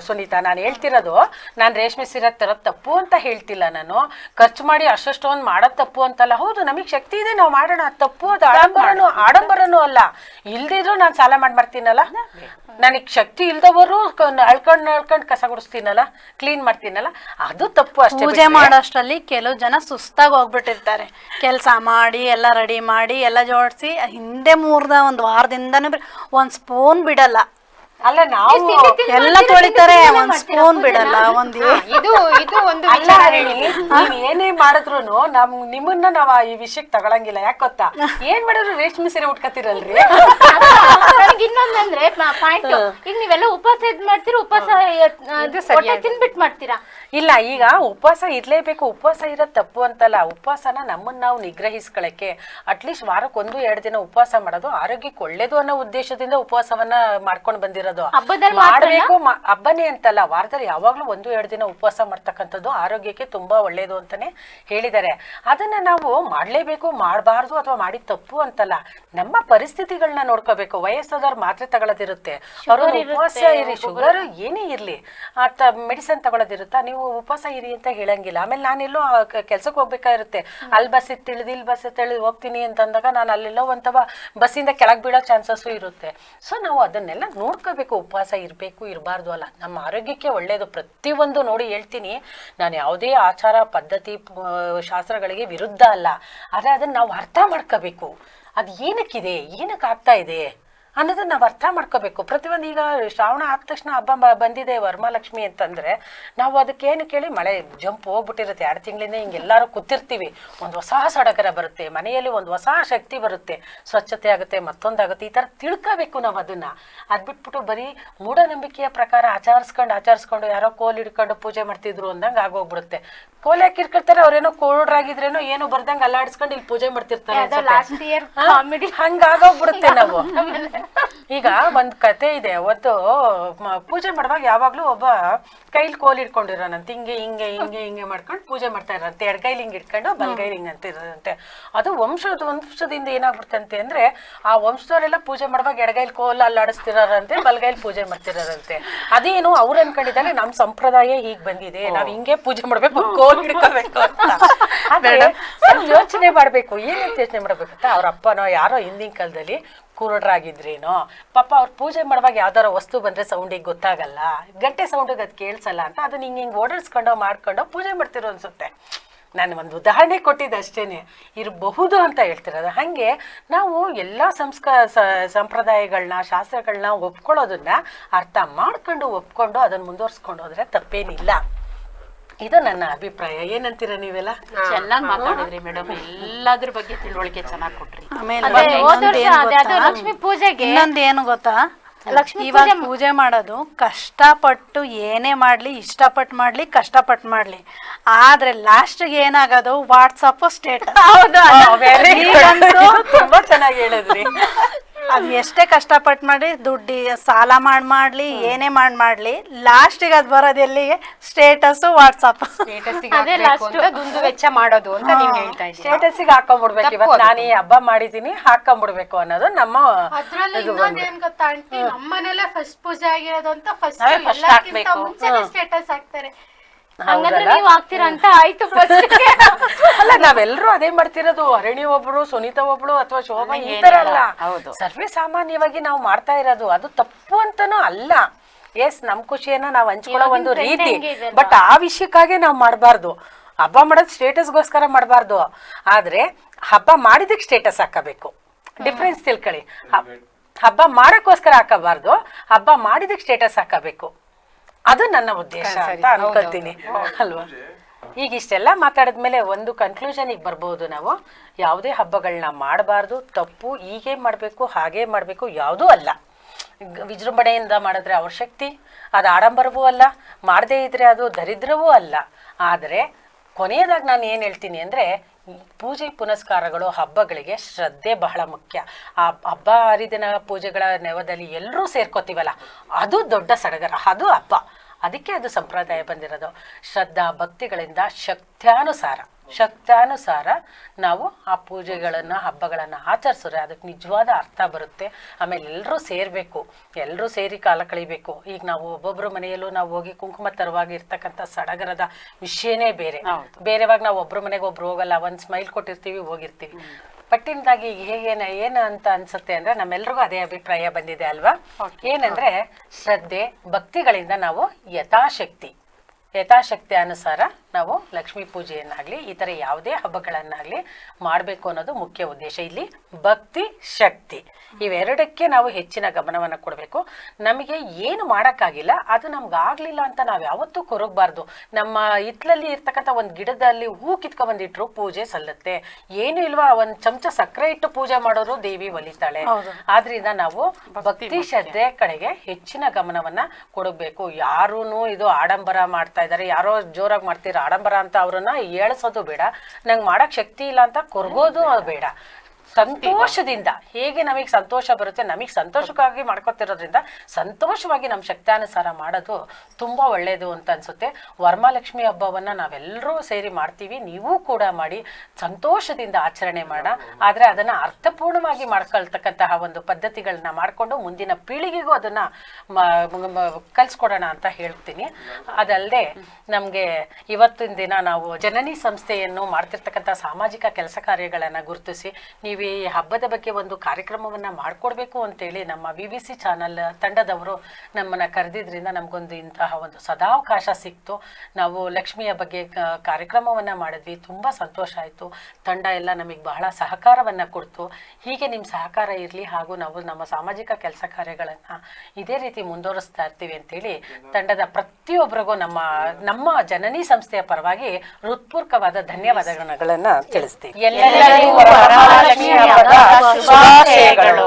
ಸುನೀತಾ, ನಾನು ಹೇಳ್ತಿರೋದು ನಾನ್ ರೇಷ್ಮೆ ಸೀರೆ ತರೋದ್ ತಪ್ಪು ಅಂತ ಹೇಳ್ತಿಲ್ಲ. ನಾನು ಖರ್ಚು ಮಾಡಿ ಅಷ್ಟೊಂದು ಮಾಡೋದ್ ತಪ್ಪು ಅಂತಲ್ಲ. ಹೌದು, ನಮಗ್ ಶಕ್ತಿ ಇದೆ, ನಾವು ಮಾಡೋಣ, ತಪ್ಪು. ಅದು ಆಡಂಬರನು ಅಲ್ಲ. ಇಲ್ದಿದ್ರು ನಾನ್ ಸಾಲ ಮಾಡ್ತೀನಲ್ಲ, ನನಗ್ ಶಕ್ತಿ ಇಲ್ದವರು ಅಳ್ಕೊಂಡ್ ಕಸ ಗುಡಿಸ್ತೀನಲ್ಲ, ಕ್ಲೀನ್ ಮಾಡ್ತೀನಲ್ಲ, ಅದು ತಪ್ಪು ಅಷ್ಟೇ. ಪೂಜೆ ಮಾಡೋಷ್ಟರಲ್ಲಿ ಕೆಲವು ಜನ ಸುಸ್ತಾಗಿ ಹೋಗ್ಬಿಟ್ಟಿರ್ತಾರೆ. ಕೆಲಸ ಮಾಡಿ ಎಲ್ಲ ರೆಡಿ ಮಾಡಿ ಎಲ್ಲ ಜೋಡಿಸಿ ಹಿಂದೆ ಮೂರ್ದ ಒಂದು ವಾರದಿಂದಾನು ಒಂದ್ ಸ್ಪೂನ್ ಬಿಡಲ್ಲ. ಅಲ್ಲ, ನಾವು ಎಲ್ಲ ತೊಳಿತಾರೆ, ಒಂದ್ ಸ್ಪೂನ್ ಬಿಡಲ್ಲ. ಇದು ಒಂದು ನೀವ್ ಏನೇ ಮಾಡಿದ್ರು ನಿಮ್ಮನ್ನ ನಾವ್ ಈ ವಿಷಯಕ್ಕೆ ತಗೊಳಂಗಿಲ್ಲ. ಯಾಕೆ ಗೊತ್ತಾ, ಏನ್ ಮಾಡಿದ್ರು ರೇಷ್ಮೆ ಸೀರೆ ಉಟ್ಕತಿರಲ್ರಿ. ಇನ್ನೊಂದಂದ್ರೆ ಪಾಯಿಂಟ್, ಈಗ ನೀವೆಲ್ಲ ಉಪವಾಸ ಮಾಡ್ತೀರಾ, ಉಪವಾಸ ತಿನ್ಬಿಟ್ ಮಾಡ್ತೀರಾ. ಇಲ್ಲ, ಈಗ ಉಪವಾಸ ಇರ್ಲೇಬೇಕು, ಉಪವಾಸ ಇರೋದು ತಪ್ಪು ಅಂತಲ್ಲ. ಉಪವಾಸನ ನಮ್ಮನ್ನ ನಾವು ನಿಗ್ರಹಿಸ್ಕೊಳ್ಳಕ್ಕೆ ಅಟ್ಲೀಸ್ಟ್ ವಾರಕ್ಕೆ 1-2 ದಿನ ಉಪವಾಸ ಮಾಡೋದು ಆರೋಗ್ಯಕ್ಕೆ ಒಳ್ಳೇದು ಅನ್ನೋ ಉದ್ದೇಶದಿಂದ ಉಪವಾಸವನ್ನ ಮಾಡ್ಕೊಂಡು ಬಂದಿರೋದು. ಮಾಡ್ಬೇಕು, ಹಬ್ಬನೇ ಅಂತಲ್ಲ, ವಾರದಲ್ಲಿ ಯಾವಾಗ್ಲೂ 1-2 ದಿನ ಉಪವಾಸ ಮಾಡ್ತಕ್ಕಂಥದ್ದು ಆರೋಗ್ಯಕ್ಕೆ ತುಂಬಾ ಒಳ್ಳೇದು ಅಂತಾನೆ ಹೇಳಿದ್ದಾರೆ. ಅದನ್ನ ನಾವು ಮಾಡ್ಲೇಬೇಕು, ಮಾಡಬಾರ್ದು ಅಥವಾ ಮಾಡಿದ ತಪ್ಪು ಅಂತಲ್ಲ. ನಮ್ಮ ಪರಿಸ್ಥಿತಿಗಳನ್ನ ನೋಡ್ಕೋಬೇಕು. ವಯಸ್ಸಾದವ್ರು ಮಾತ್ರೆ ತಗೊಳ್ಳೋದಿರುತ್ತೆ, ಅವರು ಉಪವಾಸ ಇರಿ, ಶುಗರ್ ಏನೇ ಇರ್ಲಿ ಮೆಡಿಸಿನ್ ತಗೊಳ್ಳೋದಿರುತ್ತಾ, ನೀವು ಉಪವಾಸ ಇರಿ ಅಂತ ಹೇಳಂಗಿಲ್ಲ. ಆಮೇಲೆ ನಾನೆಲ್ಲೋ ಕೆಲ್ಸಕ್ಕೆ ಹೋಗ್ಬೇಕಾಗಿರುತ್ತೆ, ಅಲ್ಲಿ ಬಸ್ ತಿಳಿದು ಇಲ್ಲಿ ಬಸ್ ತಿಳಿದು ಹೋಗ್ತೀನಿ ಅಂತಂದಾಗ ನಾನು ಅಲ್ಲೆಲ್ಲೋ ಒಂಥವಾ ಬಸ್ಸಿಂದ ಕೆಳಗೆ ಬೀಳೋ ಚಾನ್ಸಸ್ಸು ಇರುತ್ತೆ. ಸೊ ನಾವು ಅದನ್ನೆಲ್ಲ ನೋಡ್ಕೋಬೇಕು. ಉಪವಾಸ ಇರಬೇಕು ಇರಬಾರ್ದು ಅಲ್ಲ, ನಮ್ಮ ಆರೋಗ್ಯಕ್ಕೆ ಒಳ್ಳೆಯದು. ಪ್ರತಿಯೊಂದು ನೋಡಿ ಹೇಳ್ತೀನಿ, ನಾನು ಯಾವುದೇ ಆಚಾರ ಪದ್ಧತಿ ಶಾಸ್ತ್ರಗಳಿಗೆ ವಿರುದ್ಧ ಅಲ್ಲ, ಆದರೆ ಅದನ್ನು ನಾವು ಅರ್ಥ ಮಾಡ್ಕೋಬೇಕು. ಅದು ಏನಕ್ಕಿದೆ, ಏನಕ್ಕೆ ಆಗ್ತಾ ಇದೆ ಅನ್ನೋದನ್ನ ನಾವು ಅರ್ಥ ಮಾಡ್ಕೋಬೇಕು. ಪ್ರತಿಯೊಂದು ಈಗ ಶ್ರಾವಣ ಆದ ತಕ್ಷಣ ಹಬ್ಬ ಬಂದಿದೆ ವರಮಹಾಲಕ್ಷ್ಮಿ ಅಂತಂದ್ರೆ ನಾವು ಅದಕ್ಕೇನು ಕೇಳಿ ಮಳೆ ಜಂಪ್ ಹೋಗ್ಬಿಟ್ಟಿರುತ್ತೆ. 2 ತಿಂಗಳಿಂದ ಹಿಂಗೆಲ್ಲರೂ ಕೂತಿರ್ತೀವಿ, ಒಂದು ಹೊಸ ಸಡಗರ ಬರುತ್ತೆ, ಮನೆಯಲ್ಲಿ ಒಂದು ಹೊಸ ಶಕ್ತಿ ಬರುತ್ತೆ, ಸ್ವಚ್ಛತೆ ಆಗುತ್ತೆ, ಮತ್ತೊಂದಾಗುತ್ತೆ. ಈ ಥರ ತಿಳ್ಕೋಬೇಕು ನಾವು ಅದನ್ನ. ಅದು ಬಿಟ್ಬಿಟ್ಟು ಬರೀ ಮೂಢನಂಬಿಕೆಯ ಪ್ರಕಾರ ಆಚರಿಸ್ಕೊಂಡು ಯಾರೋ ಕೋಲ್ ಹಿಡ್ಕೊಂಡು ಪೂಜೆ ಮಾಡ್ತಿದ್ರು ಅಂದಂಗೆ ಆಗೋಗ್ಬಿಡುತ್ತೆ. ಕೋಲ್ ಯಾಕೆ ಇರ್ಕೊಳ್ತಾರೆ, ಅವ್ರೇನೋ ಕೋಡ್ರಾಗಿದ್ರೇನೋ ಏನೋ ಬರ್ದಂಗೆ ಅಲ್ಲಾಡಿಸ್ಕೊಂಡು ಇಲ್ಲಿ ಪೂಜೆ ಮಾಡ್ತಿರ್ತಾರೆ, ಹಂಗಾಗೋಗ್ಬಿಡುತ್ತೆ ನಾವು. ಈಗ ಒಂದ್ ಕತೆ ಇದೆ, ಅವತ್ತು ಪೂಜೆ ಮಾಡುವಾಗ ಯಾವಾಗ್ಲೂ ಒಬ್ಬ ಕೈಲಿ ಕೋಲ್ ಇಟ್ಕೊಂಡಿರೋನಂತೆ, ಹಿಂಗೆ ಮಾಡ್ಕೊಂಡು ಪೂಜೆ ಮಾಡ್ತಾ ಇರಂತೆ. ಎಡಗೈಲಿ ಹಿಂಗೆ ಇಟ್ಕೊಂಡು ಬಲ್ಗೈಲಿ ಹಿಂಗೆ ಅಂತ ಇರೋದಂತೆ. ಅದು ವಂಶದಿಂದ ಏನಾಗ್ಬಿಡ್ತಂತೆ ಅಂದ್ರೆ, ಆ ವಂಶದವರೆಲ್ಲ ಪೂಜೆ ಮಾಡುವಾಗ ಎಡಗೈಲಿ ಕೋಲ್ ಅಲ್ಲಾಡಿಸ್ತಿರೋರಂತೆ, ಬಲ್ಗೈಲಿ ಪೂಜೆ ಮಾಡ್ತಿರೋರಂತೆ. ಅದೇನು ಅವ್ರು ಅನ್ಕೊಂಡಿದ್ದಾರೆ ನಮ್ ಸಂಪ್ರದಾಯ ಹೀಗ್ ಬಂದಿದೆ, ನಾವ್ ಹಿಂಗೆ ಪೂಜೆ ಮಾಡ್ಬೇಕು, ಕೋಲ್ ಹಿಡ್ಕೋಬೇಕು ಅಂತ. ಯೋಚನೆ ಮಾಡ್ಬೇಕು, ಏನಂತ ಯೋಚನೆ ಮಾಡ್ಬೇಕಂತ. ಅವ್ರ ಅಪ್ಪನೋ ಯಾರೋ ಹಿಂದಿನ ಕಾಲದಲ್ಲಿ ಕುರುಡ್ರಾಗಿದ್ರೇನೋ ಪಾಪ ಅವ್ರು ಪೂಜೆ ಮಾಡುವಾಗ ಯಾವ್ದಾರ ವಸ್ತು ಬಂದ್ರೆ ಸೌಂಡಿಗೆ ಗೊತ್ತಾಗಲ್ಲ, ಗಂಟೆ ಸೌಂಡಿಗೆ ಅದು ಕೇಳಿಸಲ್ಲ ಅಂತ ಅದನ್ನ ಹಿಂಗೆ ಓಡಾಡಿಸ್ಕೊಂಡು ಮಾಡ್ಕೊಂಡು ಪೂಜೆ ಮಾಡ್ತಿರೋ ಅನ್ಸುತ್ತೆ. ನಾನು ಒಂದು ಉದಾಹರಣೆ ಕೊಟ್ಟಿದ್ದೆ ಅಷ್ಟೇನೆ, ಇರಬಹುದು ಅಂತ ಹೇಳ್ತಿರೋದು. ಹಾಗೆ ನಾವು ಎಲ್ಲ ಸಂಪ್ರದಾಯಗಳನ್ನ ಶಾಸ್ತ್ರಗಳನ್ನ ಒಪ್ಕೊಳ್ಳೋದನ್ನ ಅರ್ಥ ಮಾಡ್ಕೊಂಡು ಒಪ್ಕೊಂಡು ಅದನ್ನ ಮುಂದುವರ್ಸ್ಕೊಂಡು ಹೋದ್ರೆ ತಪ್ಪೇನಿಲ್ಲ. ಇದು ನನ್ನ ಅಭಿಪ್ರಾಯ. ಏನಂತೀರ ನೀವೆಲ್ಲ? ಚೆನ್ನಾಗಿ ಮಾತಾಡಿದ್ರಿ ಮೇಡಮ್, ಎಲ್ಲದ್ರ ಬಗ್ಗೆ ತಿಳುವಳಿಕೆ ಚೆನ್ನಾಗಿ ಕೊಟ್ರಿ. ಲಕ್ಷ್ಮೀ ಪೂಜೆಗೆ ಇನ್ನೊಂದು ಏನು ಗೊತ್ತಾ, ಇವಾಗ ಪೂಜೆ ಮಾಡೋದು ಕಷ್ಟಪಟ್ಟು ಏನೇ ಮಾಡ್ಲಿ, ಇಷ್ಟಪಟ್ಟು ಮಾಡ್ಲಿ, ಕಷ್ಟಪಟ್ಟು ಮಾಡ್ಲಿ, ಆದ್ರೆ ಲಾಸ್ಟ್ಗೆ ಏನಾಗೋದು ವಾಟ್ಸಪ್ ಸ್ಟೇಟಸ್. ತುಂಬಾ ಚೆನ್ನಾಗಿ ಹೇಳಿದ್ರಿ. ಅದು ಎಷ್ಟೇ ಕಷ್ಟಪಟ್ಟು ಮಾಡಿ ದುಡ್ಡಿ ಸಾಲ ಮಾಡ್ಲಿ ಏನೇ ಮಾಡ್ಲಿ ಲಾಸ್ಟಿಗೆ ಅದು ಬರೋದು ಎಲ್ಲಿಗೆ? Status, WhatsApp. ದುಂದು ವೆಚ್ಚ ಮಾಡೋದು ಅಂತ ನೀವು ಹೇಳ್ತಾ ಇದ್ದೀರಿ. ಸ್ಟೇಟಸ್ಗೆ ಹಾಕೊಂಡ್ಬಿಡ್ಬೇಕು, ಇವತ್ತು ನಾನು ಈ ಹಬ್ಬ ಮಾಡಿದೀನಿ ಹಾಕೊಂಡ್ಬಿಡ್ಬೇಕು ಅನ್ನೋದು ನಮ್ಮ. ಅದ್ರಲ್ಲಿ ಇನ್ನೊಂದೇನ್ ಗೊತ್ತಾ ಆಂಟಿ, ನಮ್ಮನೆಲ್ಲ ಫಸ್ಟ್ ಪೂಜೆ ಆಗಿರೋದು ಅಂತ ಫಸ್ಟ್ ಎಲ್ಲಕ್ಕಿಂತ ಮುಂಚೆನೆ ಸ್ಟೇಟಸ್ ಹಾಕ್ತಾರೆ. ಹಂಗಂದ್ರೆ ನೀವು ಆಗ್ತೀರಾ ಅಂತ ಆಯ್ತು. ಅಲ್ಲ, ನಾವೆಲ್ಲರೂ ಅದೇ ಮಾಡ್ತಿರೋದು. ಅರಣಿ ಒಬ್ರು, ಸುನೀತಾ ಒಬ್ಳು ಅಥವಾ ಶೋಭಾ ಈ ತರ ಅಲ್ಲ, ಸರ್ವೇ ಸಾಮಾನ್ಯವಾಗಿ ನಾವು ಮಾಡ್ತಾ ಇರೋದು. ಅದು ತಪ್ಪು ಅಂತಾನೂ ಅಲ್ಲ. ಎಸ್, ನಮ್ ಖುಷಿಯನ್ನ ನಾವು ಹಂಚ್ಕೊಳ್ಳೋ ಒಂದು ರೀತಿ, ಬಟ್ ಆ ವಿಷಯಕ್ಕಾಗೆ ನಾವು ಮಾಡಬಾರ್ದು. ಹಬ್ಬ ಮಾಡೋದು ಸ್ಟೇಟಸ್ಗೋಸ್ಕರ ಮಾಡಬಾರ್ದು, ಆದ್ರೆ ಹಬ್ಬ ಮಾಡಿದಕ್ಕೆ ಸ್ಟೇಟಸ್ ಹಾಕಬೇಕು. ಡಿಫ್ರೆನ್ಸ್ ತಿಳ್ಕೊಳ್ಳಿ. ಹಬ್ಬ ಮಾಡಕ್ಕೋಸ್ಕರ ಹಾಕಬಾರ್ದು, ಹಬ್ಬ ಮಾಡಿದಕ್ಕೆ ಸ್ಟೇಟಸ್ ಹಾಕಬೇಕು. ಅದು ನನ್ನ ಉದ್ದೇಶ ಅಂತ ಅನ್ಕೊಳ್ತೀನಿ ಅಲ್ವಾ. ಈಗ ಇಷ್ಟೆಲ್ಲ ಮಾತಾಡಿದ್ಮೇಲೆ ಒಂದು ಕನ್ಕ್ಲೂಷನ್ಗೆ ಬರ್ಬೋದು ನಾವು. ಯಾವುದೇ ಹಬ್ಬಗಳನ್ನ ಮಾಡಬಾರ್ದು, ತಪ್ಪು, ಹೀಗೆ ಮಾಡಬೇಕು ಹಾಗೆ ಮಾಡಬೇಕು ಯಾವುದೂ ಅಲ್ಲ. ವಿಜೃಂಭಣೆಯಿಂದ ಮಾಡಿದ್ರೆ ಅವ್ರ ಶಕ್ತಿ, ಅದು ಆಡಂಬರವೂ ಅಲ್ಲ, ಮಾಡದೇ ಇದ್ರೆ ಅದು ದರಿದ್ರವೂ ಅಲ್ಲ. ಆದರೆ ಕೊನೆಯದಾಗಿ ನಾನು ಏನು ಹೇಳ್ತೀನಿ ಅಂದರೆ, ಪೂಜೆ ಪುನಸ್ಕಾರಗಳು ಹಬ್ಬಗಳಿಗೆ ಶ್ರದ್ಧೆ ಬಹಳ ಮುಖ್ಯ. ಆ ಹಬ್ಬ ಹರಿದಿನ ಪೂಜೆಗಳ ನೆವದಲ್ಲಿ ಎಲ್ಲರೂ ಸೇರ್ಕೋತೀವಲ್ಲ, ಅದು ದೊಡ್ಡ ಸಡಗರ, ಅದು ಹಬ್ಬ. ಅದಕ್ಕೆ ಅದು ಸಂಪ್ರದಾಯ ಬಂದಿರೋದು. ಶ್ರದ್ಧಾ ಭಕ್ತಿಗಳಿಂದ ಶಕ್ತ್ಯಾನುಸಾರ ನಾವು ಆ ಪೂಜೆಗಳನ್ನು ಹಬ್ಬಗಳನ್ನು ಆಚರಿಸಿದ್ರೆ ಅದಕ್ಕೆ ನಿಜವಾದ ಅರ್ಥ ಬರುತ್ತೆ. ಆಮೇಲೆ ಎಲ್ಲರೂ ಸೇರಬೇಕು, ಎಲ್ಲರೂ ಸೇರಿ ಕಾಲ ಕಳಿಬೇಕು. ಈಗ ನಾವು ಒಬ್ಬೊಬ್ಬರ ಮನೆಯಲ್ಲೂ ನಾವು ಹೋಗಿ ಕುಂಕುಮ ತರುವಾಗ ಇರ್ತಕ್ಕಂಥ ಸಡಗರದ ವಿಷಯನೇ ಬೇರೆವಾಗ ನಾವು ಒಬ್ಬರ ಮನೆಗೆ ಒಬ್ರು ಹೋಗಲ್ಲ, ಒಂದು ಸ್ಮೈಲ್ ಕೊಟ್ಟಿರ್ತೀವಿ, ಹೋಗಿರ್ತೀವಿ. ಪಟ್ಟಿನದಾಗಿ ಏನು ಅಂತ ಅನ್ಸುತ್ತೆ ಅಂದ್ರೆ, ನಮ್ಮೆಲ್ರಿಗೂ ಅದೇ ಅಭಿಪ್ರಾಯ ಬಂದಿದೆ ಅಲ್ವಾ. ಏನಂದ್ರೆ, ಶ್ರದ್ಧೆ ಭಕ್ತಿಗಳಿಂದ ನಾವು ಯಥಾಶಕ್ತಿ ಅನುಸಾರ ನಾವು ಲಕ್ಷ್ಮೀ ಪೂಜೆಯನ್ನಾಗ್ಲಿ ಈ ತರ ಯಾವುದೇ ಹಬ್ಬಗಳನ್ನಾಗ್ಲಿ ಮಾಡಬೇಕು ಅನ್ನೋದು ಮುಖ್ಯ ಉದ್ದೇಶ. ಇಲ್ಲಿ ಭಕ್ತಿ ಶಕ್ತಿ ಇವೆರಡಕ್ಕೆ ನಾವು ಹೆಚ್ಚಿನ ಗಮನವನ್ನ ಕೊಡಬೇಕು. ನಮಗೆ ಏನು ಮಾಡಕ್ಕಾಗಿಲ್ಲ ಅದು ನಮ್ಗಾಗ್ಲಿಲ್ಲ ಅಂತ ನಾವ್ ಯಾವತ್ತೂ ಕೊರಗಬಾರ್ದು. ನಮ್ಮ ಹಿತ್ಲಲ್ಲಿ ಇರ್ತಕ್ಕಂಥ ಒಂದ್ ಗಿಡದಲ್ಲಿ ಹೂ ಕಿತ್ಕೊಂಡ್ ಬಂದಿಟ್ರು ಪೂಜೆ ಸಲ್ಲುತ್ತೆ. ಏನು ಇಲ್ವಾ ಒಂದ್ ಚಮಚ ಸಕ್ಕರೆ ಇಟ್ಟು ಪೂಜೆ ಮಾಡೋರು ದೇವಿ ಒಲಿತಾಳೆ. ಆದ್ರಿಂದ ನಾವು ಭಕ್ತಿ ಶ್ರದ್ಧೆ ಕಡೆಗೆ ಹೆಚ್ಚಿನ ಗಮನವನ್ನ ಕೊಡಬೇಕು. ಯಾರೂನು ಇದು ಆಡಂಬರ ಮಾಡ್ತಾ ಇದಾರೆ, ಯಾರೋ ಜೋರಾಗಿ ಮಾಡ್ತೀರ ಆಡಂಬರ ಅಂತ ಅವ್ರನ್ನ ಏಳ್ಸೋದು ಬೇಡ. ನಂಗೆ ಮಾಡಕ್ ಶಕ್ತಿ ಇಲ್ಲ ಅಂತ ಕೊರಗೋದು ಬೇಡ. ಸಂತೋಷದಿಂದ ಹೇಗೆ ನಮಗೆ ಸಂತೋಷ ಬರುತ್ತೆ, ನಮಗೆ ಸಂತೋಷಕ್ಕಾಗಿ ಮಾಡ್ಕೊತಿರೋದ್ರಿಂದ ಸಂತೋಷವಾಗಿ ನಮ್ಮ ಶಕ್ತಾನುಸಾರ ಮಾಡೋದು ತುಂಬಾ ಒಳ್ಳೇದು ಅಂತ ಅನ್ಸುತ್ತೆ. ವರಮಹಾಲಕ್ಷ್ಮಿ ಹಬ್ಬವನ್ನ ನಾವೆಲ್ಲರೂ ಸೇರಿ ಮಾಡ್ತೀವಿ, ನೀವು ಕೂಡ ಮಾಡಿ ಸಂತೋಷದಿಂದ ಆಚರಣೆ ಮಾಡೋಣ. ಆದ್ರೆ ಅದನ್ನ ಅರ್ಥಪೂರ್ಣವಾಗಿ ಮಾಡ್ಕೊಳ್ತಕ್ಕಂತಹ ಒಂದು ಪದ್ಧತಿಗಳನ್ನ ಮಾಡ್ಕೊಂಡು ಮುಂದಿನ ಪೀಳಿಗೆಗೂ ಅದನ್ನ ಕಲ್ಸ್ಕೊಡೋಣ ಅಂತ ಹೇಳ್ತೀನಿ. ಅದಲ್ಲದೆ ನಮ್ಗೆ ಇವತ್ತಿನ ದಿನ ನಾವು ಜನನಿ ಸಂಸ್ಥೆಯನ್ನು ಮಾಡ್ತಿರ್ತಕ್ಕಂಥ ಸಾಮಾಜಿಕ ಕೆಲಸ ಕಾರ್ಯಗಳನ್ನ ಗುರುತಿಸಿ ನೀವು ಈ ಹಬ್ಬದ ಬಗ್ಗೆ ಒಂದು ಕಾರ್ಯಕ್ರಮವನ್ನ ಮಾಡ್ಕೊಡ್ಬೇಕು ಅಂತೇಳಿ ನಮ್ಮ BBC ಚಾನಲ್ ತಂಡದವರು ನಮ್ಮನ್ನ ಕರೆದಿದ್ರಿಂದ ನಮ್ಗೊಂದು ಇಂತಹ ಒಂದು ಸದಾವಕಾಶ ಸಿಕ್ತು. ನಾವು ಲಕ್ಷ್ಮಿಯ ಬಗ್ಗೆ ಕಾರ್ಯಕ್ರಮವನ್ನ ಮಾಡಿದ್ವಿ, ತುಂಬಾ ಸಂತೋಷ ಆಯ್ತು. ತಂಡ ಎಲ್ಲ ನಮಗೆ ಬಹಳ ಸಹಕಾರವನ್ನ ಕೊಡ್ತು. ಹೀಗೆ ನಿಮ್ಮ ಸಹಕಾರ ಇರಲಿ, ಹಾಗೂ ನಾವು ನಮ್ಮ ಸಾಮಾಜಿಕ ಕೆಲಸ ಕಾರ್ಯಗಳನ್ನ ಇದೇ ರೀತಿ ಮುಂದುವರಿಸ್ತಾ ಇರ್ತೀವಿ ಅಂತೇಳಿ ತಂಡದ ಪ್ರತಿಯೊಬ್ಬರಿಗೂ ನಮ್ಮ ಜನನಿ ಸಂಸ್ಥೆಯ ಪರವಾಗಿ ಹೃತ್ಪೂರ್ವಕವಾದ ಧನ್ಯವಾದಗಳನ್ನ ತಿಳಿಸ್ತೀವಿ. ಎಲ್ಲರಿಗೂ ವರಮಹಾಲಕ್ಷ್ಮಿ ಹಬ್ಬದ ಶುಭಾಶಯಗಳು.